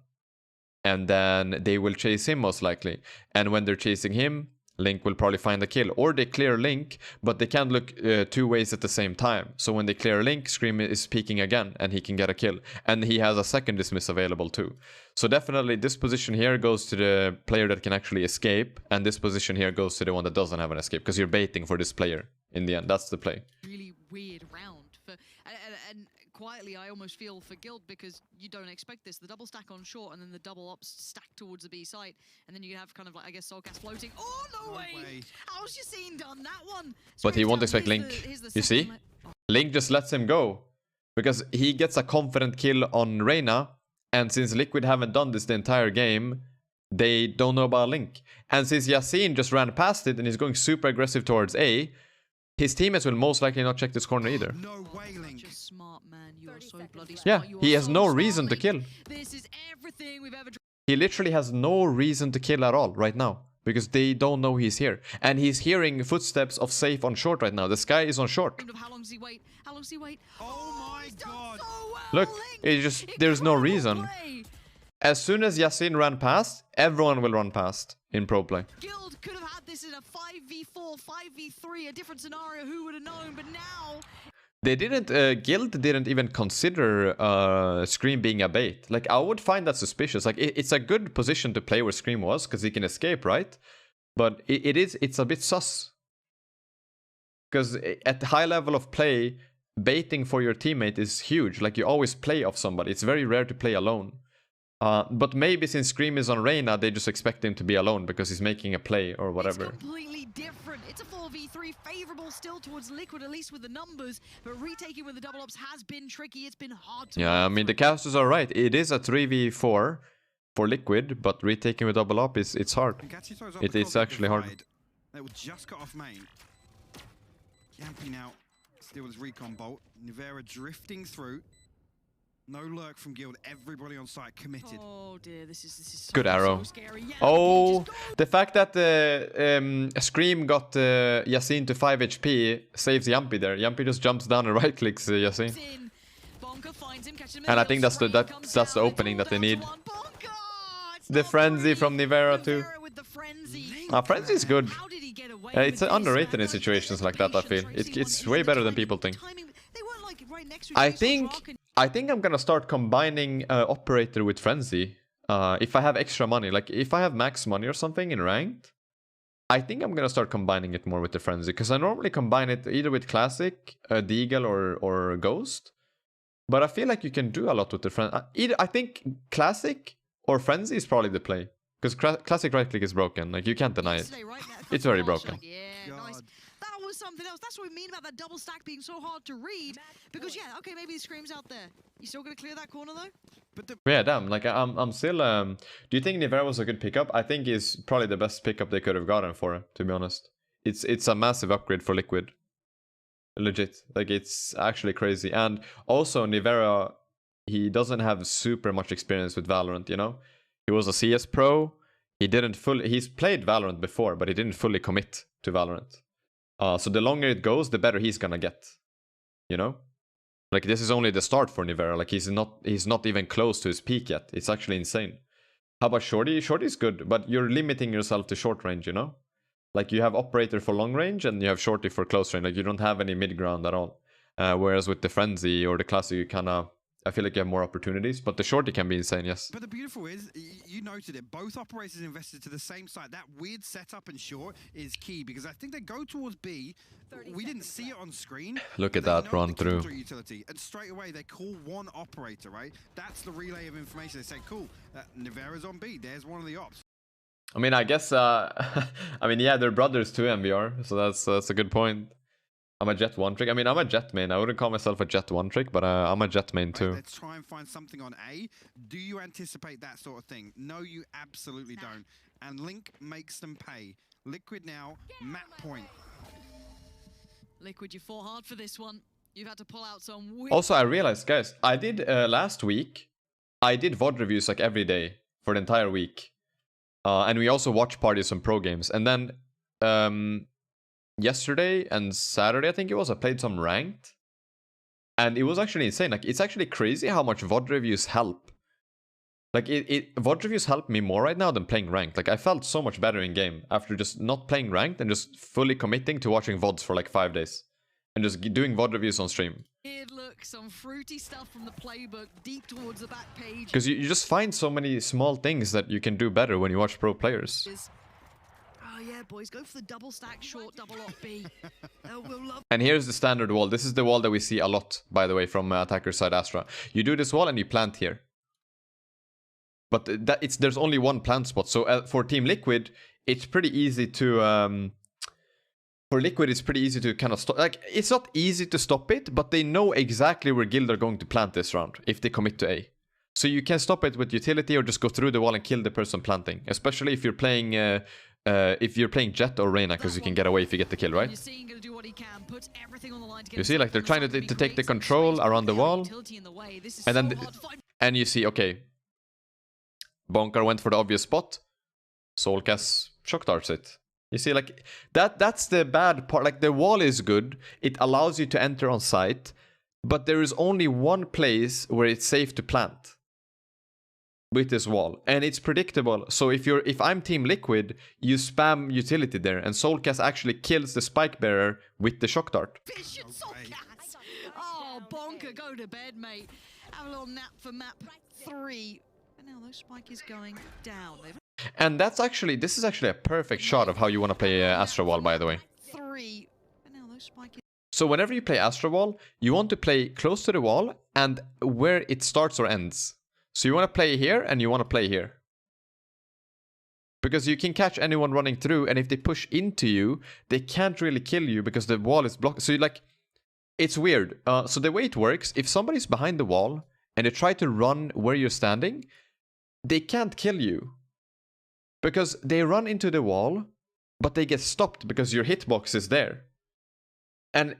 and then they will chase him most likely. And when they're chasing him, Link will probably find a kill, or they clear Link, but they can't look 2 ways at the same time. So when they clear Link, Scream is peeking again, and he can get a kill. And he has a second dismiss available too. So definitely this position here goes to the player that can actually escape, and this position here goes to the one that doesn't have an escape, because you're baiting for this player in the end. That's the play. Really weird round. And quietly, I almost feel for Guild, because you don't expect this. The double stack on short, and then the double ops stack towards the B site, and then you have kind of like, I guess, Soulcast floating. Oh, no way! How's your scene done that one? But he won't expect Link. You see? Link just lets him go, because he gets a confident kill on Reyna, and since Liquid haven't done this the entire game, they don't know about Link. And since Yasin just ran past it and he's going super aggressive towards A, his teammates will most likely not check this corner either. No way, Link. Just smart, man. You are so bloody smart. Yeah, You he are has so no smart, reason to Link. kill. This is everything we've ever... He literally has no reason to kill at all right now, because they don't know he's here. And he's hearing footsteps of Safe on short right now. The Sky is on short. How long does he wait? How long does he wait? Oh my he's done God. so well, Look, Link. it's just, there's no reason. Play. As soon as Yasin ran past, everyone will run past in pro play. Guild could have had this in a 5v4, 5v3, a different scenario. Who would have known? But now... They didn't, Guild didn't even consider Scream being a bait. Like, I would find that suspicious. Like, it's a good position to play where Scream was, because he can escape, right? But it's a bit sus. Because at the high level of play, baiting for your teammate is huge. Like, you always play off somebody. It's very rare to play alone. But maybe since Scream is on Reyna, they just expect him to be alone because he's making a play or whatever. It's completely different. It's a 4v3, favorable still towards Liquid, at least with the numbers. But retaking with the double ups has been tricky. It's been hard to... Yeah, I mean, the casters are right. It is a 3v4 for Liquid, but retaking with double up, it's hard. It's actually hard. They will just cut off main. Yampy now still his recon bolt. Nivera drifting through. No lurk from Guild. Everybody on site committed. Oh dear, this is so, good arrow. So scary. Yeah, Oh, the fact that Scream got Yasin to 5 HP saves Yampy there. Yampy just jumps down and right clicks Yasin. And I think that's the opening that they need. The frenzy from Nivera too. Frenzy is good. It's underrated in situations like that, I feel. It's way better than people think. I think I'm gonna start combining Operator with Frenzy. If I have extra money, like if I have max money or something in ranked, I think I'm gonna start combining it more with the Frenzy, because I normally combine it either with Classic, Deagle, or Ghost. But I feel like you can do a lot with the Frenzy. I think Classic or Frenzy is probably the play, because Classic right click is broken. Like, you can't deny it. It's very broken. Yeah, nice. That was something else. That's what we mean about that double stack being so hard to read. Because yeah, okay, maybe the Scream's out there. You still gonna clear that corner though? But yeah, damn. Like, I'm still. Do you think Nivera was a good pickup? I think he's probably the best pickup they could have gotten for him, to be honest. It's a massive upgrade for Liquid. Legit. Like, it's actually crazy. And also Nivera, he doesn't have super much experience with Valorant, you know? He was a CS pro. He's played Valorant before, but he didn't fully commit to Valorant. So the longer it goes, the better he's gonna get. You know? Like, this is only the start for Nivera. Like, he's not even close to his peak yet. It's actually insane. How about Shorty? Shorty's good, but you're limiting yourself to short range, you know? Like, you have Operator for long range and you have Shorty for close range. Like, you don't have any mid ground at all. Whereas with the Frenzy or the Classic, you kinda I feel like you have more opportunities, but the shorty can be insane, yes. But the beautiful is, you noted it, both operators invested to the same site. That weird setup in short is key, because I think they go towards B. We didn't see it on screen. Look at They that know run the through. Killjoy utility, and straight away they call one operator, right? That's the relay of information. They say, cool, Nivera's on B. There's one of the ops. I mean, I guess, I mean, yeah, they're brothers too, MVR, so that's a good point. I'm a Jet 1 trick. I mean, I'm a Jet main. I wouldn't call myself a Jet 1 trick, but I'm a Jet main too. Let's try and find something on A. Do you anticipate that sort of thing? No, you absolutely don't. And Link makes them pay. Liquid now, map point. Liquid, you fought hard for this one. You've had to pull out some weird... Also, I realized, guys, I did last week, I did VOD reviews like every day for the entire week. And we also watch parties on pro games. And then yesterday and Saturday, I think it was, I played some ranked. And it was actually insane. Like, it's actually crazy how much VOD reviews help. Like, VOD reviews help me more right now than playing ranked. Like, I felt so much better in game after just not playing ranked and just fully committing to watching VODs for like 5 days. And just doing VOD reviews on stream. Look, some fruity stuff from the playbook deep towards the back page. Because you just find so many small things that you can do better when you watch pro players. Oh yeah, boys, go for the double stack short, double off B. We'll love. And here's the standard wall. This is the wall that we see a lot, by the way, from attacker side Astra. You do this wall and you plant here. But there's only one plant spot. So for Team Liquid, it's pretty easy to... for Liquid, it's pretty easy to kind of stop. Like, it's not easy to stop it, but they know exactly where Guild are going to plant this round if they commit to A. So you can stop it with utility or just go through the wall and kill the person planting. Especially if you're playing Jet or Reyna, because you can get away if you get the kill, right? You see, like, they're trying to take the control around the wall. And then, and you see, okay, Bonkar went for the obvious spot. Soulcast shock darts it. You see, like, that's the bad part. Like, the wall is good. It allows you to enter on site. But there is only one place where it's safe to plant. With this wall. And it's predictable. So if I'm Team Liquid, you spam utility there. And Soulcast actually kills the spike bearer with the shock dart. Oh, Bonker, go to bed, mate. Have a little nap for map 3. But now those spike is going down. And this is actually a perfect shot of how you want to play Astra Wall, by the way. So whenever you play Astra Wall, you want to play close to the wall and where it starts or ends. So you want to play here and you want to play here. Because you can catch anyone running through, and if they push into you, they can't really kill you because the wall is blocked. So it's weird. So the way it works, if somebody's behind the wall and they try to run where you're standing, they can't kill you. Because they run into the wall, but they get stopped because your hitbox is there.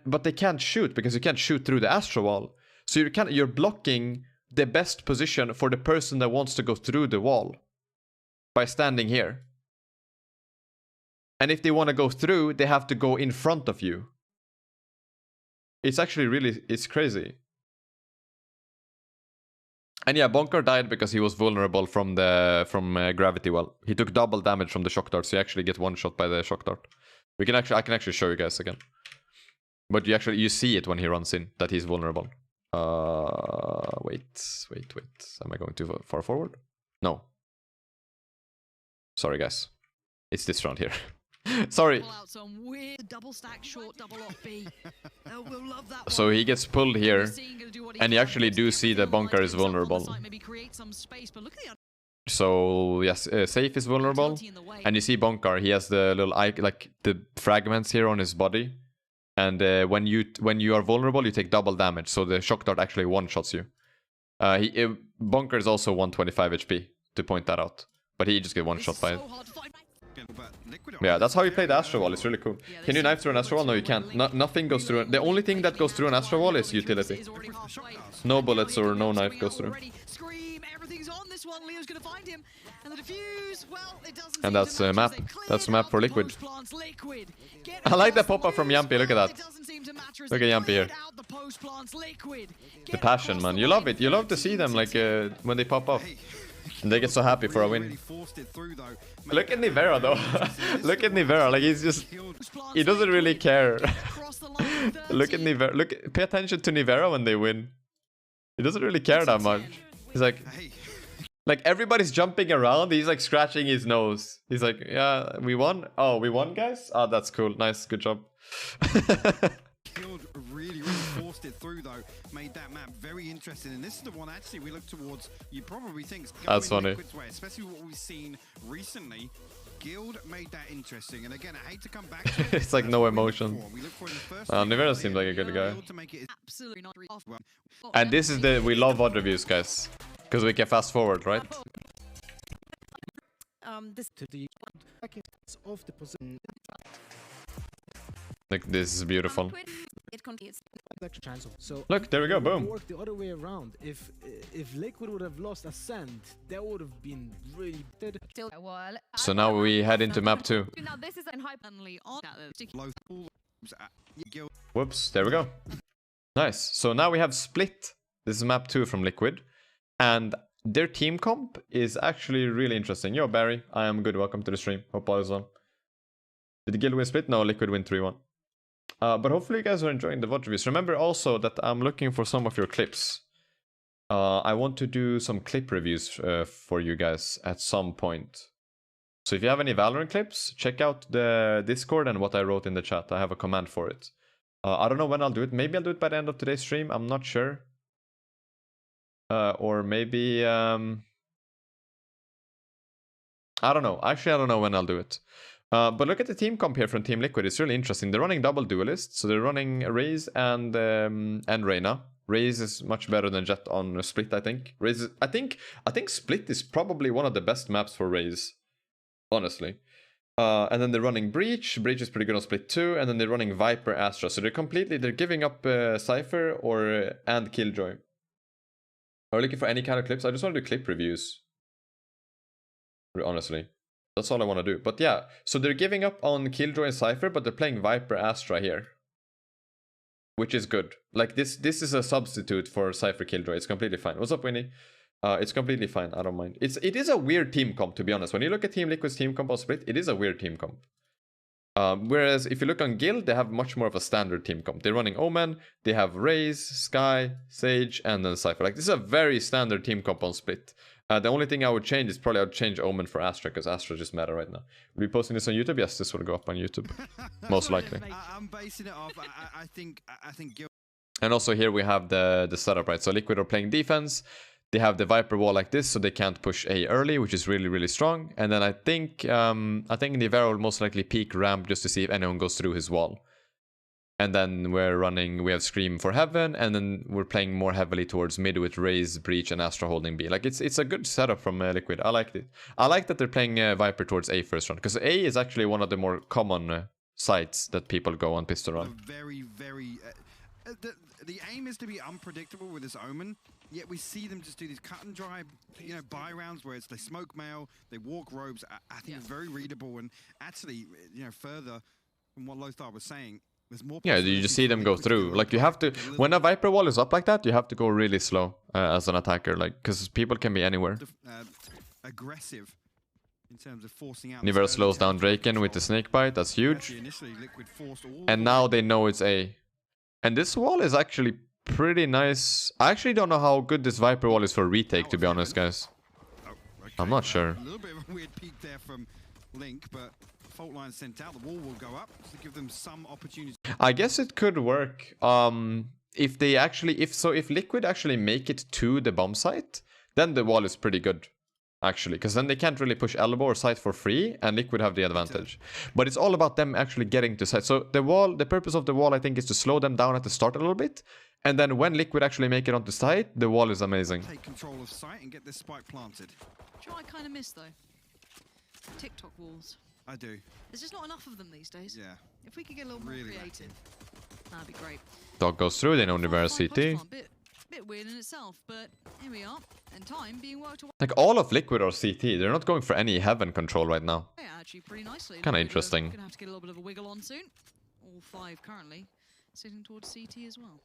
But they can't shoot because you can't shoot through the Astra wall. So you're blocking the best position for the person that wants to go through the wall by standing here. And if they want to go through, they have to go in front of you. It's actually it's crazy. And yeah, Bonker died because he was vulnerable from gravity well. He took double damage from the shock dart, so you actually get one shot by the shock dart. I can actually show you guys again. But you see it when he runs in that he's vulnerable. Wait. Am I going too far forward? No. Sorry guys. It's this round here. Sorry. So he gets pulled here, and you actually do see that Bonker is vulnerable. So yes, Safe is vulnerable, and you see Bonker. He has the little like the fragments here on his body, and when you are vulnerable, you take double damage. So the shock dart actually one-shots you. Bonker is also 125 HP, to point that out, but he just get one shot by it. Yeah, that's how you play the Astra Wall. It's really cool. Can you knife through an Astra Wall? No, you can't. Nothing goes through. The only thing that goes through an Astra Wall is utility. No bullets or no knife goes through. And that's a map. That's a map for Liquid. I like the pop-up from Yampy. Look at that. Look at Yampy here. The passion, man. You love it. You love to see them like when they pop up. And they get so happy for a win. Look at Nivera though. Look at Nivera, like he doesn't really care. Look at Nivera. Pay attention to Nivera when they win. He doesn't really care that much. He's like, Hey, like everybody's jumping around. He's like scratching his nose. He's like, yeah, we won. Oh, we won, guys. Oh, that's cool. Nice, good job. Guild really forced it through though, made that map very interesting. And this is the one actually we look towards. You probably think That's funny. Liquid's way, especially what we've seen recently. Guild made that interesting, and again, I hate to come back to it. It's like no emotion. We look for in the first Nivera seems like a good guy. Absolutely not. And this is the we love VOD reviews, guys, because we can fast forward, right? This to the of the position Like this is beautiful. It continues. chance. So Look, there we go. Boom. work the other way around. If Liquid would have lost Ascent, that would have been really dead. Still, well, So now we head into map 2. Now this is an hype. Suddenly on that sticky Low pools, Guild Whoops, there we go. Nice. So now we have Split. This is map 2 from Liquid. And their team comp is actually really interesting. Yo, Barry, I am good. Welcome to the stream. Hope all is well. Did the Guild win Split? No, Liquid win 3-1. But hopefully you guys are enjoying the VOD reviews. Remember also that I'm looking for some of your clips. I want to do some clip reviews for you guys at some point. So if you have any Valorant clips, check out the Discord and what I wrote in the chat. I have a command for it. I don't know when I'll do it. Maybe I'll do it by the end of today's stream. I'm not sure. Or maybe... I don't know. Actually, I don't know when I'll do it. But look at the team comp here from Team Liquid. It's really interesting. They're running double duelists. So they're running Raze and Reyna. Raze is much better than Jett on Split, I think. Raze is, I think Split is probably one of the best maps for Raze. Honestly. And then they're running Breach. Breach is pretty good on Split too. And then they're running Viper, Astra. So they're giving up Cypher and Killjoy. Are you looking for any kind of clips? I just want to do clip reviews. Honestly. That's all I want to do. But yeah, so they're giving up on Killjoy and Cypher, but they're playing Viper Astra here. Which is good. Like this is a substitute for Cypher Killjoy. It's completely fine. What's up, Winnie? It's completely fine. I don't mind. It is a weird team comp, to be honest. When you look at Team Liquid's team comp on Split, it is a weird team comp. Whereas if you look on Guild, they have much more of a standard team comp. They're running Omen, they have Raze, Skye, Sage, and then Cypher. Like this is a very standard team comp on Split. The only thing I would change is probably I would change Omen for Astra, because Astra just matter right now. Will you be posting this on YouTube? Yes, this will go up on YouTube. Most likely. I'm basing it off. I think Guild. And also here we have the setup, right? So Liquid are playing defense. They have the Viper wall like this, so they can't push A early, which is really, really strong. And then I think Nivera will most likely peek ramp just to see if anyone goes through his wall. And then we have Scream for Heaven, and then we're playing more heavily towards mid with Raze, Breach, and Astra holding B. Like it's a good setup from Liquid. I liked it. I like that they're playing Viper towards A first round, because A is actually one of the more common sites that people go on pistol run. Very, very. The aim is to be unpredictable with this Omen, yet we see them just do these cut and dry, buy rounds where it's they smoke mail, they walk robes. I think it's very readable, and actually, further from what Lothar was saying. Yeah, you just see them go through. Like you have to, when a Viper wall is up like that, you have to go really slow as an attacker, like because people can be anywhere. Aggressive in terms of forcing out. Nivera slows down Draken with the snake bite. That's huge. And now they know it's A. And this wall is actually pretty nice. I actually don't know how good this Viper wall is for retake, to be honest, guys. I'm not sure. A little bit of a weird peek there from Link, but fault line sent out. The wall will go up to give them some opportunity. I guess it could work. If Liquid actually make it to the bomb site, then the wall is pretty good. Actually, because then they can't really push elbow or site for free, and Liquid have the advantage. But it's all about them actually getting to site. So the purpose of the wall, I think, is to slow them down at the start a little bit, and then when Liquid actually make it onto site, the wall is amazing. Take control of site and get this spike planted. Do you know what I kind of miss though? TikTok walls. I do. There's just not enough of them these days. Yeah. If we could get a little more creative, that'd be great. Dog goes through. They know Nivera CT. Bit weird in itself, but here we are, and time being worked away. Like all of Liquid or CT, they're not going for any heaven control right now. Yeah, actually pretty nicely. Kind of interesting. Gonna have to get a little bit of a wiggle on soon. All 5 currently sitting towards CT as well.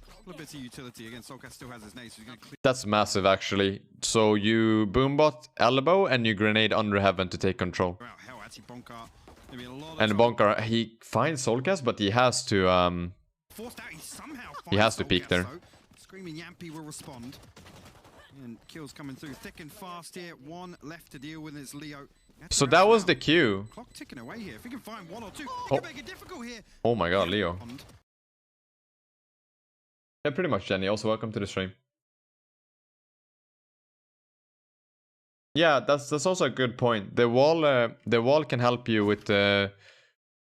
A little bit of utility again. Soulcast still has his nade, so he's going to clear. That's massive, actually. So you boombot elbow and you grenade under heaven to take control. Hell, actually, Bonkar. And Bonkar, he finds Soulcast, but he has to forced out. He somehow He has to peek there. Screaming Yampy will respond. And kills coming through thick and fast here. One left to deal with is Leo. So that was the Q. Clock ticking away here. If we can find one or two, Oh. he can make it difficult here. Oh my god, Leo. Yeah, pretty much, Jenny. Also, welcome to the stream. Yeah, that's also a good point. The wall can help you with the...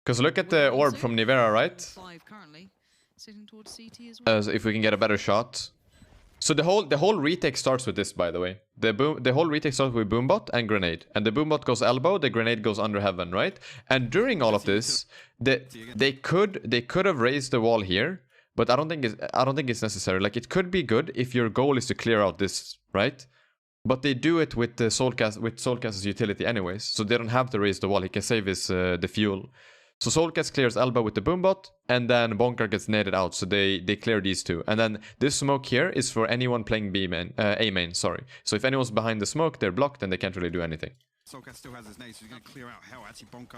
Because look at the orb from Nivera, right? 5 currently, sitting towards CT as well. So if we can get a better shot. So the whole retake starts with this, by the way. The whole retake starts with boombot and grenade, and the boombot goes elbow, the grenade goes under heaven, right? And during all of this, they could have raised the wall here, but I don't think it's necessary. Like, it could be good if your goal is to clear out this, right? But they do it with the Soulcast's utility anyways, so they don't have to raise the wall. He can save his the fuel. So Soulcast clears elbow with the boombot, and then Bonker gets naded out, so they clear these two. And then this smoke here is for anyone playing A main, sorry. So if anyone's behind the smoke, they're blocked and they can't really do anything. Soulcast still has his nade, so he's going to clear out hell. Actually, Bonker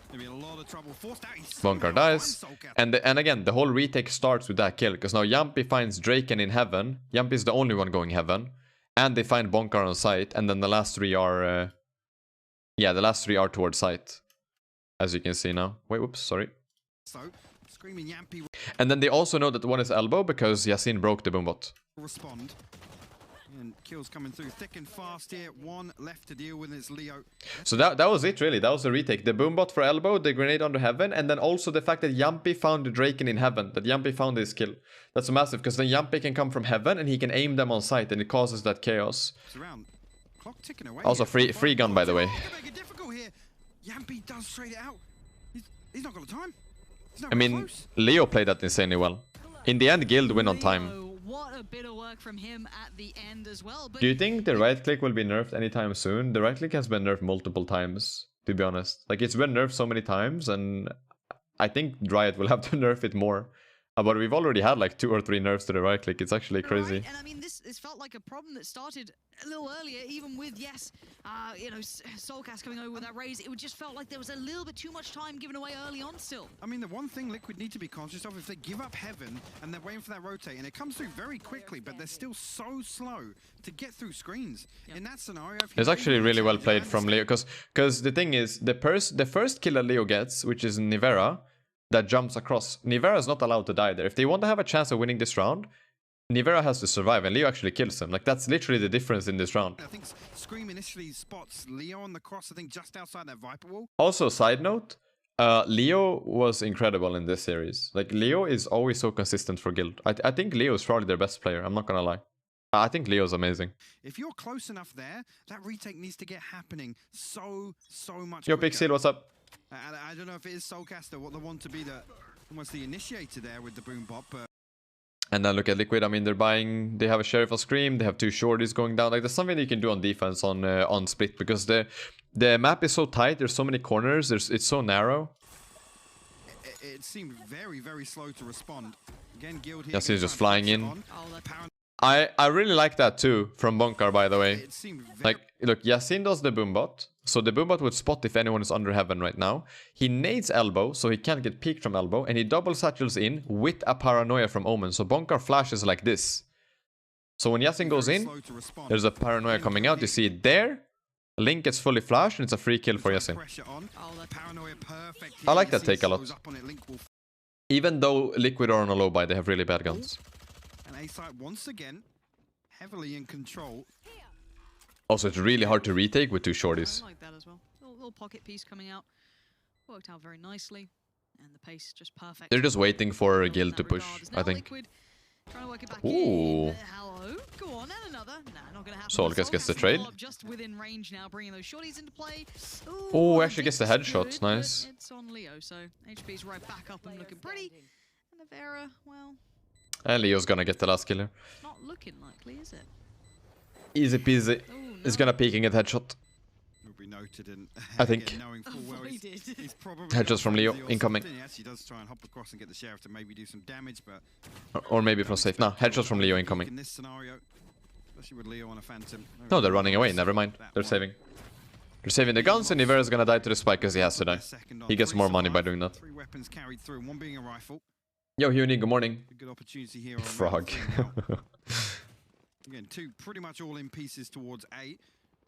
gonna be in a lot of trouble. Forced out. Bonker dies. And again, the whole retake starts with that kill, because now Yampy finds Draken in heaven. Yampy's the only one going heaven. And they find Bonker on site, and then the last three are... yeah, the last three are towards site. As you can see now. Wait, whoops, sorry. So, screaming Yampy And then they also know that one is elbow because Yasin broke the boombot. respond. And kills coming through thick and fast here. One left to deal with is Leo. So that was it, really. That was the retake. The boombot for elbow, the grenade under heaven, and then also the fact that Yampy found the Draken in heaven. That Yampy found his kill. That's massive, because then Yampy can come from heaven and he can aim them on sight, and it causes that chaos. It's around. Clock ticking away. Also, here. free gun, by the way. Make it difficult here. Yampy does trade it out. He's not got the time. He's not I mean, close. Leo played that insanely well. In the end, Guild win on time. Leo, what a bit of work from him at the end as well. But Do you think the right click will be nerfed anytime soon? The right click has been nerfed multiple times, to be honest. Like, it's been nerfed so many times, and I think Riot will have to nerf it more. But we've already had like 2 or 3 nerfs to the right click. It's actually crazy. Right, and I mean, this felt like a problem that started a little earlier, even with, yes, you know, Soulcast coming over with that raise. It just felt like there was a little bit too much time given away early on still. I mean, the one thing Liquid need to be conscious of, if they give up heaven and they're waiting for that rotate, and it comes through very quickly, but they're still so slow to get through screens. Yep. In that scenario, if It's actually really well played from Leo, because the thing is, the first kill that Leo gets, which is Nivera, that jumps across. Nivera is not allowed to die there. If they want to have a chance of winning this round, Nivera has to survive, and Leo actually kills him. Like, that's literally the difference in this round. I think Scream initially spots Leo on the cross, I think just outside that Viper wall. Also, side note, Leo was incredible in this series. Like, Leo is always so consistent for Guild. I think Leo is probably their best player, I'm not gonna lie. I think Leo's amazing. If you're close enough there, that retake needs to get happening so much Yo, quicker. Pixel, what's up? I don't know if it is Soulcaster what they want to be almost the initiator there with the boom bot, but And then look at Liquid. I mean, they have a Sheriff of Scream, they have 2 shorties going down. Like, there's something you can do on defense on split, because the map is so tight, there's so many corners, it's so narrow. it seemed very slow to respond. Again, Guild here. Yasin's just flying in. Oh, I really like that too from Bonkar, by the way. It seemed very Like, look, Yasin does the boombot. So the boombot would spot if anyone is under heaven right now. He nades elbow, so he can't get peeked from elbow. And he double satchels in with a paranoia from Omen. So Bonkar flashes like this. So when Yasin goes in, slow to respond. there's a paranoia coming out. You see it there. Link gets fully flashed, and it's a free kill for Yasin. Pressure on. Oh, that Paranoia perfect. I like that Yasin take a lot. slows up on it, Link will Even though Liquid are on a low buy, they have really bad guns. and A-Site once again heavily in control. Also, it's really hard to retake with 2 shorties. I like that as well. Little pocket piece coming out. Worked out very nicely. And the pace just perfect. They're just waiting for In Guild that to push, regard. It's I now think. Liquid trying to work it back Ooh. in. Hello. Go on, and another. Nah, not gonna happen. Soulcast gets the Soulcast trade. Just within range now, bringing those shorties into play. Oh, Ooh, actually gets the it's headshot. good, but Nice. It's on Leo, so HP's right back up and looking pretty. And Nivera, well, And Leo's gonna get the last killer. not looking likely, is it? Easy peasy. Oh, no. He's gonna peek and get headshot. Will be noted in I think. again, knowing full well he's Avoided. probably Headshots from Leo, the awesome incoming. thing. He actually does try and hop across and get the Sheriff to maybe do some damage, but Or maybe from safe. No, headshots from Leo incoming. in this scenario, especially with Leo on a Phantom. No, they're running away. Never mind. They're saving. They're saving the guns, and Nivera's gonna die to the spike because he has to die. He gets more money by doing that. 3 weapons carried through, one being a rifle. Yo, Huni, good morning. A good opportunity here on Frog. round 3 now. Again, two pretty much all in pieces towards A.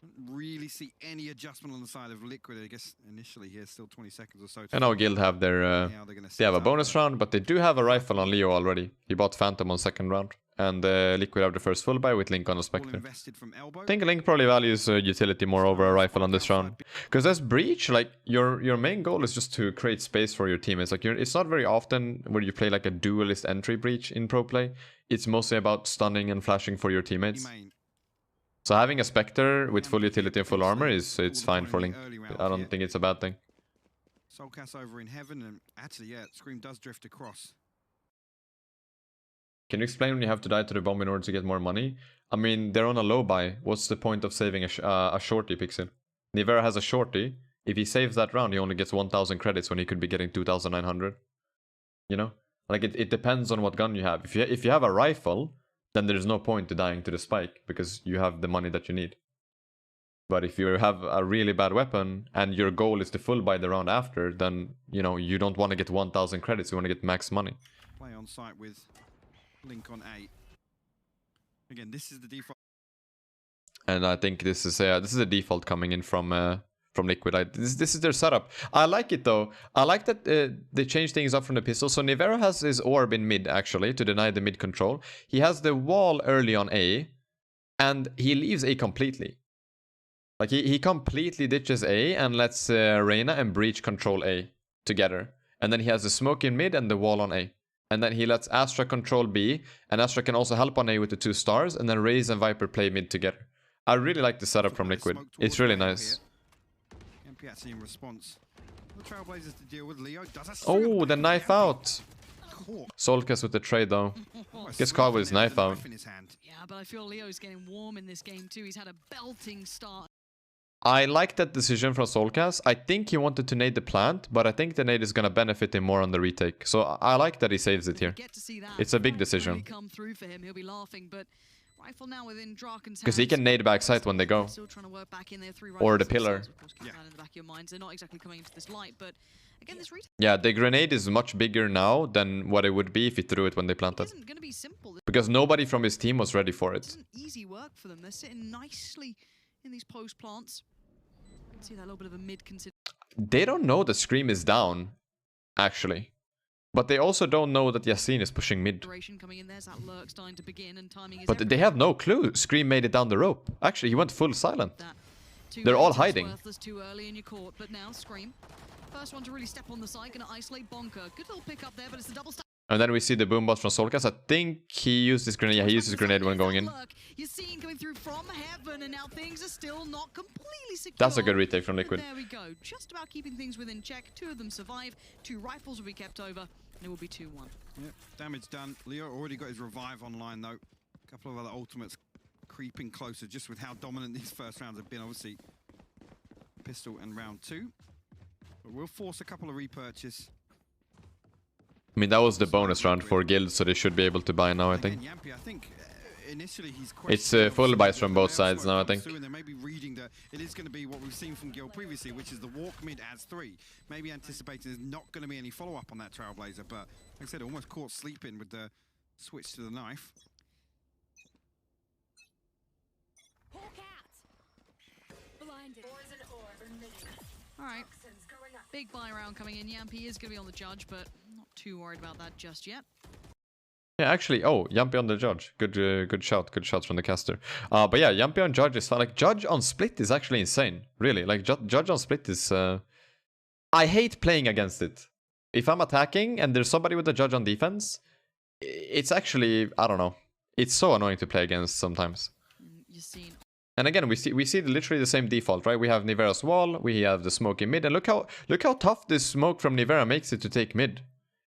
Don't really see any adjustment on the side of Liquid. I guess initially here, still 20 seconds or so. I know Guild have their they have a bonus round, but they do have a rifle on Leo already. He bought Phantom on second round, and Liquid have the first full buy with Link on a Spectre. Invested from elbow. I think Link probably values utility more over a rifle on this round, because as Breach, like your main goal is just to create space for your teammates. Like it's not very often where you play like a duelist entry Breach in pro play. It's mostly about stunning and flashing for your teammates. So having a Spectre with full utility and full armor it's fine for Link. I don't think it's a bad thing. Soulcast over in heaven, and actually, yeah, Scream does drift across. Can you explain when you have to die to the bomb in order to get more money? I mean, they're on a low buy. What's the point of saving a shorty, Pixel? Nivera has a shorty. If he saves that round, he only gets 1,000 credits when he could be getting 2,900. You know? Like, it depends on what gun you have. If you have a rifle, then there's no point to dying to the spike, because you have the money that you need. But if you have a really bad weapon, and your goal is to full buy the round after, then, you know, you don't want to get 1,000 credits, you want to get max money. Play on site with Link on 8. Again, this is the default. And I think this is a default coming in from Liquid. This is their setup. I like it though. I like that they change things up from the pistol. So Nivera has his orb in mid actually to deny the mid control. He has the wall early on A, and he leaves A completely. Like he completely ditches A and lets Reyna and Breach control A together. And then he has the smoke in mid and the wall on A. And then he lets Astra control B, and Astra can also help on A with the 2 stars, and then Raze and Viper play mid together. I really like the setup from Liquid. It's really nice. MP in response. The Trailblazers to deal with. Leo does a Oh, the knife out. Soulcast with the trade though. Gets caught with his knife out. Yeah, but I feel Leo's getting warm in this game too. He's had a belting start. I like that decision from Soulcast. I think he wanted to nade the plant, but I think the nade is going to benefit him more on the retake. So I like that he saves it here. It's a big decision. Come through for him. He'll be laughing, but rifle now within Draken's because he can nade backside when they go. Still trying to work back in there, 3 or the pillar. Of course, in the back of your minds. They're not exactly coming into this light, but again, this yeah, the grenade is much bigger now than what it would be if he threw it when they planted. It isn't going to be simple. Because nobody from his team was ready for it. It's easy work for them. They're sitting nicely in these post plants. See that little bit of a mid consider. They don't know that Scream is down, actually. But they also don't know that Yasin is pushing mid. Coming in, there's that lurk starting to begin, and timing is but they have no clue. Scream made it down the rope. Actually, he went full silent. They're all hiding. Too early in your court, but now Scream. First one to really step on the side, gonna isolate Bonker. Good little pick up there, but it's a double stack. And then we see the boom bots from Soulcast. I think he used his grenade. Yeah, he used his grenade when going in. You're seeing coming through from heaven, and now things are still not completely secure. That's a good retake from Liquid. There we go. Just about keeping things within check. 2 of them survive. 2 rifles will be kept over, and it will be 2-1. Yep, damage done. Leo already got his revive online, though. A couple of other ultimates creeping closer, just with how dominant these first rounds have been. Obviously, pistol and round 2. But we'll force a couple of repurchase. I mean, that was the bonus round for Guild, so they should be able to buy now, I think. Initially he's it's full buys from both sides now, I think. And they may be reading that it is going to be what we've seen from Guild previously, which is the walk mid adds 3. Maybe anticipating there's not going to be any follow-up on that Trailblazer, but like I said, almost caught sleeping with the switch to the knife. All right, big buy round coming in. Yampy is going to be on the judge, but not too worried about that just yet. Yeah, actually, oh, Yampy on the judge. Good shots from the caster. But yeah, Yampy on judge is fun. Like, judge on split is actually insane. Really, like, judge on split is... I hate playing against it. If I'm attacking and there's somebody with a judge on defense, it's actually, I don't know. It's so annoying to play against sometimes. And again, we see literally the same default, right? We have Nivera's wall, we have the smoke in mid, and look how tough this smoke from Nivera makes it to take mid.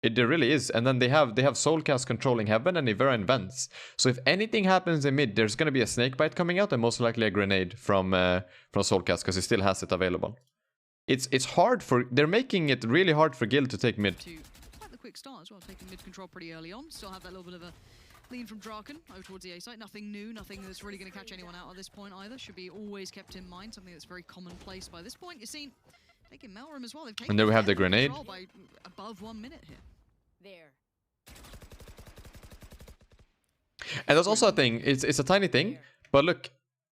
It really is. And then they have Soulcast controlling heaven and Nivera in vents. So if anything happens in mid, there's gonna be a snakebite coming out and most likely a grenade from Soulcast because he still has it available. It's hard for... They're making it really hard for Guild to take mid. Quite the quick start as well, taking mid control pretty early on. Still have that little bit of a lean from Draken over towards the A site. Nothing new, nothing that's really going to catch anyone out at this point either. Should be always kept in mind, something that's very commonplace by this point. You've seen taking Melrim as well. They've taken and then we have the grenade. By above 1 minute here. There. And that's also a thing. It's a tiny thing, but look,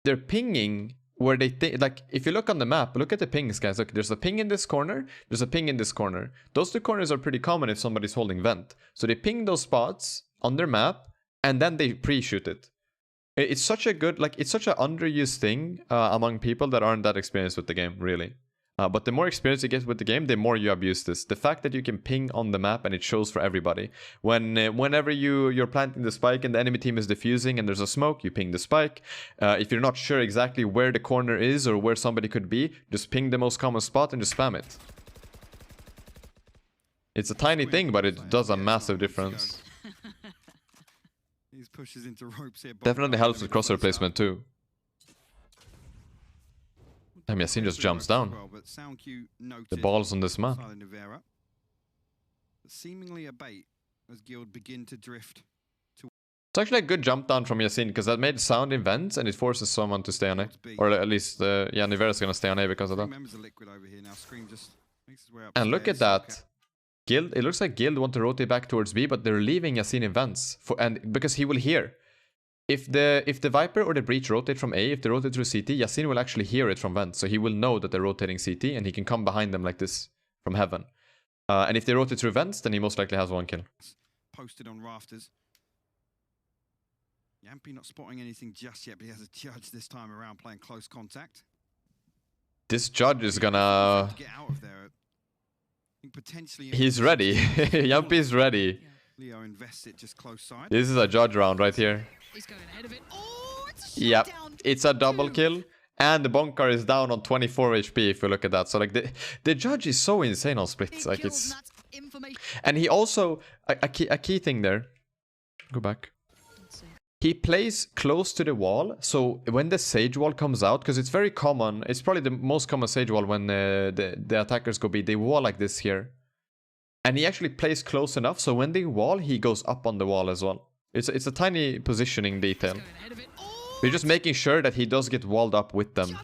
they're pinging where they think. Like, if you look on the map, look at the pings, guys. Look, there's a ping in this corner. There's a ping in this corner. Those two corners are pretty common if somebody's holding vent. So they ping those spots on their map, and then they pre-shoot it. It's such a good, like, it's such an underused thing among people that aren't that experienced with the game, really. But the more experience you get with the game, the more you abuse this. The fact that you can ping on the map and it shows for everybody. Whenever you're planting the spike and the enemy team is defusing and there's a smoke, you ping the spike. If you're not sure exactly where the corner is or where somebody could be, just ping the most common spot and just spam it. It's a tiny thing, but it does a massive difference. These pushes into ropes here. Definitely helps with crosshair placement too. Damn, Yasin just jumps down. The ball's on this map. Seemingly a bait as Guild begin to drift. It's actually a good jump down from Yasin because that made sound in vents and it forces someone to stay on A. Or at least, yeah, Nivera's gonna stay on A because of that. And look at that. Guild, it looks like Guild want to rotate back towards B, but they're leaving Yasin in vents and because he will hear. If the Viper or the Breach rotate from A, if they rotate through CT, Yasin will actually hear it from vents, so he will know that they're rotating CT and he can come behind them like this from heaven. And if they rotate through vents, then he most likely has one kill. Posted on rafters. Yampy not spotting anything just yet, but he has a judge this time around playing close contact. This judge is gonna... Get out of there. Potentially he's ready. Yampy's ready. Leo invests it just close side. This is a judge round right here. He's going ahead of it. Oh, it's a yep, shutdown. It's a double kill. And the Bonkar is down on 24 HP if you look at that. So like the judge is so insane on splits. Like it's... And he also... A key thing there. Go back. He plays close to the wall. So when the Sage wall comes out, because it's very common. It's probably the most common Sage wall when the attackers go B. They wall like this here. And he actually plays close enough. So when they wall, he goes up on the wall as well. It's a tiny positioning detail. They're just making sure that he does get walled up with them.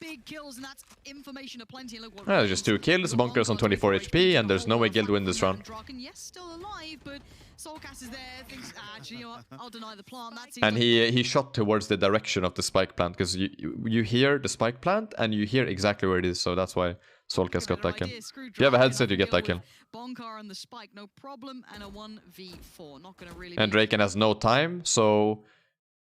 Big kills, and that's information aplenty. Look what just 2 kills, Bunker's on 24 HP, and there's no way Guild win this round. Yes, still alive, but Soulcast is there. Thinks, actually, you know what? I'll deny the plant. And he shot towards the direction of the spike plant, because you hear the spike plant, and you hear exactly where it is, so that's why Soulcast got that kill. If you have a headset, you get that kill. Bonkar on the spike, no problem, and a 1v4. Not gonna really. And Draken has no time, so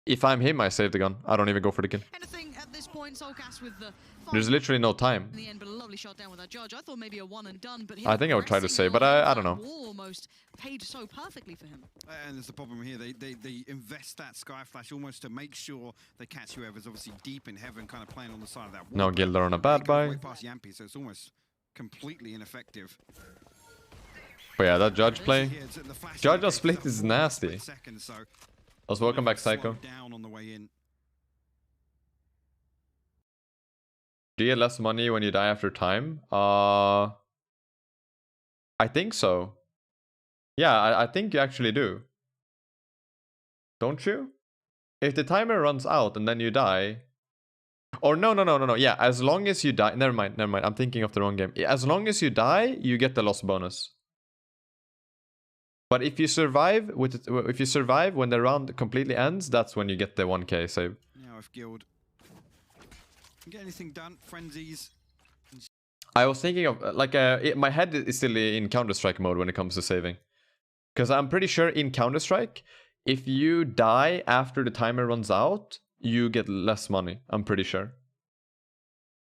if I'm him, I save the gun. I don't even go for the kill. Anything at this point, Soulcast with the... There's literally no time. In the end, but a lovely shot down with that judge. I thought maybe a one and done, but I think I would try to save, but I don't know. Almost paid so perfectly for him. And there's the problem here. They invest that Sky Flash almost to make sure they catch whoever's obviously deep in heaven, kind of playing on the side of that wall. No, Guild are on a bad buy. Past Yampy, so it's almost completely ineffective. But yeah, that judge play. Judge on split is nasty. Let's welcome back Psycho. Down on the way in. Do you get less money when you die after time? I think so. Yeah, I think you actually do. Don't you? If the timer runs out and then you die... Or no. Yeah, as long as you die... Never mind. I'm thinking of the wrong game. As long as you die, you get the loss bonus. But if you survive when the round completely ends, that's when you get the 1k save. Now if Guild get anything done, frenzies. I was thinking of like my head is still in Counter-Strike mode when it comes to saving, because I'm pretty sure in Counter-Strike, if you die after the timer runs out, you get less money. I'm pretty sure.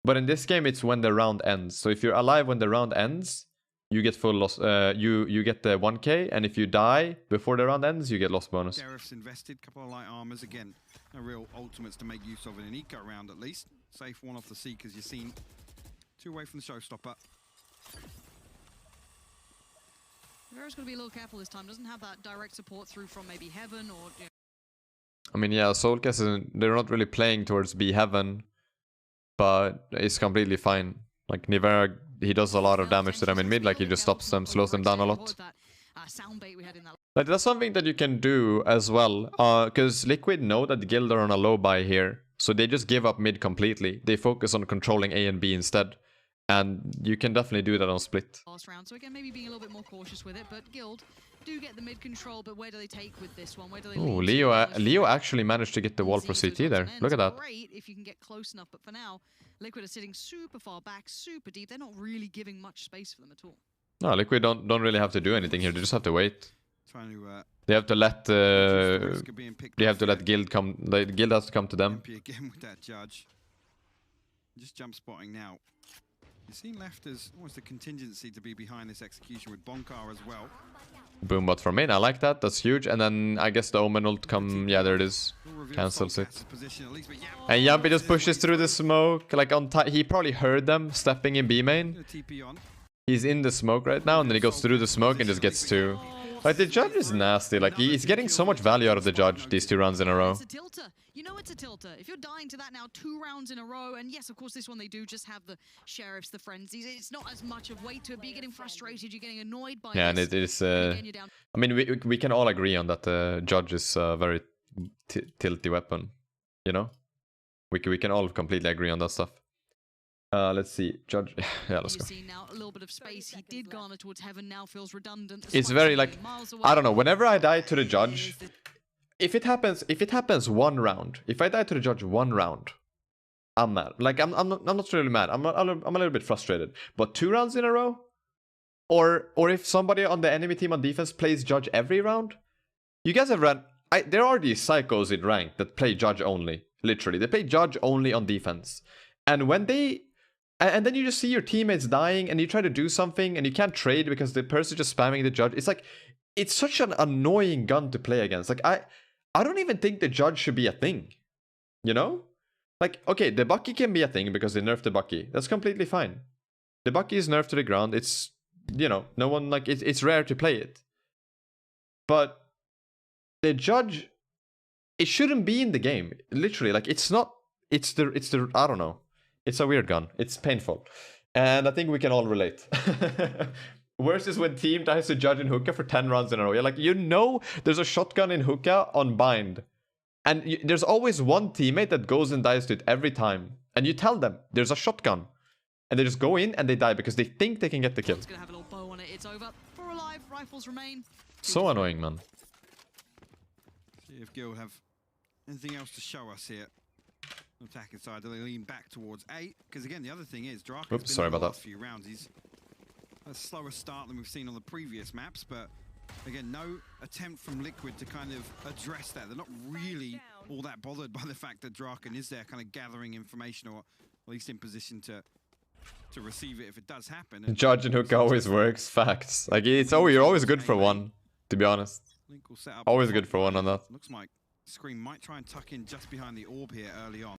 But in this game, it's when the round ends. So if you're alive when the round ends, you get full loss. You get the 1k, and if you die before the round ends, you get loss bonus. Sheriff's invested, couple of light armors again. No real ultimates to make use of in an eco round at least. Safe one off the Seekers, you've seen. 2 away from the showstopper. Vera's got to be a little careful this time. Doesn't have that direct support through from maybe Heaven or... You know. I mean, yeah, Soulcast, they're not really playing towards B Heaven, but it's completely fine. Like, Nivera, he does a lot of damage to them in mid, like he just stops them, slows them down a lot. Like, that's something that you can do as well, because Liquid know that the Guild are on a low buy here, so they just give up mid completely. They focus on controlling A and B instead, and you can definitely do that on split. Last round, so again, maybe being a little bit more cautious with it, but Guild do get the mid control, but where do they take with this one? Where do they Ooh, lean to? Leo actually managed to get the wall for Easy, CT so it's there. not an Look at end. that. Great if you can get close enough, but for now, Liquid are sitting super far back, super deep. They're not really giving much space for them at all. No, Liquid don't really have to do anything here. They just have to wait. Trying to They have to let risk of being picked they have off to here. let Guild come. The Guild has to come to them. MP again with that judge. Just jump spotting now. You've seen left as almost a contingency to be behind this execution with Bonkar as well. Boom bot from main. I like that. That's huge. And then I guess the Omen ult come. Yeah, there it is. Will reveal Cancels it. Soulcast's position at least, but And Yumpy just pushes through the He's smoke. Like on time. He probably heard them stepping in B main. gonna TP on. He's in the smoke right now, and then he goes through the smoke and just gets two. Like, the judge is nasty. Like, he's getting so much value out of the judge these 2 rounds in a row. It's a tilter. You know it's a tilter. If you're dying to that now 2 rounds in a row, and yes, of course, this one they do just have the sheriffs, the frenzies. It's not as much of weight to it, but you're getting frustrated, you're getting annoyed by Yeah, and this. it is... Again, you're down. I mean, we can all agree on that the judge is a very tilty weapon, you know? We can all completely agree on that stuff. Let's see. Judge... yeah, let's You go. see now a little bit of space. He did garner towards heaven, now feels redundant. It's very, like... Miles away. I don't know. Whenever I die to the judge... If it happens 1 round, if I die to the judge 1 round, I'm mad. Like, I'm not really mad. I'm a little bit frustrated. But 2 rounds in a row? Or if somebody on the enemy team on defense plays judge every round? You guys have run... there are these psychos in rank that play judge only. Literally. They play judge only on defense. And when they... And then you just see your teammates dying and you try to do something and you can't trade because the person's just spamming the judge. It's like... It's such an annoying gun to play against. Like, I don't even think the judge should be a thing. You know? Like, okay, the Bucky can be a thing because they nerfed the Bucky. That's completely fine. The Bucky is nerfed to the ground. It's, you know, no one, like, it's rare to play it. But the judge, it shouldn't be in the game. Literally, like, it's not, it's the, I don't know. It's a weird gun. It's painful. And I think we can all relate. Worse is when team dies to judge in hookah for 10 rounds in a row. You're like, you know there's a shotgun in hookah on bind. And there's always one teammate that goes and dies to it every time. And you tell them, there's a shotgun. And they just go in and they die because they think they can get the kill. It's gonna have a little bow on it. It's over. 4 alive. Rifles remain. So annoying, man. See if Gil have anything else to show us here. Attacking side, they lean back towards 8. Because again, the other thing is, Draken's Oops, been sorry in the about last few rounds. He's a slower start than we've seen on the previous maps, but again, no attempt from Liquid to kind of address that. They're not really all that bothered by the fact that Draken is there kind of gathering information, or at least in position to receive it if it does happen. And Judge and hookah always works. Facts. Like, it's you're always good for one, to be honest. Link will set up Always on good top. for one on that. Looks like Scream might try and tuck in just behind the orb here early on.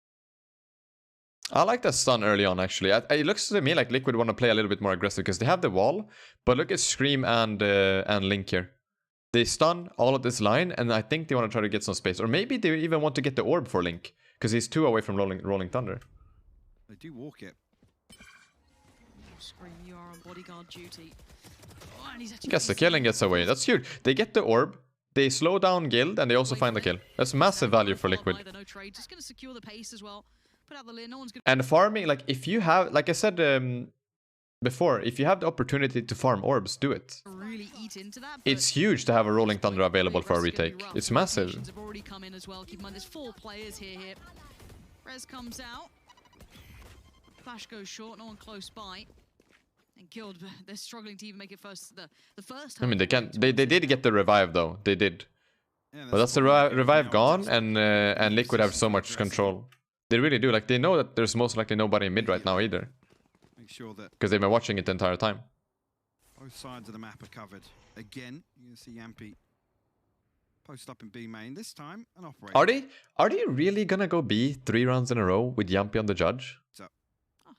I like that stun early on, actually. It looks to me like Liquid want to play a little bit more aggressive because they have the wall. But look at Scream and Link here. They stun all of this line, and I think they want to try to get some space. Or maybe they even want to get the orb for Link, because he's 2 away from Rolling Thunder. They do walk it. Scream, you are on bodyguard duty. Oh, and he's actually Gets the kill and gets away. That's huge. They get the orb, they slow down Guild, and they also find the kill. That's massive value for Liquid. No trade. Just gonna secure the pace as well. Put out the lid. No one's gonna. And farming, like, if you have, like I said before, if you have the opportunity to farm orbs, do it. Really eat into that. It's huge to have a Rolling Thunder available for a retake. It's massive. Rotations have already come in as well. Keep in mind, there's 4 players here. Rez comes out. Flash goes short. No one close by. And killed. They're struggling to even make it first. The first. I mean, they can't. They did get the revive though. They did. Yeah, But that's the revive gone, and Liquid have so much control. They really do. Like, they know that there's most likely nobody in mid right now either, Make sure that because they've been watching it the entire time. both sides of the map are covered. Again, you can see Yampy post up in B main. This time, an operator. Are they really gonna go B 3 rounds in a row with Yampy on the judge? So,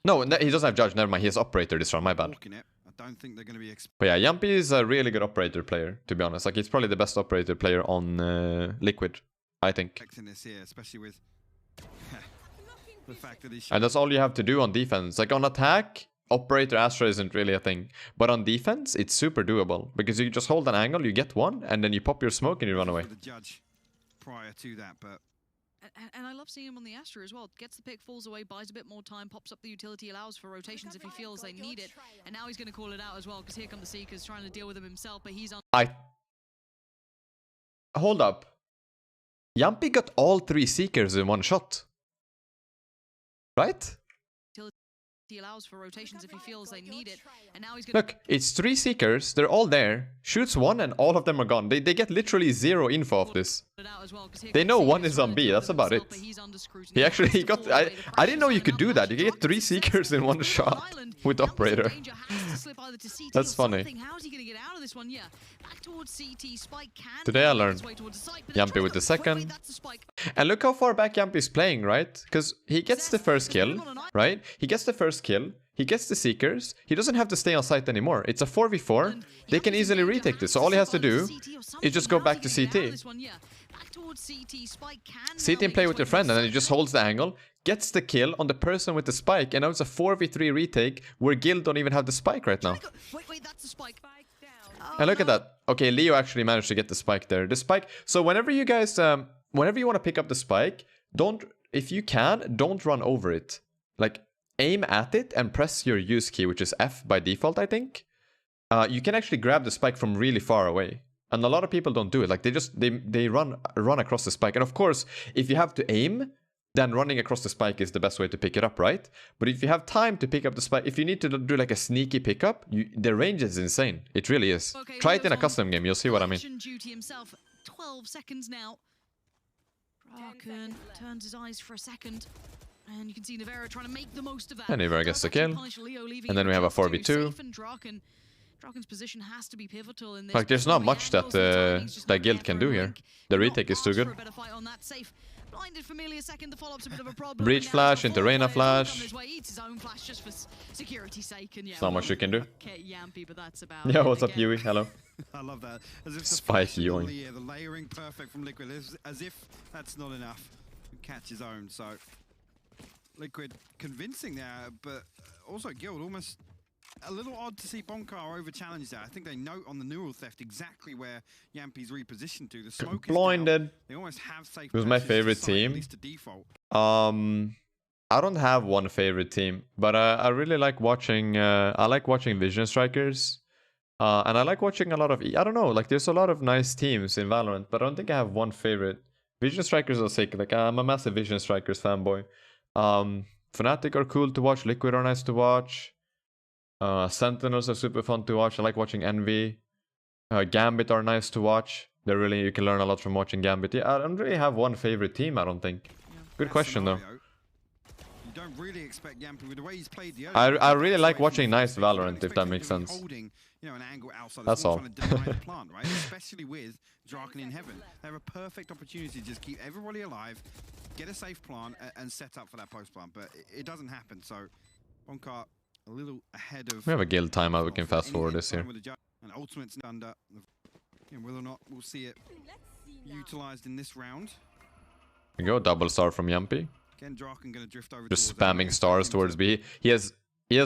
No, he doesn't have judge. Never mind. He has operator this round. My bad. walking it. I don't think they're going to be But yeah, Yampy is a really good operator player, to be honest. Like, he's probably the best operator player on Liquid, I think. expecting this here, especially with the fact that he's And that's all you have to do on defense. Like, on attack, operator Astra isn't really a thing. But on defense, it's super doable. Because you just hold an angle, you get one, and then you pop your smoke and you run away. the judge prior to that, but And I love seeing him on the Astra as well. Gets the pick, falls away, buys a bit more time, pops up the utility, allows for rotations if he feels they need it. And now he's going to call it out as well, because here come the Seekers trying to deal with him himself, but he's on. hold up. Jumpy got all 3 Seekers in one shot. Right? He allows for rotations if he feels they need it, and now he's gonna Look, it's 3 Seekers, they're all there. Shoots one and all of them are gone. They get literally 0 info of this. put it out as well, 'cause here They comes know Seekers one is trying on to B, do that's it about himself, it. but he's under scrutiny. He actually Has to got... fall away. The I didn't know you pressure's could do on that. You now. get 3 Seekers in one shot with Operator. Danger has to slip either to CT That's or funny. something. How is he gonna get out of this one? Yeah, back towards CT. Spike can Today I make learned its way towards the site, but they're Jumpy trying with to the go- wait, second. that's the spike. And look how far back Jumpy is playing, right? Because he gets the first kill, right? He gets the first kill. He gets the Seekers. He doesn't have to stay on site anymore. It's a 4v4. They can easily retake this. So all he has to do is just go back to CT. CT and play with your friend, and then he just holds the angle, gets the kill on the person with the spike, and now it's a 4v3 retake where Guild don't even have the spike right now. Wait, that's the spike. And look at that. Okay, Leo actually managed to get the spike there. The spike. So whenever you guys, whenever you want to pick up the spike, if you can, don't run over it. Like, aim at it and press your use key, which is F by default, I think. You can actually grab the spike from really far away. And a lot of people don't do it. Like, they run across the spike. And of course, if you have to aim, then running across the spike is the best way to pick it up, right? But if you have time to pick up the spike, if you need to do like a sneaky pickup, the range is insane. It really is. Okay, Try it in a Leo's custom game, you'll see what I mean. Action duty himself. 12 seconds now. Draken turns his eyes for a second. And you can see Nivera trying to make the most of that. And Nivera gets the Does actually kill. punish Leo, leaving And then him we have a just to 4v2. safe, and Draken's position has to be pivotal in this. Like, there's before not he much angles that, and the timing's just that not Guild there can for do a here. link. The Not retake is too asked for good. a better fight on that safe. Blinded Familiar second, the follow-up's a bit of a problem. Breach and now flash he's got into four Reyna players all coming flash. his way. Eats his own flash just for security's sake, and yeah, There's not much you can do. okay, Yampy, but that's about Yeah, it. what's up, Again, Yui? Hello. I love that. As if the Spike flash and Ewing. the layering perfect from Liquid, as if that's not enough. Catch his own, so Liquid convincing there, but also Guild almost a little odd to see Bonkar over challenge there. I think they note on the neural theft exactly where Yampy's repositioned to. The smoke is down. Blinded. They almost have safe. It was my patches to favorite site, team. At least to default. I don't have one favorite team, but I really like watching. I like watching Vision Strikers, and I like watching a lot of. I don't know, like there's a lot of nice teams in Valorant, but I don't think I have one favorite. Vision Strikers are sick. Like I'm a massive Vision Strikers fanboy. Fnatic are cool to watch. Liquid are nice to watch. Sentinels are super fun to watch. I like watching Envy. Gambit are nice to watch. They're really, you can learn a lot from watching Gambit. Yeah, I don't really have one favorite team, I don't think. Good That question though. scenario, you don't really expect Yampy with the way he's played the I really like away watching from the nice first pick, you don't Valorant, if expect that him makes to be sense. Holding, you know, an angle outside That's all. trying to deny the plant, right? Especially with Draken in heaven. They have a perfect opportunity to just keep everybody alive, get a safe plant, and set up for that post plant. But it doesn't happen. So Bonkar a little ahead of. We have a guild timeout, we can of fast any forward this here. time with the judge. And ultimate's under. And whether or not we'll see it utilized in this round. We go double star from Yumpy. Again, Draken gonna drift over. Just towards A. spamming stars towards B. He has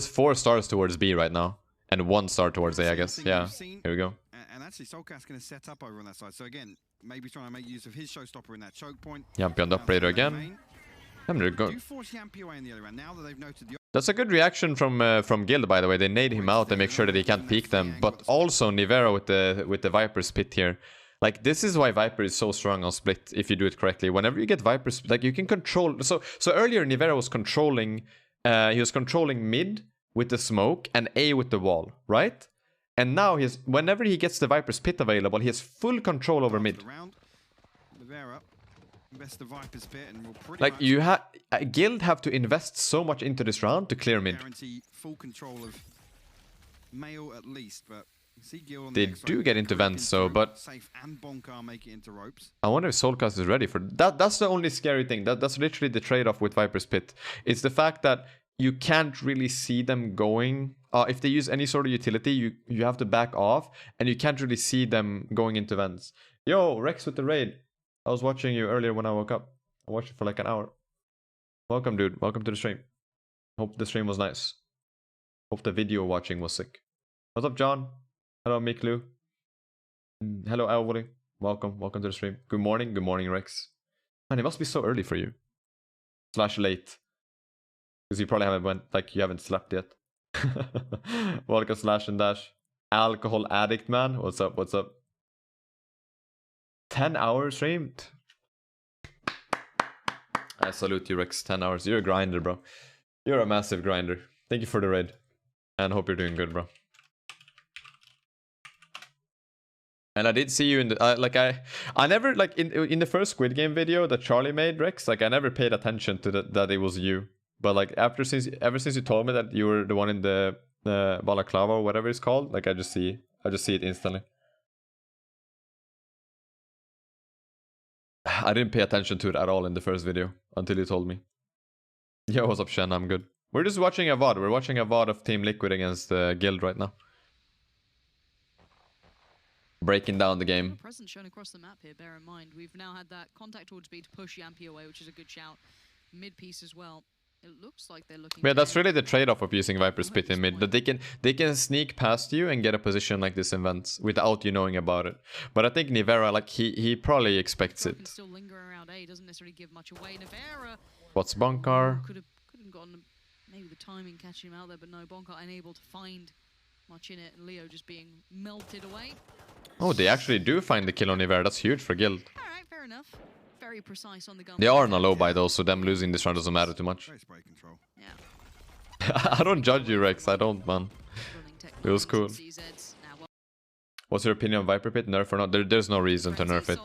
4 stars towards B right now. And 1 star towards A, I guess. Yeah. Here we go. And actually, Soulcast's going to set up over on that side. So again, maybe trying to make use of his showstopper in that choke point. Yumpy on the operator again. I'm gonna go. Do force Yampy away in the other round. Now that they've noted the That's a good reaction from Guild, by the way. They nade him out and make sure that he can't peek them. But also Nivera with the Viper's Pit here. Like, this is why Viper is so strong on split, if you do it correctly. Whenever you get Viper's, like, you can control. So earlier Nivera was controlling. He was controlling mid with the smoke and A with the wall, right? And now whenever he gets the Viper's Pit available, he has full control over mid. Nivera invest the Viper's Pit and will pretty Like, much you have Guild have to invest so much into this round to clear mid. guarantee full control of Mail at least, but you see Gil on They the next do side, get into creeping vents, so, through. but- Safe and Bonkar make it into ropes. I wonder if Soulcast is ready for that. That's the only scary thing. That's literally the trade-off with Viper's Pit. It's the fact that you can't really see them going. If they use any sort of utility, you have to back off, and you can't really see them going into vents. Yo, Rex with the raid. I was watching you earlier when I woke up. I watched it for like an hour. Welcome, dude. Welcome to the stream. Hope the stream was nice. Hope the video watching was sick. What's up, John? Hello, Miklu. Hello, Alwari. Welcome. Welcome to the stream. Good morning. Good morning, Rex. Man, it must be so early for you. / late. Because you probably haven't slept yet. Welcome, / and dash. Alcohol addict, man. What's up? What's up? 10 hours streamed. I salute you, Rex. 10 hours. You're a grinder, bro. You're a massive grinder. Thank you for the raid. And hope you're doing good, bro. And I did see you in the I never like in the first Squid Game video that Charlie made, Rex. Like I never paid attention to that it was you. But like ever since you told me that you were the one in the balaclava or whatever it's called, like I just see it instantly. I didn't pay attention to it at all in the first video until you told me. Yo, what's up, Shen? I'm good. We're just watching a VOD. We're watching a VOD of Team Liquid against Guild right now. Breaking down the game. Presence shown across the map here, bear in mind. We've now had that contact towards B to push Yampy away, which is a good shout. Mid piece as well. It looks like they're looking... Yeah, that's really the trade-off of using Viper's Pit in mid. That they can sneak past you and get a position like this in vents without you knowing about it. But I think Nivera, like, he probably expects it. Still linger around A, doesn't necessarily give much away. Nivera... What's Bonkar? Could have gotten maybe the timing catching him out there, but no, Bonkar unable to find much in it, and Leo just being melted away. Oh, they actually do find the kill on Nivera. That's huge for Guild. Alright, fair enough. Very precise on the gun. They are on a low buy though, so them losing this round doesn't matter too much. Yeah. I don't judge you, Rex. I don't, man. It was cool. What's your opinion on Viper Pit? Nerf or not? There's no reason to nerf it.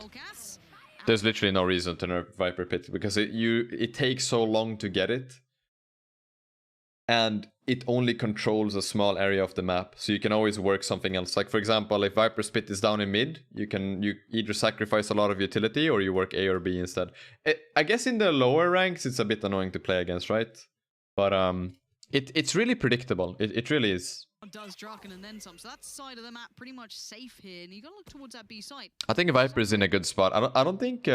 There's literally no reason to nerf Viper Pit because it takes so long to get it. And it only controls a small area of the map, so you can always work something else. Like for example, if Viper's Pit is down in mid, you either sacrifice a lot of utility or you work A or B instead. I guess in the lower ranks it's a bit annoying to play against, right? But it's really predictable. It really is. Does Draken and then some, so that side of the map pretty much safe here, and you gotta look towards that B site. I think Viper is in a good spot. I don't think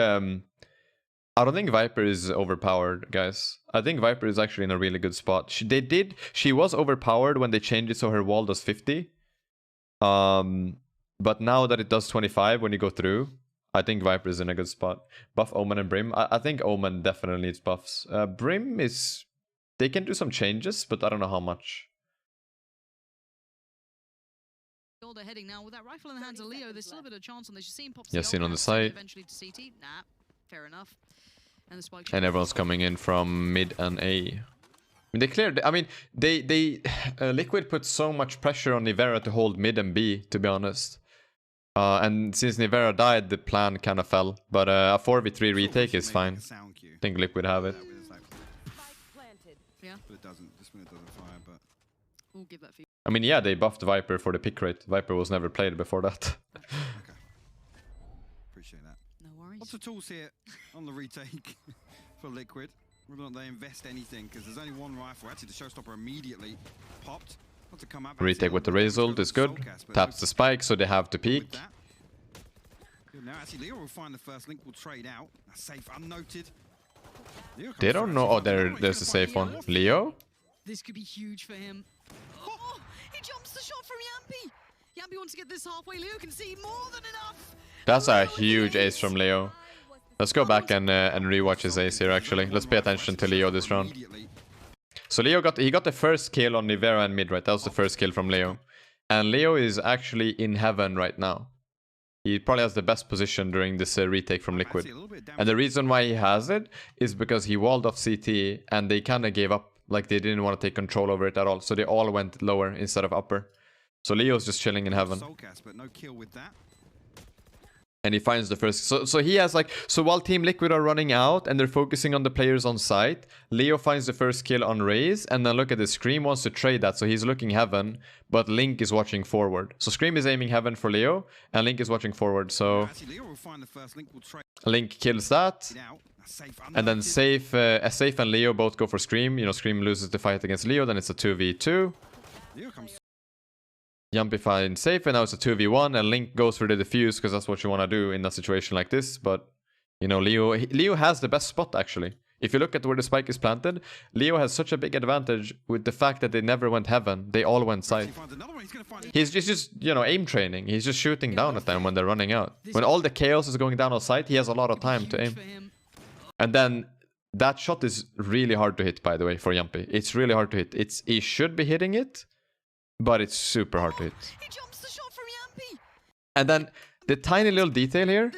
Viper is overpowered, guys. I think Viper is actually in a really good spot. She was overpowered when they changed it so her wall does 50. But now that it does 25 when you go through, I think Viper is in a good spot. Buff Omen and Brim. I think Omen definitely needs buffs. Brim is... They can do some changes, but I don't know how much. They're heading now with that rifle in the hands of Leo. There's still a bit of chance on this. You see him pop. Yeah, seen on the side. Eventually to CT. Nah, fair enough. And the spike. And everyone's coming in from mid and A. I mean, they cleared. I mean, Liquid put so much pressure on Nivera to hold mid and B, to be honest. And since Nivera died, the plan kind of fell. But a 4v3 retake is fine. I think Liquid have it. Yeah. But it doesn't. This minute doesn't fire, but we'll give that for you. I mean, yeah, they buffed Viper for the pick rate. Viper was never played before that. Okay. Appreciate that. No worries. Lots of tools here on the retake for Liquid. Whether or not they invest anything, because there's only one rifle. Actually, the showstopper immediately popped. Not to come up. Retake with the Razor is good. Taps the spike, so they have to peek. Good. Now, actually, Leo will find the first link. Will trade out. Safe, unnoted. They don't know. Oh, there's a safe one. Leo? This could be huge for him. Oh, he jumps the shot from Yampy. Yampy wants to get this halfway. Leo can see more than enough. That's a huge ace from Leo. Let's go back and rewatch his ace here, actually. Let's pay attention to Leo this round. So Leo got the first kill on Nivera and mid, right? That was the first kill from Leo. And Leo is actually in heaven right now. He probably has the best position during this retake from Liquid. And the reason why he has it is because he walled off CT and they kind of gave up. Like they didn't want to take control over it at all. So they all went lower instead of upper. So Leo's just chilling in heaven. And he finds the first... So he has like... So while Team Liquid are running out and they're focusing on the players on site, Leo finds the first kill on Raze. And then look at this. Scream wants to trade that. So he's looking heaven. But Link is watching forward. So Scream is aiming heaven for Leo. And Link is watching forward. So... Link kills that. And then Safe and Leo both go for Scream. You know, Scream loses the fight against Leo. Then it's a 2v2. Yampy finds Safe, and now it's a 2v1, and Link goes for the defuse, because that's what you want to do in a situation like this. But, you know, Leo has the best spot, actually. If you look at where the spike is planted, Leo has such a big advantage with the fact that they never went heaven. They all went side. He's just, you know, aim training. He's just shooting down at them when they're running out. When all the chaos is going down on site, he has a lot of time to aim. And then that shot is really hard to hit, by the way, for Yampy. It's really hard to hit. He should be hitting it. But it's super hard to hit. He jumps the shot from Yampy. And then the tiny little detail here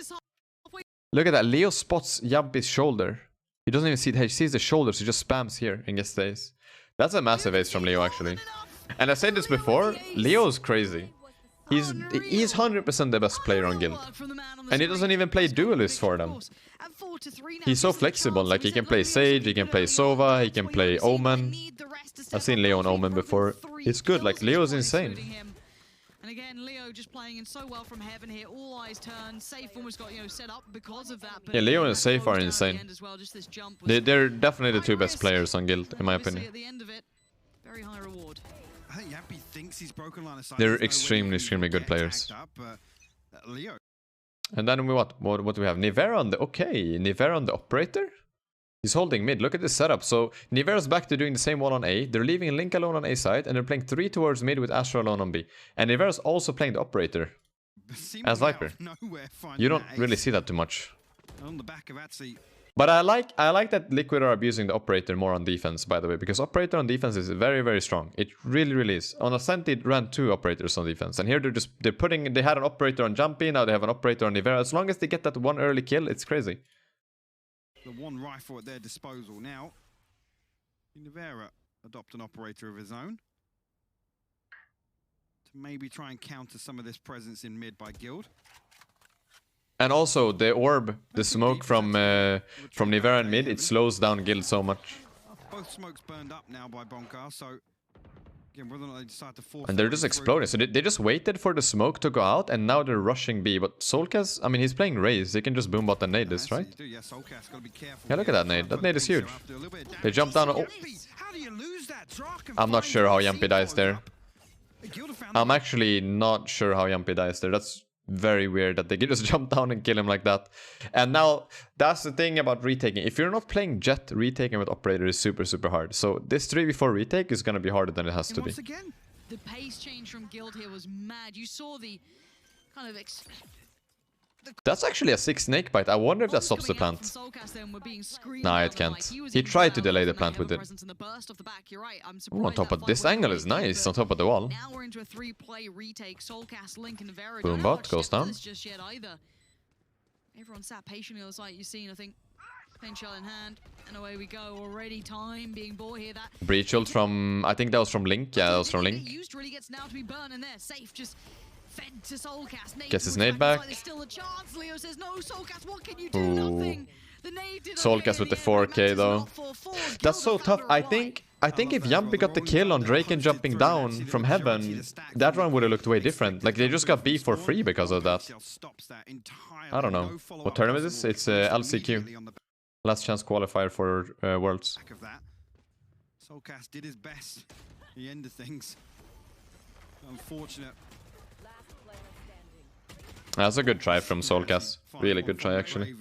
Look at that. Leo spots Yumpy's shoulder. He doesn't even see it. He sees the shoulders. He just spams here and gets the ace. That's a massive ace from Leo, actually. And I said this before. Leo's crazy. He's 100% the best player on Guild. And he doesn't even play duelist for them. He's so flexible. Like, he can play Sage, he can play Sova, he can play Omen. I've seen Leo on Omen before. He's good. Like, Leo's insane. And again, Leo just playing in so well from heaven here. All eyes turn. Safe almost got, set up because of that. But yeah, Leo and Safe are insane. Well. They're definitely the two best players on Guild, in my opinion. At the end of it, very high reward. I think Yappy thinks he's broken line of sight. They're extremely good players. Leo. And then what do we have? Nivera on the... Okay, Nivera on the operator? He's holding mid. Look at this setup. So Nivera's back to doing the same one on A. They're leaving Link alone on A side, and they're playing 3 towards mid with Astra alone on B. And Nivera's also playing the operator as Viper. You don't really see that too much. On the back of Atsi. But I like that Liquid are abusing the operator more on defense, by the way, because operator on defense is very strong. It really is. On Ascent, it ran 2 operators on defense, and here they had an operator on Jumpy, now they have an operator on Nivera. As long as they get that one early kill, it's crazy. The one rifle at their disposal now. Nivera adopt an operator of his own to maybe try and counter some of this presence in mid by Guild. And also the orb, the smoke from Nivera and mid, it slows down Guild so much. Both smokes burned up now by Bonkar, so again, whether or not they decide to force. And they're just exploding. So they just waited for the smoke to go out, and now they're rushing B. But Soulcast, I mean, he's playing Raze. They can just boom bot and nade this, right? Yeah, look at that nade. That nade is huge. They jump down. Oh. I'm not sure how Yumpy dies there. I'm actually not sure how Yumpy dies there. That's very weird that they can just jump down and kill him like that. And now, that's the thing about retaking. If you're not playing Jet, retaking with Operator is super hard. So this 3v4 retake is going to be harder than it has to be. The pace change from Guild here was mad. You saw the kind of... That's actually a 6 snake bite. I wonder if that stops the plant. Nah, it can't. He tried to delay the plant with it. Ooh, on top of this angle is nice, on top of the wall. Now we're into a 3-play retake. Soulcast, Link, and Nivera. Boom bot goes down. Everyone sat patiently on the site. You've seen, I think, Pain Shell in hand, and away we go. Already time being bought here. That breach ult from, I think that was from Link. Yeah, that was from Link. Used really gets now to be burned in there. Safe just fed to Soulcast. Gets his nade back. There's still a chance. Leo says, no, Soulcast, what can you do? Nothing. The nade did Soulcast with the 4k though. That's so tough. I think if Yumpy got the kill on Drake and jumping down from heaven, that run would have looked way different. Like, they just got B for free because of that. I don't know. What tournament is this? It's LCQ. Last chance qualifier for Worlds. Soulcast did his best. The end of things. Unfortunate. That's a good try from Soulcast. Really good try, actually.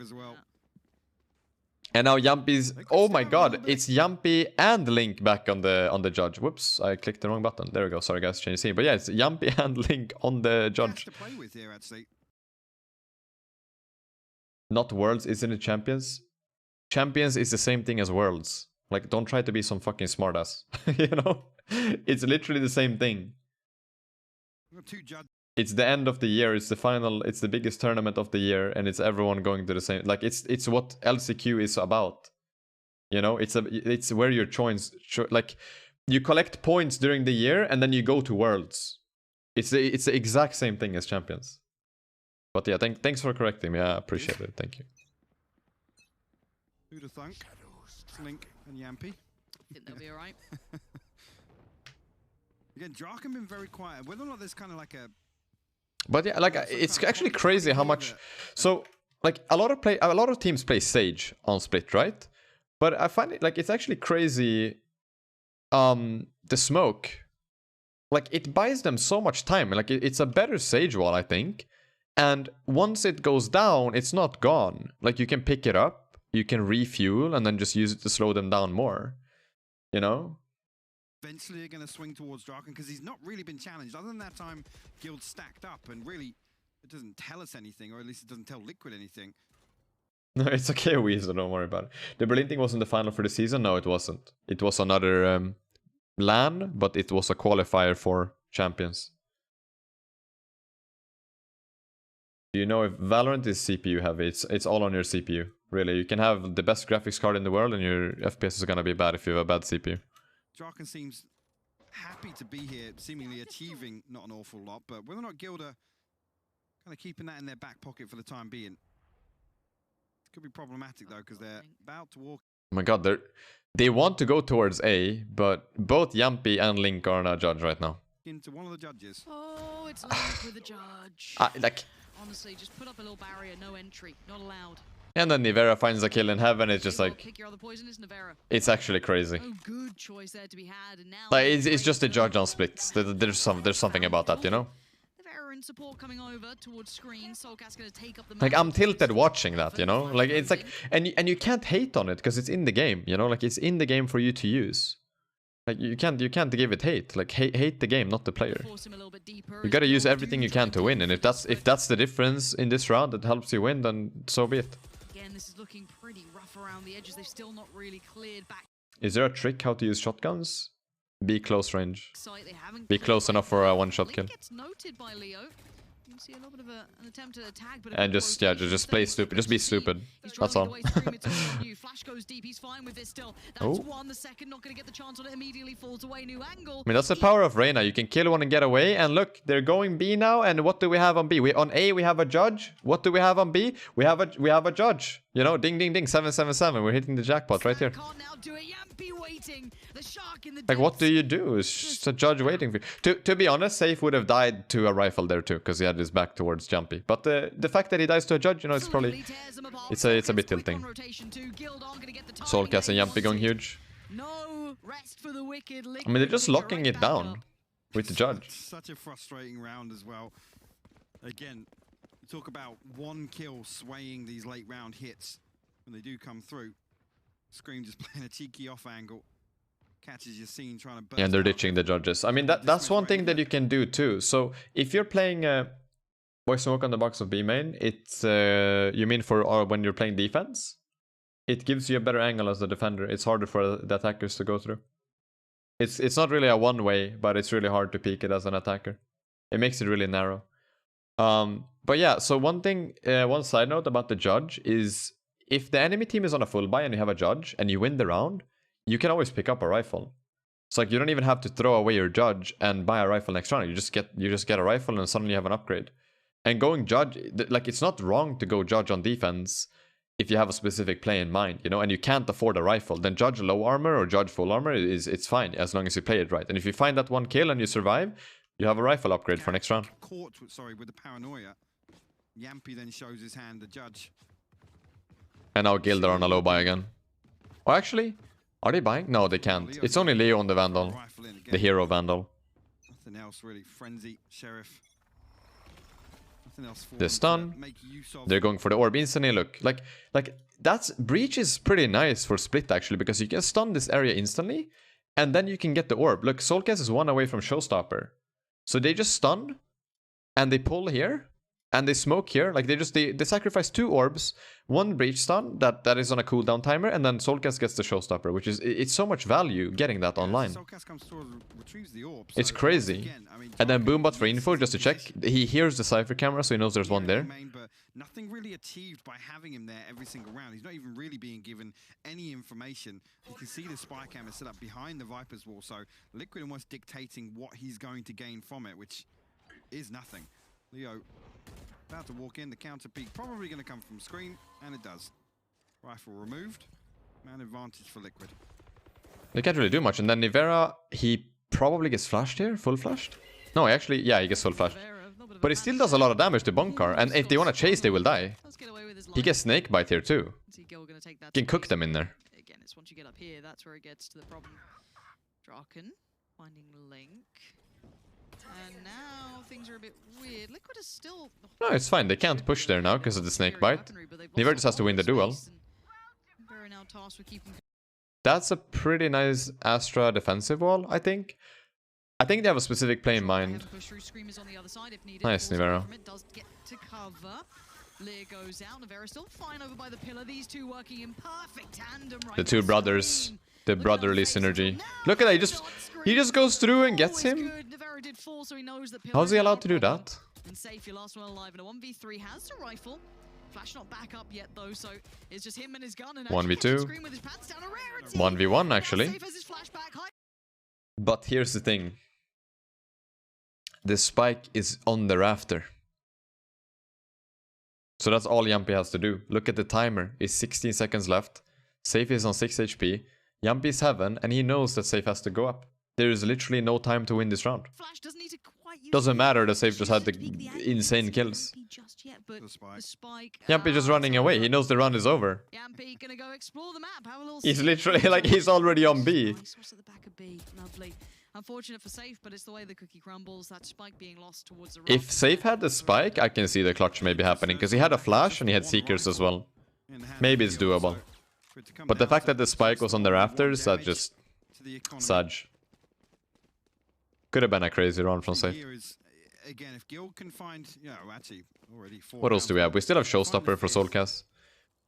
And now Yumpy's... Oh my god, it's Yumpy and Link back on the judge. Whoops, I clicked the wrong button. There we go. Sorry guys, change scene. But yeah, it's Yumpy and Link on the judge. Not Worlds, isn't it Champions? Champions is the same thing as Worlds. Like, don't try to be some fucking smartass. You know? It's literally the same thing. It's the end of the year, it's the final, it's the biggest tournament of the year, and it's everyone going to the same... Like, it's what LCQ is about. You know? It's where your choice... Like, you collect points during the year, and then you go to Worlds. It's the exact same thing as Champions. But yeah, thanks for correcting me. I appreciate it. Thank you. Who'd have thunk? Link and Yampy. I think they'll be alright. Again, Draken been very quiet. Whether or not there's kind of like a... But yeah, like, it's actually crazy how much... So, like, a lot of teams play Sage on Split, right? But I find it, like, it's actually crazy... the smoke. Like, it buys them so much time. Like, it's a better Sage wall, I think. And once it goes down, it's not gone. Like, you can pick it up, you can refuel, and then just use it to slow them down more. You know? Eventually they're going to swing towards Draken because he's not really been challenged. Other than that time, Guild stacked up, and really, it doesn't tell us anything, or at least it doesn't tell Liquid anything. No, it's okay, Weezer, don't worry about it. The Berlin thing wasn't the final for the season? No, it wasn't. It was another LAN, but it was a qualifier for Champions. You know, if Valorant is CPU heavy, it's all on your CPU. Really, you can have the best graphics card in the world and your FPS is gonna be bad if you have a bad CPU. Draken seems happy to be here, seemingly achieving not an awful lot, but whether or not Guild are kind of keeping that in their back pocket for the time being. Could be problematic though, because they're about to walk. Oh my god, they want to go towards A, but both Yampy and Link are on a judge right now. Into one of the judges. Oh, it's Link with the judge. Like, Honestly, just put up a little barrier, no entry, not allowed. and then Nivera finds a kill in heaven. It's just like, Pick your other poisonous Nivera. it's actually crazy. Oh, good choice there to be had, and now Like, it's just a judge on splits. There's something about that, you know. Nivera in support coming over towards screen. Soulcast gonna take up the. Like, I'm tilted watching that, you know. Like, it's like, and you can't hate on it because it's in the game, you know. Like, it's in the game for you to use. Like, you can't give it hate. Like, hate the game, not the player. You gotta use everything you can to win, and if that's the difference in this round that helps you win, then so be it. Again, this is looking pretty rough around the edges. They've still not really cleared back. Is there a trick how to use shotguns? Be close range. Sight. They haven't Be cleared close right enough for a now. one-shot Link kill. Gets noted by Leo. You can see a little bit of an attempt at attack, but And just play stupid. Just be stupid. That's all. Flash goes deep. He's fine with this still. That's Oh. one. The second not going to get the chance on it. Immediately falls away. New angle. I mean, that's the power of Reyna. You can kill one and get away. And look, they're going B now. And what do we have on B? On A, we have a judge. What do we have on B? We have a judge. You know, ding, ding, ding, 777. We're hitting the jackpot right here. Can't now do it. Yampy waiting. The shark in the Like, what do depths. you do? It's just a judge waiting for you. To be honest, Safe would have died to a rifle there too, because he had his back towards Jumpy. But the fact that he dies to a judge, you know, it's probably... It's a bit tilting. Soulcast and Jumpy going huge. No rest for the wicked. I mean, they're just locking it down with the judge. Such a frustrating round as well. Again, talk about one kill swaying these late round hits when they do come through. Scream just playing a cheeky off angle. Catches your scene trying to burst. Yeah, and they're out. ditching the judges. I mean, that's one thing that you can do too. So if you're playing Boy Smoke on the box of B main, it's you mean for when you're playing defense? It gives you a better angle as the defender. It's harder for the attackers to go through. It's not really a one way, but it's really hard to peek it as an attacker. It makes it really narrow. But yeah, so one side note about the judge is if the enemy team is on a full buy and you have a judge and you win the round, you can always pick up a rifle. It's like you don't even have to throw away your judge and buy a rifle next round. You just get a rifle and suddenly you have an upgrade. And going judge, like, it's not wrong to go judge on defense if you have a specific play in mind, you know, and you can't afford a rifle. Then judge low armor or judge full armor it's fine as long as you play it right. And if you find that one kill and you survive, you have a rifle upgrade for next round. Caught, with the paranoia. Yampy then shows his hand, the judge. And now Guild are on a low buy again. Oh, actually, are they buying? No, they can't. It's only Leo on the Vandal. Rifle in again. The hero Vandal. Nothing else really. Frenzy, Sheriff. Nothing else for The them to stun. make use of. They're going for the orb instantly. Look, like that's Breach is pretty nice for split actually, because you can stun this area instantly and then you can get the orb. Look, Soulcast is one away from Showstopper. So they just stun and they pull here and they smoke here. Like they sacrifice 2 orbs, 1 Breach stun that is on a cooldown timer, and then Soulcast gets the Showstopper, which is it's so much value getting that online. Soulcast comes through, retrieves the orb, It's so crazy. again, I mean, And then Draken Boombot for needs info just to check. position. He hears the Cypher camera, so he knows there's one there. But nothing really achieved by having him there every single round. He's not even really being given any information. You can see the spy camera set up behind the Viper's wall, so Liquid almost dictating what he's going to gain from it, which is nothing. Leo about to walk in, the counter peek probably going to come from screen, and it does. Rifle removed, man advantage for Liquid. They can't really do much. And then Nivera, he probably gets flashed here, full flashed. No, actually, yeah, he gets full flashed. But he still does a lot of damage to Bunkar, and if they want to chase, they will die. He gets snake bite here too. Can cook them in there. Again, it's once you get up here, that's where it gets to the problem. Draken finding Link. And now things are a bit weird. Liquid is still... No, it's fine. They can't push there now because of the snake bite. Niver just has to win the duel. That's a pretty nice Astra defensive wall, I think. I think they have a specific play in mind. Nice, Nivera. Lear goes out. Nivera still fine over by the pillar. These two working in perfect tandem right The two now. brothers. Scream. The Look at brotherly that face. synergy. Now Look at that, he's he just goes through and gets Always him. good. Nivera did fall, so he knows that How's he pillar is allowed not to do a problem. that? And Safe, your last one alive in a 1v3, has the rifle. Flash not back up yet though, so it's just him and his gun. And 1v2. 1v1 actually. Safe has his flashback. But here's the thing. The spike is on the rafter. So that's all Jumpy has to do. Look at the timer. It's 16 seconds left. Safe is on 6 HP. Jumpy is 7 and he knows that Safe has to go up. There is literally no time to win this round. Flash doesn't need to quite use Doesn't it. matter that Safe just had the insane kills. Jumpy just running away. He knows the round is over. Yampy gonna go explore the map. Have a little He's see. literally like he's already on B. Nice. What's at the back of B? Lovely. Unfortunate for Safe, but it's the way the cookie crumbles. That spike being lost towards the If Safe had the spike, I can see the clutch maybe happening because he had a flash and he had seekers as well. Maybe it's doable. But the fact that the spike was on the rafters, that just sad. Could have been a crazy round from Safe. Again, if Guild can find, actually already 4 What else do we have? We still have Showstopper for Soulcast.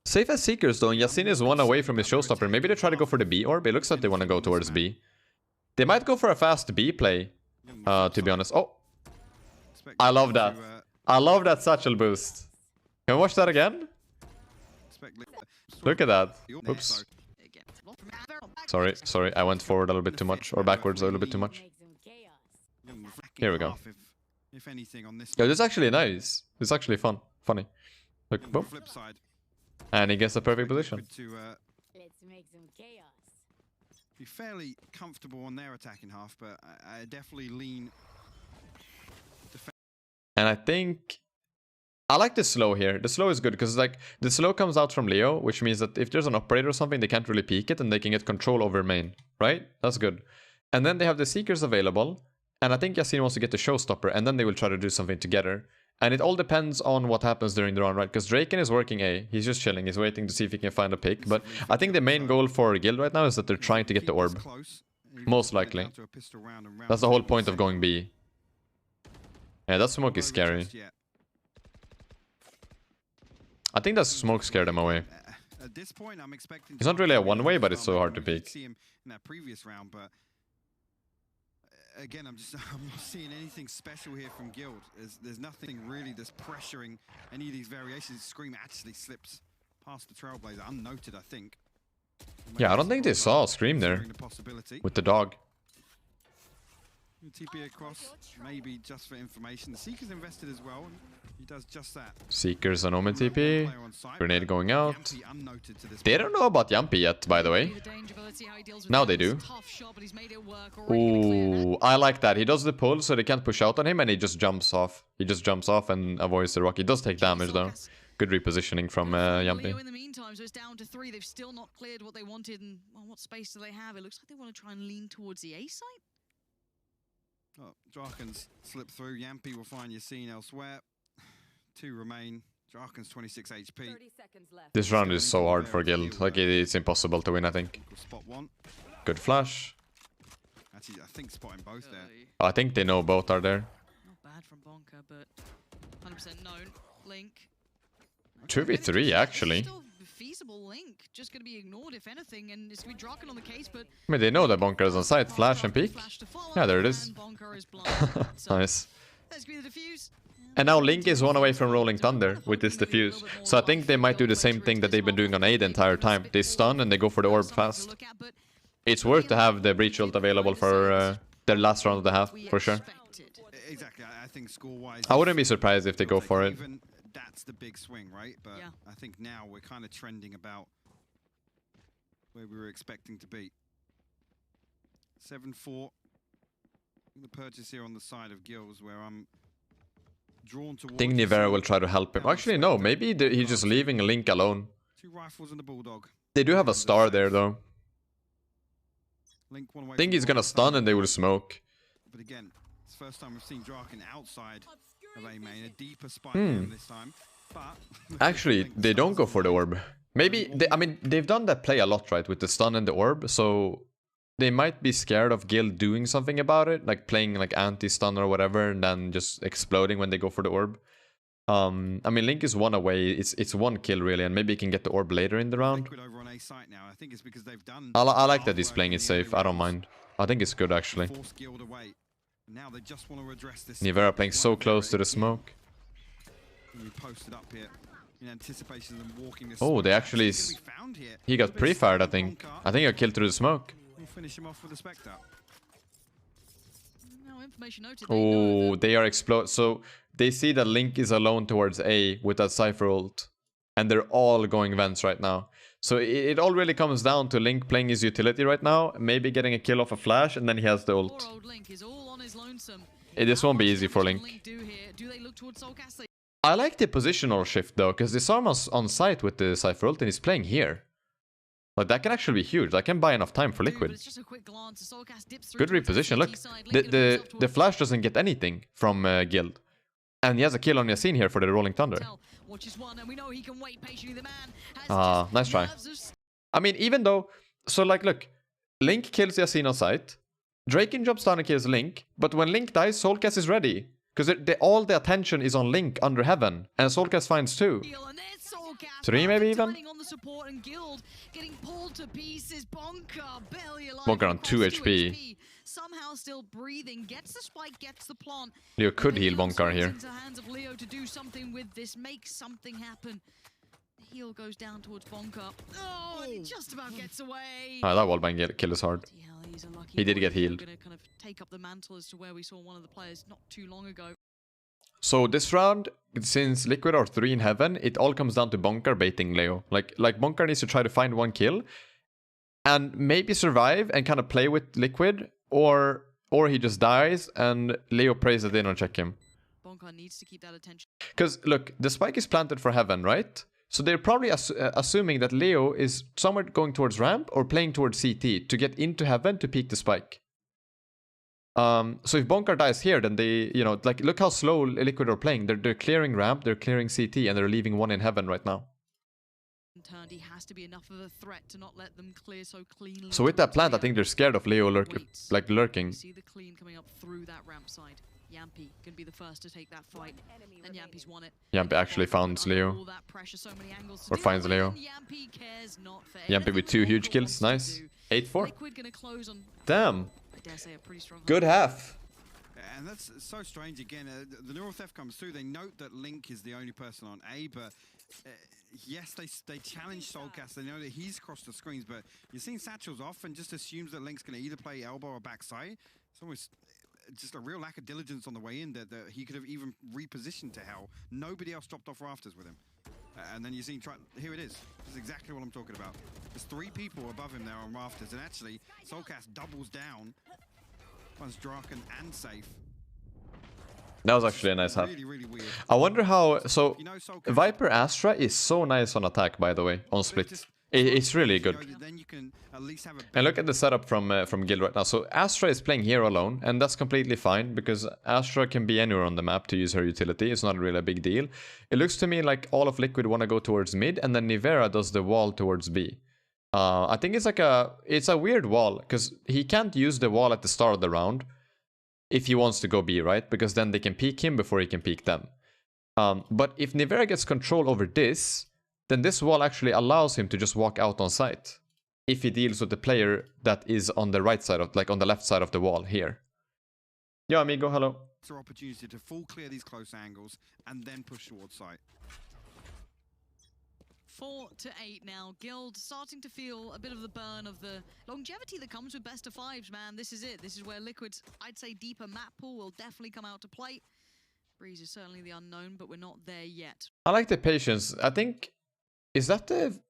Safe has Seekers though, and Yasin is 1 away from his Showstopper. Maybe they try to go for the B orb. It looks like they want to go towards B. They might go for a fast B play, to be honest. Oh, I love that. I love that satchel boost. Can we watch that again? Look at that. Oops. Sorry, I went forward a little bit too much, or backwards a little bit too much. Here we go. If anything on this. Yo, this is actually nice. This is actually funny. Look, boom. Flip side. And he gets the perfect position. Let's make some chaos. Be fairly comfortable on their attacking half, but I definitely lean. And I think I like the slow here. The slow is good because like the slow comes out from Leo, which means that if there's an operator or something, they can't really peek it and they can get control over main, right? That's good. And then they have the Seekers available, and I think Yasin wants to get the Showstopper, and then they will try to do something together. And it all depends on what happens during the round, right? Because Draken is working A. He's just chilling. He's waiting to see if he can find a pick. But I think the main goal for Guild right now is that they're trying to get the orb. Most likely. That's the whole point of going B. Yeah, that smoke is scary. I think that smoke scared him away. At this point, I'm expecting. It's not really a one-way, but it's so hard to peek. See him in that previous round, but again, I'm not seeing anything special here from Guild. There's nothing really that's pressuring any of these variations. Scream actually slips past the Trailblazer, unnoted, I think. Yeah, I don't think they saw Scream there with the dog. TP across, maybe just for information. The Seeker's invested as well. He does just that. Seekers on Omen TP. Grenade going out. They don't know about Yampy yet, by the way. Now they do. Ooh, I like that. He does the pull so they can't push out on him and he just jumps off. He just jumps off and avoids the rock. He does take damage though. Good repositioning from Yampy. In the meantime, so it's down to 3. They've still not cleared what they wanted, and well, what space do they have? It looks like they want to try and lean towards the A site. Oh, Drakens slip through. Yampy will find Yasin elsewhere. 2 remain. Drakens 26 HP. 30 seconds left. This round is so hard for Guild. Like it's impossible to win, I think. Spot 1. Good flash. Actually, I think spotting both there. I think they know both are there. Not bad from Bonka, but 100% known. Link. 2v3 actually. Still feasible Link, just going to be ignored if anything, and it's going to be Draken on the case, but I mean, they know that Bonker is on site. Flash and peek. Yeah, there it is. Nice. There's going to be the defuse. And now Link is 1 away from Rolling Thunder with this defuse. So I think they might do the same thing that they've been doing on A the entire time. They stun and they go for the orb fast. It's worth to have the Breach ult available for their last round of the half, for sure. Exactly, I think score-wise. I wouldn't be surprised if they go for it. That's the big swing, right? But yeah. I think now we're kind of trending about where we were expecting to be. 7-4. The purchase here on the side of Gills, where I'm drawn towards. I think Nivera will try to help him. Actually, no. Maybe he's just leaving Link alone. 2 rifles and the Bulldog. They do have a star there, though. Link one away I think from he's gonna stun and they will smoke. But again, it's the first time we've seen Draken outside of A main, a deeper spike this time. But Actually, they don't go for the orb. Maybe, I mean, they've done that play a lot, right? With the stun and the orb, so they might be scared of Guild doing something about it, like playing like anti-stun or whatever, and then just exploding when they go for the orb. I mean, Link is 1 away. It's 1 kill really, and maybe he can get the orb later in the round. Liquid over on A site now. I think it's because they've done. I like that he's playing it safe. I don't mind. I think it's good actually. Force Guild away. Now they just want to address this. Nivera playing so close to the smoke. You posted up here in anticipation of them walking this. Oh, they actually... He got pre-fired, I think. I think he got killed through the smoke. We'll finish him off with a Spectre. No information noted. Oh, they are explode. So they see that Link is alone towards A with that Cypher ult. And they're all going vents right now. So it all really comes down to Link playing his utility right now. Maybe getting a kill off a flash and then he has the ult. Poor old Link is all on his lonesome. This won't be easy for Link. Do they look towards Soulcast? I like the positional shift though, because the Sarma's on site with the Cypher ult and he's playing here. Like that can actually be huge. That can buy enough time for Liquid. Good reposition. Look, the flash doesn't get anything from Guild. And he has a kill on Yasin here for the Rolling Thunder. Ah, nice try. I mean, even though... So like, look. Link kills Yasin on site. Draken drops down and kills Link. But when Link dies, Soulcast is ready. Because all the attention is on Link under heaven. And Soulcast finds 2. 3 maybe even? Bonker on 2 HP. Somehow still breathing, gets the spike, gets the plant. Leo could heal Bonker here. Into the hands of Leo to do something with this, make something happen. The heal goes down towards Bonker. Oh, and it just about gets away. Ah, that wallbang kill is hard. He did get healed. Gonna kind of take up the mantle as to where we saw one of the players not too long ago. So this round, since Liquid are 3 in heaven, it all comes down to Bonker baiting Leo. Like Bonker needs to try to find 1 kill and maybe survive and kind of play with Liquid, or he just dies and Leo prays that they don't check him. Bonker needs to keep that attention. Because look, the spike is planted for heaven, right? So they're probably assuming that Leo is somewhere going towards ramp or playing towards CT to get into heaven to peek the spike. So if Bonker dies here, then they, you know, like look how slow Liquid are playing. They're clearing ramp, they're clearing CT, and they're leaving 1 in heaven right now. He has to be enough of a threat to not let them clear so cleanly. So with that plant, I think they're scared of Leo lurking. See the clean coming up through that ramp side. Yampy can be the first to take that fight. And Yampy's won it. Yampy actually founds Leo. Or finds Leo. Yampy with 2 huge kills. Nice. 8-4. Damn. Good half. And that's so strange again. The neural theft comes through. They note that Link is the only person on A, but yes, they challenge Soulcast. They know that he's crossed the screens, but you're seeing Satchel's off and just assumes that Link's going to either play elbow or backside. It's almost just a real lack of diligence on the way in that he could have even repositioned to hell. Nobody else dropped off rafters with him. And then you see, here it is. This is exactly what I'm talking about. There's 3 people above him there on rafters, and actually, Soulcast doubles down. Finds Draken and Safe. That was actually a nice half. Really, really weird. I wonder how... So, You know, Soulcast, Viper Astra is so nice on attack, by the way, on split. It's really good. Then you can at least have a And look at the setup from Guild right now. So Astra is playing here alone, and that's completely fine, because Astra can be anywhere on the map to use her utility. It's not really a big deal. It looks to me like all of Liquid want to go towards mid, and then Nivera does the wall towards B. I think it's like it's a weird wall, because he can't use the wall at the start of the round if he wants to go B, right? Because then they can peek him before he can peek them. But if Nivera gets control over this, then this wall actually allows him to just walk out on site if he deals with the player that is on the right side of, like on the left side of the wall here. Yeah, amigo, hello. opportunity to full clear these close angles and then push towards site. 4-8 now. Guild starting to feel a bit of the burn of the longevity that comes with best of 5s, man. This is it. This is where Liquid's, I'd say, deeper map pool will definitely come out to play. Breeze is certainly the unknown, but we're not there yet. I like the patience. I think... Is that the...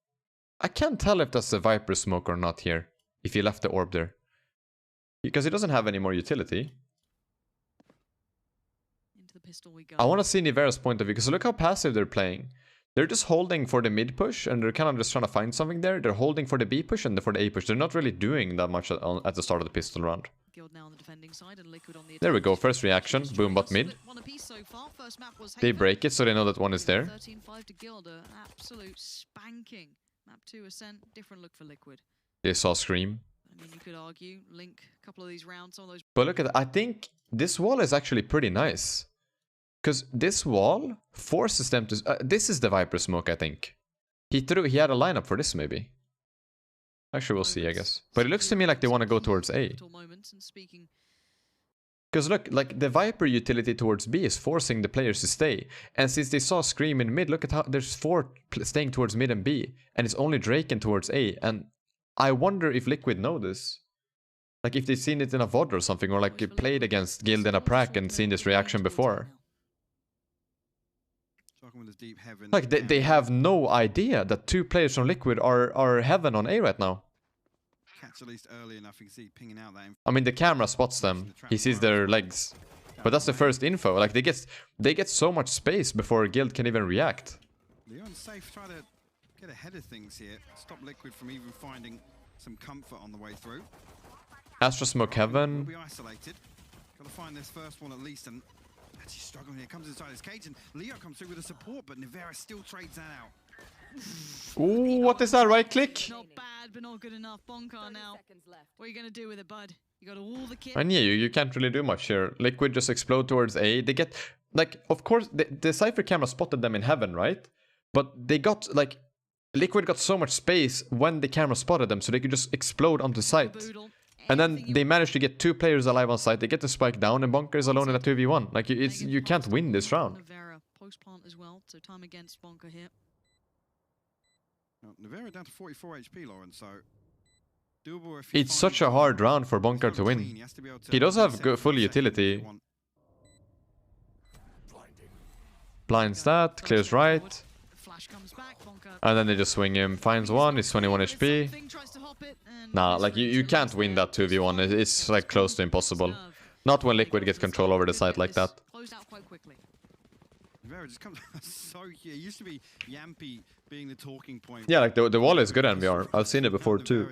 I can't tell if that's the Viper smoke or not here. If he left the orb there. Because he doesn't have any more utility. Into the pistol we go. I want to see Nivera's point of view. Because look how passive they're playing. They're just holding for the mid push. And they're kind of just trying to find something there. They're holding for the B push and for the A push. They're not really doing that much at the start of the pistol round. Guild now on the defending side and Liquid on the there we go. First reaction. Boom bot mid. They break it so they know that one is there. 13-5 to Guild. Absolute spanking. Map 2 Ascent. Different look for Liquid. They saw Scream. I mean, you could argue, Link, a couple of these rounds, some of those... But look at that. I think this wall is actually pretty nice. Because this wall forces them to... this is the Viper smoke, I think. He had a lineup for this, maybe. Actually, we'll see, I guess. But it looks to me like they want to go towards A. Because look, like the Viper utility towards B is forcing the players to stay. And since they saw Scream in mid, look at how there's 4 staying towards mid and B. And it's only Draken towards A. And I wonder if Liquid know this. Like if they've seen it in a VOD or something, or like played against Guild in a prac and seen this reaction before. Like they have no idea that 2 players from Liquid are heaven on A right now. At least early enough, you can see pinging out that. I mean, the camera spots them. He sees their legs. But that's the first info. Like they get so much space before Guild can even react. Leon's safe, try to get ahead of things here. Stop Liquid from even finding some comfort on the way through. Astra smoke heaven. Will be isolated. Got to find this first one at least, and actually struggling here. Comes inside his cage, and Leo comes through with the support, but Nivera still trades that out. Ooh, what is that? Right click? Not bad, but not good enough. Bonka now. What are you gonna do with it, bud? You got all the kit. And yeah, you can't really do much here. Liquid just explode towards A. They get, like, of course, the Cypher camera spotted them in heaven, right? But they got, like, Liquid got so much space when the camera spotted them, so they could just explode onto site. And then they managed to get 2 players alive on site. They get the spike down, and Bonka is alone in a 2v1. Like, you can't win this round. Nivera post plant as well, so time against Bonka here. Well, Nivera down to 44 HP, Lauren, so doable if It's such a hard round for Bonka to win. He does have good full utility. Blind stat, clears right. Flash comes back, Bonka. And then they just swing him. Finds one, he's 21 HP. Nah, like you can't win that 2v1. It's like close to impossible. Not when Liquid gets control over the site like that. Closed out quite quickly. Nivera just comes so here. It used to be Yampy being the talking point. Yeah, like the wall is good on VR. I've seen it before too.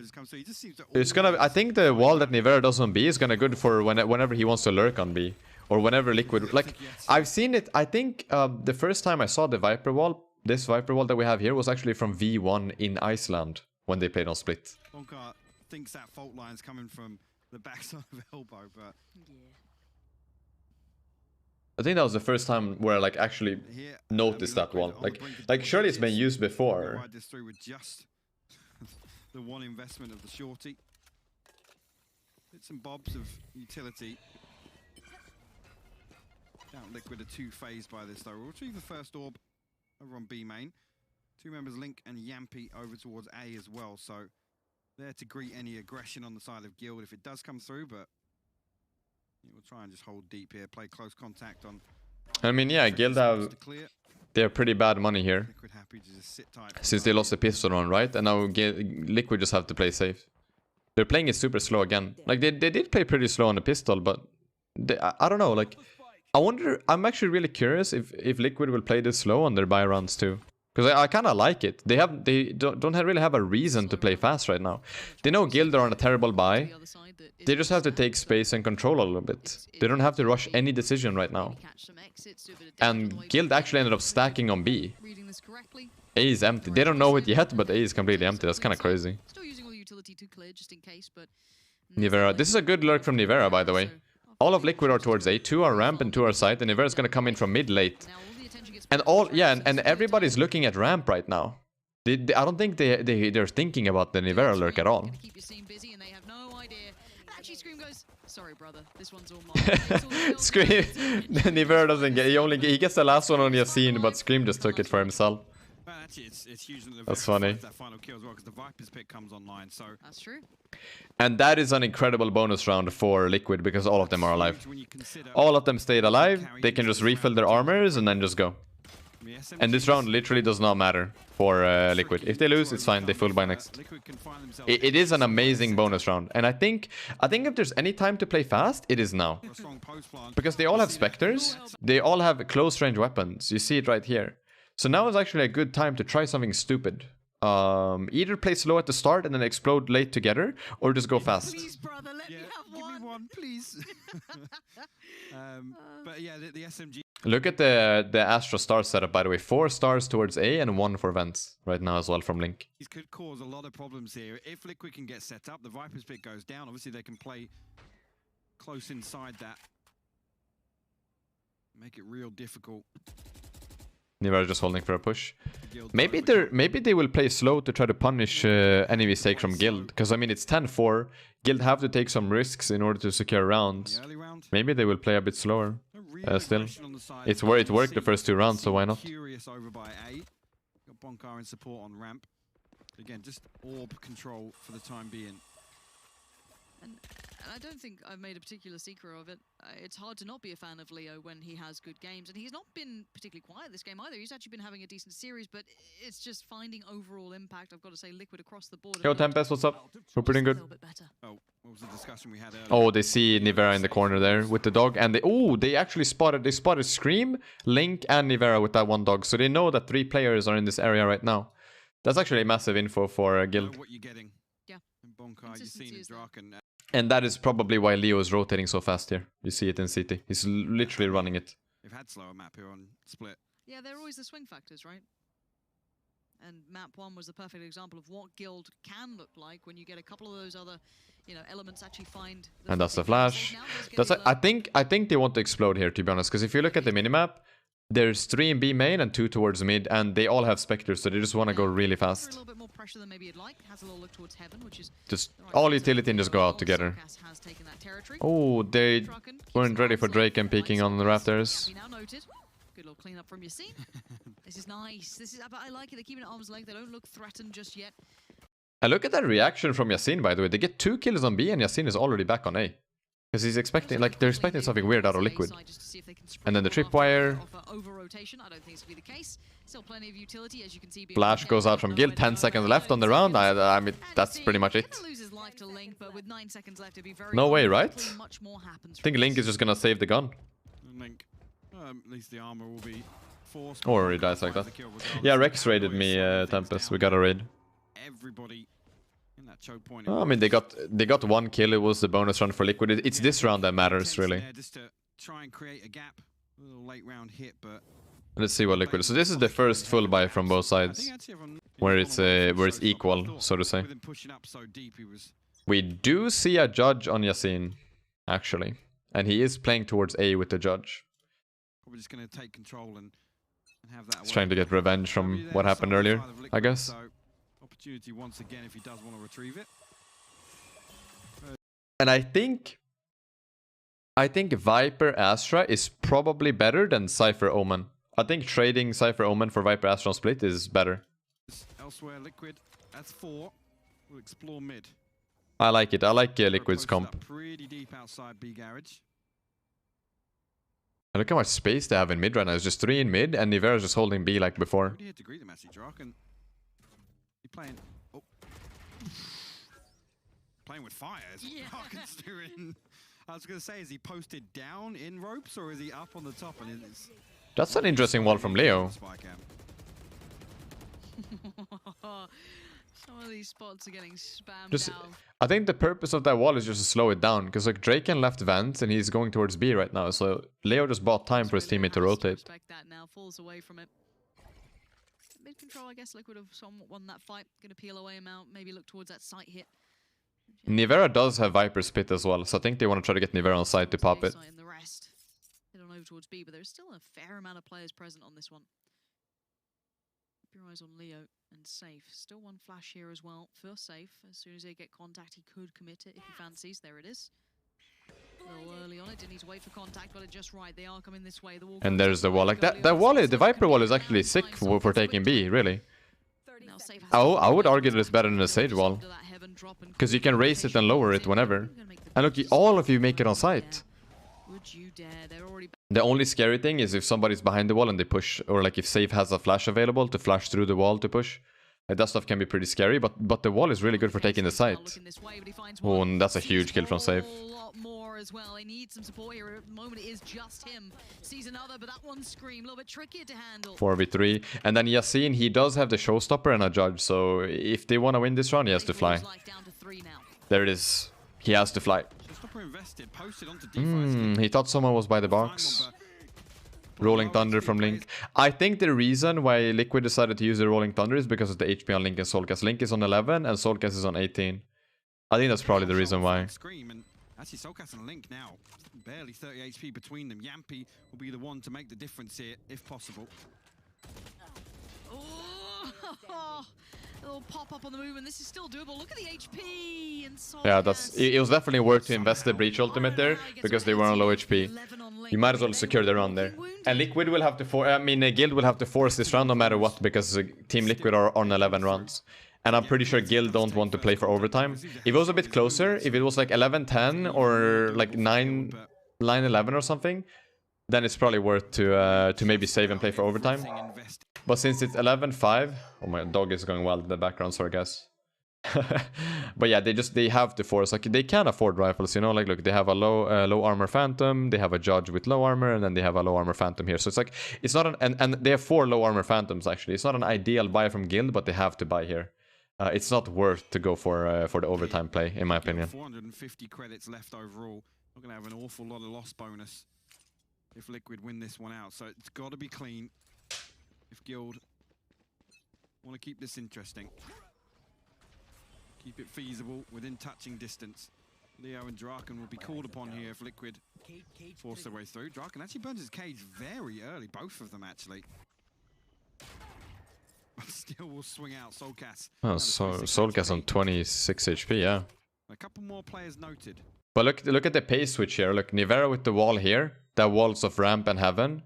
It's gonna. I think the wall that Nivera does on B is gonna good for whenever he wants to lurk on B, or whenever Liquid. Like I've seen it. I think the first time I saw the Viper wall, this Viper wall that we have here, was actually from V1 in Iceland when they played on Split. Bonka thinks that fault line's coming from the backside of elbow, but Yeah. I think that was the first time where I like actually here noticed that wall. Like surely it's been used before. Ride this through with just the one investment of the shorty. Bits and bobs of utility. Down Liquid are 2 phased by this though. We'll retrieve the first orb over on B main. 2 members, Link and Yampy, over towards A as well. So there to greet any aggression on the side of Guild if it does come through, but we'll try and just hold deep here, play close contact on. I mean, yeah, Guild have they have pretty bad money here Liquid happy to just sit tight since they lost the pistol on, right? And now Liquid just have to play safe. They're playing it super slow again. Like they did play pretty slow on the pistol, but I don't know. Like I wonder. I'm actually really curious if Liquid will play this slow on their buy rounds too. Because I kind of like it. They don't really have a reason to play fast right now. They know Guild are on a terrible buy. They just have to take space and control a little bit. They don't have to rush any decision right now. And Guild actually ended up stacking on B. A is empty. They don't know it yet, but A is completely empty. That's kind of crazy. Still using all the utility to clear just in case, but Nivera. This is a good lurk from Nivera, by the way. All of Liquid are towards A. 2 are ramp and 2 are side. And Nivera's gonna come in from mid late. And and everybody's looking at ramp right now. I don't think they're thinking about the Nivera lurk at all. Keep your scene busy and they have no idea. Actually, Scream goes, sorry, brother, this one's all mine. Scream. Nivera doesn't get. He gets the last one on Yasin, but Scream just took it for himself. Well, actually, it's huge that That's funny. That final kill as well, because the Viper's pick comes online. So That's true. And that is an incredible bonus round for Liquid because all of them are alive. All of them stayed alive. They can just refill their armors and then just go. And this round literally does not matter for Liquid. If they lose, it's fine. They full buy next. It is an amazing bonus round. And I think if there's any time to play fast, it is now. Because they all have Spectres. They all have close range weapons. You see it right here. So now is actually a good time to try something stupid. Either play slow at the start and then explode late together, or just go fast. Please, brother, let me have Give one. me one, please. But yeah, the SMG. Look at the Astra star setup, by the way. 4 stars towards A and 1 for vents right now as well from Link. These could cause a lot of problems here. If Liquid can get set up, the Viper's pick goes down. Obviously, they can play close inside that. Make it real difficult. Nivera just holding for a push. Guild Maybe they will play slow to try to punish any mistake from Guild. Because I mean it's 10-4. Guild have to take some risks in order to secure rounds. the early round. Maybe they will play a bit slower. No real Still. aggression on the side. It worked the first 2 rounds, so why not? Curious over by A. Got Bonkar in support on ramp. Again, just orb control for the time being. And I don't think I've made a particular secret of it. It's hard to not be a fan of Leo when he has good games. And he's not been particularly quiet this game either. He's actually been having a decent series, but it's just finding overall impact. I've got to say, Liquid across the board. Yo, Tempest, what's up? We're pretty A good. little bit better. Oh, what was the discussion we had earlier? Oh, they see Nivera in the corner there with the dog. And they actually spotted Scream, Link, and Nivera with that one dog. So they know that 3 players are in this area right now. That's actually massive info for Guild. Know what you're getting. Yeah. And Bonkar, you've Consistency seen is there. Draken. And that is probably why Leo is rotating so fast here. You see it in CT. He's literally running it. They've had slower map here on split. Yeah, they're always the swing factors, right? And map 1 was the perfect example of what Guild can look like when you get a couple of those other, elements actually find. And that's the flash. I think they want to explode here, to be honest. Because if you look at the minimap, there's 3 in B main and 2 towards mid, and they all have specters, so they just want to go really A fast. little bit more pressure than maybe you'd like. Has a little look towards heaven, which is Just the right all thing to utility and do. just go out Well, together. Solcas has taken that territory. Oh, they Trucken keeps weren't the ready arms for left. Drake and Nice peeking on the Solcas. rafters. Yappy now noted. Good little cleanup from Yassine. This is nice. But I like it. They're keeping it arm's length. They don't look threatened just yet. And look at that reaction from Yassine, by the way. They get 2 kills on B and Yassine is already back on A. Because he's expecting, like, they're expecting something weird out of Liquid. And then the tripwire. Flash goes out from Guild, 10 seconds left on the round. I mean, that's pretty much it. No way, right? I think Link is just gonna save the gun. Link. At least the armor will be forced. Or he dies like that. Yeah, Rex raided me, Tempest. We got a raid. Everybody in that choke point. Oh, I mean, they got 1 kill. It was the bonus run for Liquid. It's this round that matters, really. Just to try and create a gap. A little late round hit, but Let's see what Liquid. So this is the first full buy from both sides, where it's equal, so to say. With him pushing up so deep, he was We do see a judge on Yassine, actually, and he is playing towards A with the judge. probably just going to take control and have that. He's trying to get revenge from what happened earlier, I guess. So opportunity once again if he does want to retrieve it. And I think Viper Astra is probably better than Cypher Omen. I think trading Cypher Omen for Viper Astra on split is better. Elsewhere, Liquid. That's 4. We'll explore mid. I like it. I like Liquid's Posted comp. up pretty deep outside B garage. And look how much space they have in mid right now. It's just 3 in mid, and Nivera's just holding B like before. Already had to greet them, actually, Draken. He playing. Oh. Playing with fire. Is what Draken's doing. I was going to say, is he posted down in ropes or is he up on the top? And it's That's an interesting wall from Leo. Some of these spots are getting spammed Just, out. I think the purpose of that wall is just to slow it down, because like Draken left vent and he's going towards B right now, so Leo just bought time for his teammate to rotate. Respect that now, falls away from it. Mid control, I guess Liquid have somewhat won that fight. Gonna peel away him out, maybe look towards that sight hit. Nivera does have Viper Spit as well, so I think they want to try to get Nivera on side to pop it. And the rest head on over towards B, but there's still a fair amount of players present on this one. Keep your eyes on Leo and Safe. Still one flash here as well for Safe. As soon as they get contact, he could commit it if he fancies. There it is. A little early on it, didn't need to wait for contact, got it just right. They are coming this way. The wall And there's the wall. Like that wall, the Viper wall is actually sick for taking B, really. Now Safe has I would argue that it's better than the Sage wall, because you can raise it and lower it whenever. And look, all of you make it on site. Would you dare? They're already The only scary thing is if somebody's behind the wall and they push, or like if Safe has a flash available to flash through the wall to push. Like that stuff can be pretty scary, but the wall is really good for taking the site. Oh, and that's a huge kill from Safe. As well. They need some support here. At the moment, it is just him. Sees another, but that one Scream a little bit trickier to handle. 4v3. And then Yassine, he does have the showstopper and a judge, so if they want to win this round, he has to fly. There it is. He has to fly. He thought someone was by the box. Rolling Thunder from Link. I think the reason why Liquid decided to use the Rolling Thunder is because of the HP on Link and Solcas. Link is on 11 and Solcas is on 18. I think that's probably the reason why. Actually, Solcas and Link now, barely 30 HP between them. Yampy will be the one to make the difference here, if possible. Oh, a little pop up on the move, and this is still doable. Look at the HP and Yeah, it was definitely worth to invest the breach ultimate there because they were on low HP. You might as well secure the round there. And Liquid will have to Guild will have to force this round no matter what because Team Liquid are on 11 rounds. And I'm pretty sure Guild don't want to play for overtime. If it was a bit closer, if it was like 11-10 or like 9-11 or something, then it's probably worth to maybe save and play for overtime. But since it's 11-5, oh, my dog is going wild in the background, sorry guys. But yeah, they have to force, like they can afford rifles, you know, like look, they have a low armor phantom, they have a judge with low armor, and then they have a low armor phantom here. So it's like it's not and they have 4 low armor phantoms actually. It's not an ideal buy from Guild, but they have to buy here. It's not worth to go for the overtime play, in my opinion. 450 credits left overall. Not gonna have an awful lot of loss bonus if Liquid win this one out. So it's got to be clean if Guild want to keep this interesting. Keep it feasible within touching distance. Leo and Draken will be called upon here if Liquid force their way through. Draken actually burns his cage very early, both of them actually. Still will swing out Soulcast. Oh, so Soulcast on 26 HP, yeah. A couple more players noted. But look at the pace switch here. Look, Nivera with the wall here. That walls of ramp and heaven.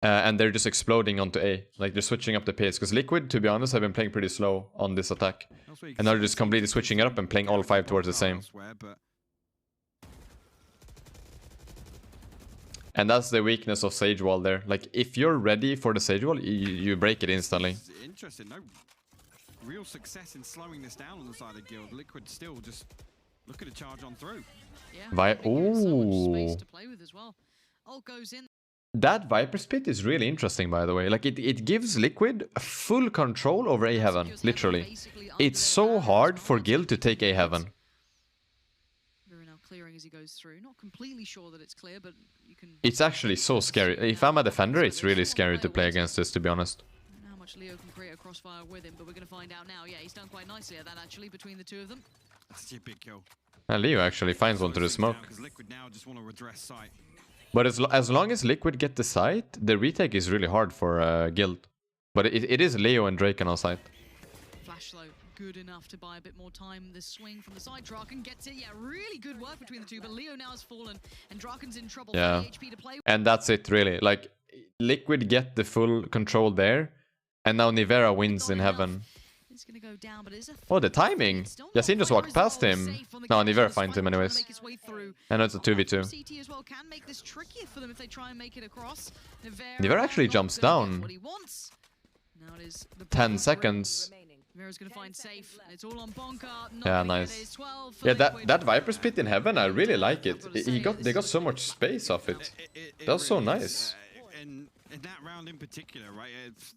And they're just exploding onto A. Like they're switching up the pace. Because Liquid, to be honest, have been playing pretty slow on this attack. And now they're just completely switching it up and playing all 5 towards the same. And that's the weakness of Sage Wall there. Like, if you're ready for the Sage Wall, you break it instantly. Interesting. No real success in slowing this down on the side of Guild. Liquid still just look at a charge on through. Yeah, Ooh. to play with as well. All goes in. That Viper Spit is really interesting, by the way. Like, it gives Liquid full control over A Heaven, literally. It's so hard for Guild to take A Heaven. Clearing as he goes through. Not completely sure that it's clear, but you can. It's actually so scary. If I'm a defender, it's really scary to play against this, to be honest. I don't know how much Leo can create a crossfire with him, but we're going to find out now. Yeah, he's done quite nicely at that actually between the two of them. That's a big kill. And Leo actually finds one to the smoke. Liquid now just want to redress sight. But as long as Liquid get the site, the retake is really hard for Guild. But it is Leo and Draken on site. Flash though, good enough to buy a bit more time. The swing from the side, Draken gets it. Yeah, really good work between the two, but Leo now has fallen, and Draken's in trouble. Yeah, HP to play. And that's it really. Like, Liquid get the full control there, and now Nivera wins in heaven. It's gonna go down, but oh, the timing! Yasin just walked past him. No, Nivera finds him anyways. And it's a 2v2. CT as well can make this trickier for them if they try and make it across. Nivera actually jumps down. What he wants. Now it is the 10 seconds. Nivera's gonna find safe. It's all on Bonka. Yeah, nice. Yeah, that Viper Spit in heaven, I really like it. They got so much space off it. That was so nice. In that round in particular, right?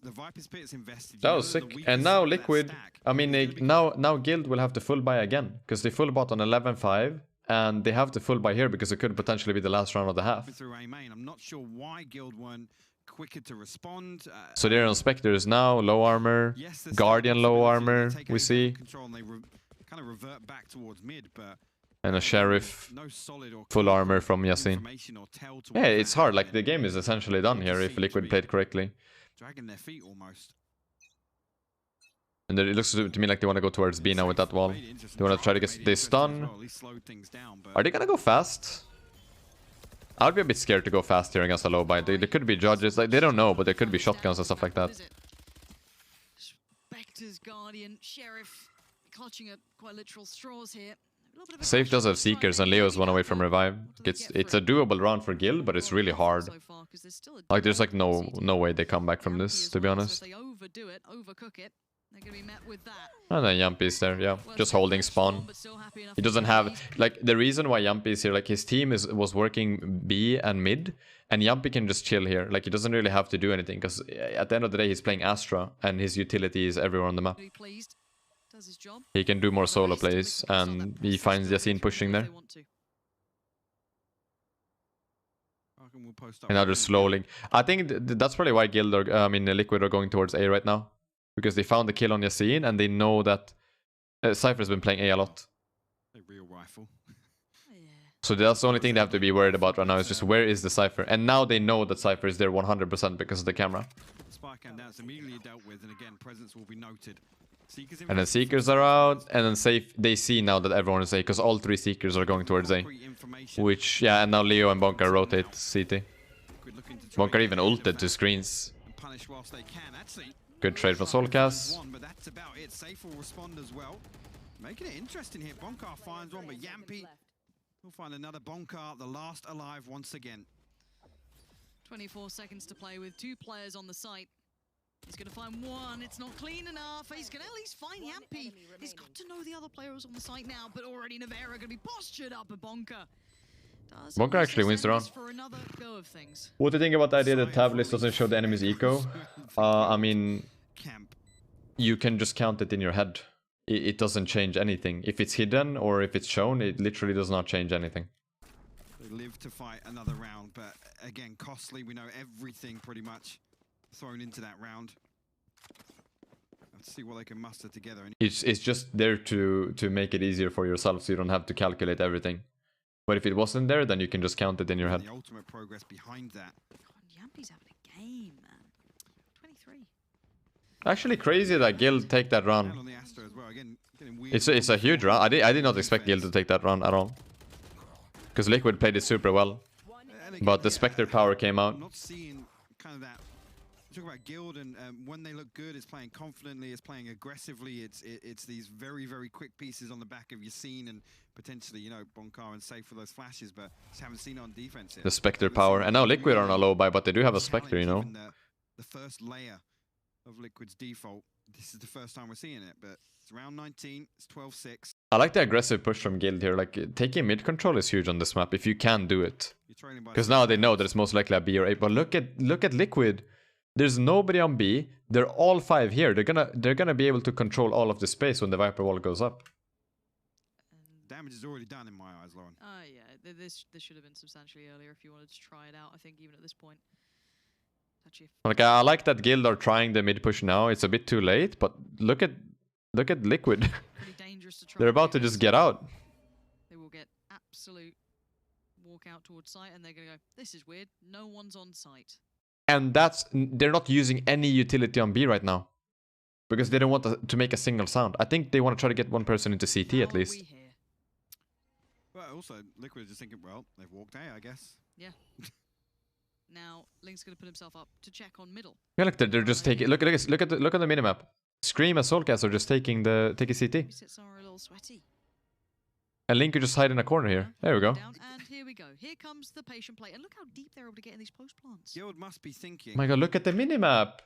The Viper Spit is invested. That was sick. And now Liquid, I mean, now Guild will have to full buy again, because they full bought on 11-5, and they have to full buy here because it could potentially be the last round of the half. I'm not sure why Guild weren't quicker to respond. So they're on Spectres now, low armor, yes, Guardian low armor, we see. Control and they kind of revert back towards mid, but and a Sheriff, full armor from Yasin. Yeah, it's hard. Like, the game is essentially done here if Liquid played correctly. Dragging their feet almost. And it looks to me like they want to go towards B now with that wall. They want to try to get this stun. Are they gonna go fast? I would be a bit scared to go fast here against a low buy. There could be judges. Like, they don't know, but there could be shotguns and stuff like that. Spectre's Guardian, Sheriff, clutching at quite literal straws here. Safe does have Seekers, and Leo's one away from Revive. It's a doable round for Guild, but it's really hard. Like, there's like no way they come back from this, to be honest. And then Yumpy's there, yeah. Just holding spawn. He doesn't have... Like, the reason why Yumpy is here, like, his team was working B and mid, and Yumpy can just chill here. Like, he doesn't really have to do anything, because at the end of the day, he's playing Astra, and his utility is everywhere on the map. He can do more solo plays, and he finds Yasin pushing there. And now they're slowly... I think that's probably why Guild are, Liquid are going towards A right now. Because they found the kill on Yasin, and they know that Cypher's been playing A a lot. A real rifle. So that's the only thing they have to be worried about right now is just where is the Cypher. And now they know that Cypher is there 100% because of the camera. Spike cam down, it's immediately dealt with, and again, presence will be noted. Seekers in And then front, Seekers are out, and then safe. They see now that everyone is A, because all 3 Seekers are going towards A. concrete information. Which, yeah, and now Leo and Bonka rotate CT. Liquid looking to try Bonka even and ulted to screens. punish whilst they can. Actually, Good trade from Soulcast. one, but that's about it. Safe will respond as well. Making it interesting here. Bonkar finds one, but Yampy will find another Bonkar, the last alive once again. 24 seconds to play with 2 players on the site. He's going to find one. It's not clean enough. He's going to at least find Yampy. He's got to know the other players on the site now, but already Navera going to be postured up at Bonka. Bonka actually wins the round. For another go of things. What do you think about the idea that tab list doesn't show the enemy's eco? I mean, Camp. you can just count it in your head. It doesn't change anything. If it's hidden or if it's shown, it literally does not change anything. They live to fight another round, but again, costly. We know everything pretty much thrown into that round. Let's see what they can muster together. It's just there to make it easier for yourself so you don't have to calculate everything. But if it wasn't there, then you can just count it in your head. The ultimate progress behind that. God, Yampy's having a game, man. 23. Actually crazy that Guild take that And round. on the Astra as well. Again, getting weird. It's a huge round. I did not expect Guild to take that round at all. Because Liquid played it super well. And again, But the yeah, Spectre power came out. I'm not seeing kind of that. You talk about Guild, and when they look good, it's playing confidently, it's playing aggressively. It's these very, very quick pieces on the back of your scene, and potentially, you know, Bonkar and safe for those flashes, but just haven't seen it on defense yet. The Spectre power. And now Liquid are on a low buy, but they do have a Spectre, you know. Challenge even the first layer of Liquid's default. This is the first time we're seeing it, but it's round 19, it's 12-6. I like the aggressive push from Guild here. Like, taking mid control is huge on this map, if you can do it. Because now they know that it's most likely a B or A. But look at Liquid. There's nobody on B. They're all 5 here. They're gonna be able to control all of the space when the Viper wall goes up. Damage is already done in my eyes, Lauren. Yeah, this should have been substantially earlier if you wanted to try it out, I think, even at this point. Actually, Like, I like that Guild are trying the mid push now. It's a bit too late, but look at Liquid. pretty dangerous to try. They're and about do to just this. get out. They will get absolute walk out towards site, and they're going to go, this is weird, no one's on site. And they're not using any utility on B right now. Because they don't want to make a single sound. I think they want to try to get one person into CT How at are least. we here? Well, also, Liquid is just thinking, well, they've walked A, I guess. Now, Link's going to put himself up to check on middle. Yeah, look, they're just taking. Look at the minimap. Scream and Soulcast are just taking a CT. We sit somewhere a little sweaty. And Link could just hide in a corner here. There we go. Down, and here we go. Here comes the patient play. And look how deep they're able to get in these post plants. Guild must be thinking. My god, look at the minimap.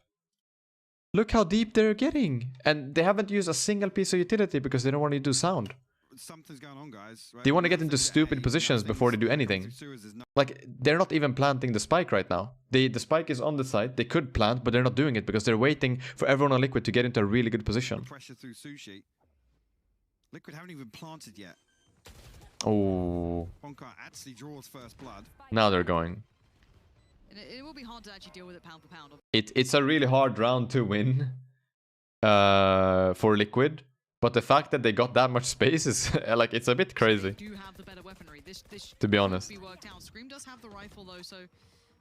Look how deep they're getting. And they haven't used a single piece of utility because they don't want to do sound. Something's going on, guys. Right? They want to get into Nothing's stupid A, positions before they do nothing's anything. coming through sewers, there's no Like, they're not even planting the spike right now. The spike is on the site. They could plant, but they're not doing it because they're waiting for everyone on Liquid to get into a really good position. pressure through Sushi. Liquid haven't even planted yet. Oh, Bonkar actually draws first blood. now they're going. And it will be hard to actually deal with it pound for pound. It's a really hard round to win for Liquid. But the fact that they got that much space is like, it's a bit crazy. Do have the better weaponry. This To be could honest. Be worked out. Scream does have the rifle though, so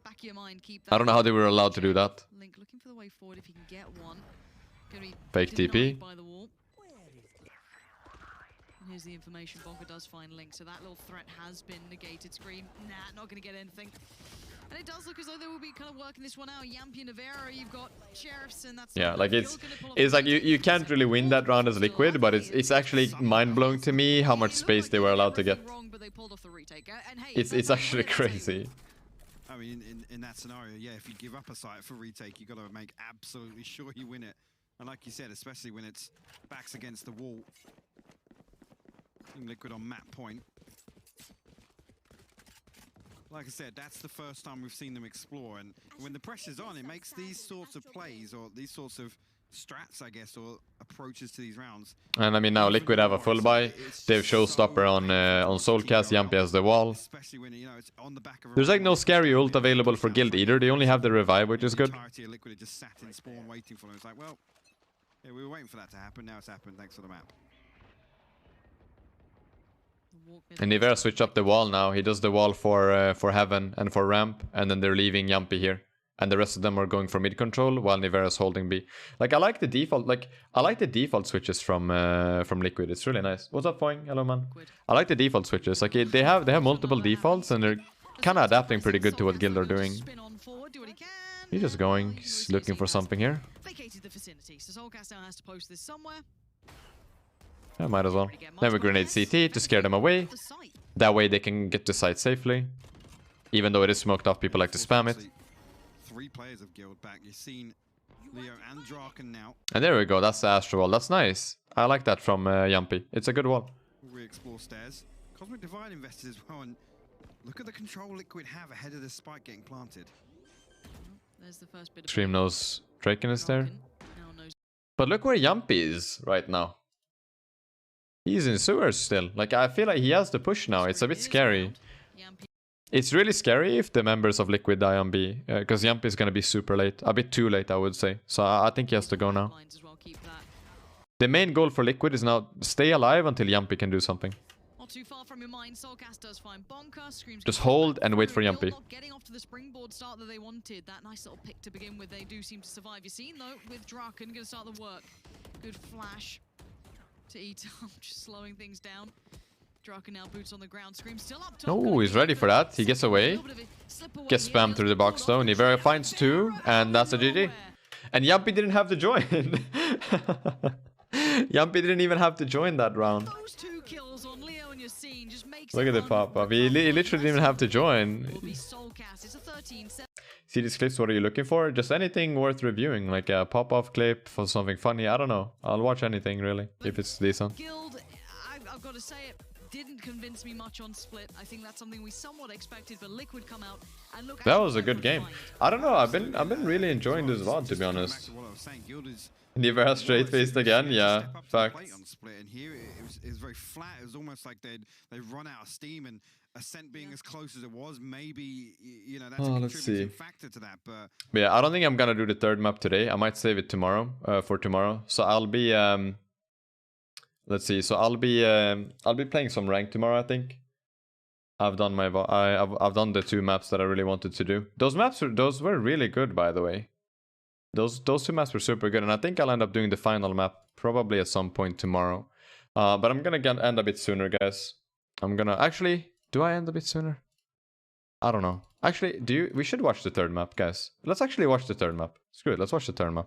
back of your mind, keep that. I don't know how they were allowed to do that. Link looking for the way forward if he can get one. Gonna be Fake TP. denied by the wall. And here's the information. Bonka does find Link, so that little threat has been negated. Scream, nah, not gonna get anything. And it does look as though they will be kind of working this one out. Yampy and Navera, you've got Sheriffs, and that's Yeah, not like gonna it's pull off like the you can't really win that round as Liquid, but it's actually mind-blowing to me how much space they were allowed to get. Wrong, but they pulled off the retake. And hey, It's that's actually what we're gonna crazy. I mean, in that scenario, yeah, if you give up a site for retake, you got to make absolutely sure you win it. And like you said, especially when it's backs against the wall. Team Liquid on map point. Like I said, that's the first time we've seen them explore, and when the pressure's on, it makes these sorts of plays, or these sorts of strats, I guess, or approaches to these rounds. And I mean, now Liquid have a full buy. They have Showstopper on Soulcast. Yampy has the wall. Especially when, you know, it's on the back of a There's like no round. scary ult available for Guild either. They only have the revive, which is good. The entirety of Liquid had just sat in spawn waiting for them. It's like, well, yeah, we were waiting for that to happen. Now it's happened. Thanks for the map. walk And Nivera switch up the wall now. He does the wall for Heaven and for Ramp, and then they're leaving Yumpy here. And the rest of them are going for mid control while Nivera's holding B. Like I like the default switches from Liquid. It's really nice. What's up, Foing? Hello, man. I like the default switches. Like they have multiple defaults and they're kind of adapting pretty good to what Guild are doing. He's just going. He's looking for something here. Vacated the vicinity, so Soulcast now has to post this somewhere. Yeah, might as well. Then we grenade CT to scare them away. That way they can get to site safely. Even though it is smoked off, people like to spam it. 3 players of Guild back. You've seen Leo and Draken now. And there we go. That's the Astro wall. That's nice. I like that from Yumpy. It's a good wall. Re-explore stairs. Cosmic Divide invested as well. And look at the control Liquid have ahead of the spike getting planted. There's the first bit of Stream knows Draken is there. now knows But look where Yumpy is right now. He's in sewers still. Like, I feel like he has the push now. It's a bit scary. Yampy. It's really scary if the members of Liquid die on B. Because Yumpy is going to be super late. A bit too late, I would say. So I think he has to go now. Lines as well, keep that. The main goal for Liquid is now stay alive until Yumpy can do something. Not too far from your mind, Soulcast does find Bonker, Screams Just gets hold back and wait through. for Guild Yumpy. not getting off to the springboard start that they wanted. That nice little pick to begin with, they do seem to survive. You've seen though, with Draken gonna start the work. Good flash to eat up, just slowing things down. Draken now boots on the ground, Scream still up top. Oh, he's ready for that. He gets away. Gets spammed through the box though. Nivera finds 2, and that's a GG. And Yumpy didn't have to join. Yumpy didn't even have to join that round. Those 2 kills on Leo and Yassine just makes Look it at the pop-up. He literally didn't even have to join. Will be Soulcast. It's a 13-7. See these clips, what are you looking for? Just anything worth reviewing, like a pop-off clip for something funny. I don't know. I'll watch anything really, if it's decent. Guild, I've got to say it, didn't convince me much on Split. I think that's something we somewhat expected, but Liquid come out and look. That was a good game. I don't know. I've been really enjoying this VOD, to be honest. Nivera straight faced again, yeah. Fact. On Split, and here it was very flat. It was almost like they'd run out of steam, and Ascent being as close as it was, maybe you know that's a contributing factor to that. But yeah, I don't think I'm gonna do the 3rd map today. I might save it tomorrow for tomorrow. So I'll be let's see. So I'll be playing some rank tomorrow. I think I've done my I've done the 2 maps that I really wanted to do. Those were really good, by the way. Those 2 maps were super good, and I think I'll end up doing the final map probably at some point tomorrow. But I'm gonna end a bit sooner, guys. I'm gonna actually. Do I end a bit sooner? I don't know. Actually, we should watch the 3rd map, guys. Let's actually watch the 3rd map. Screw it. Let's watch the 3rd map.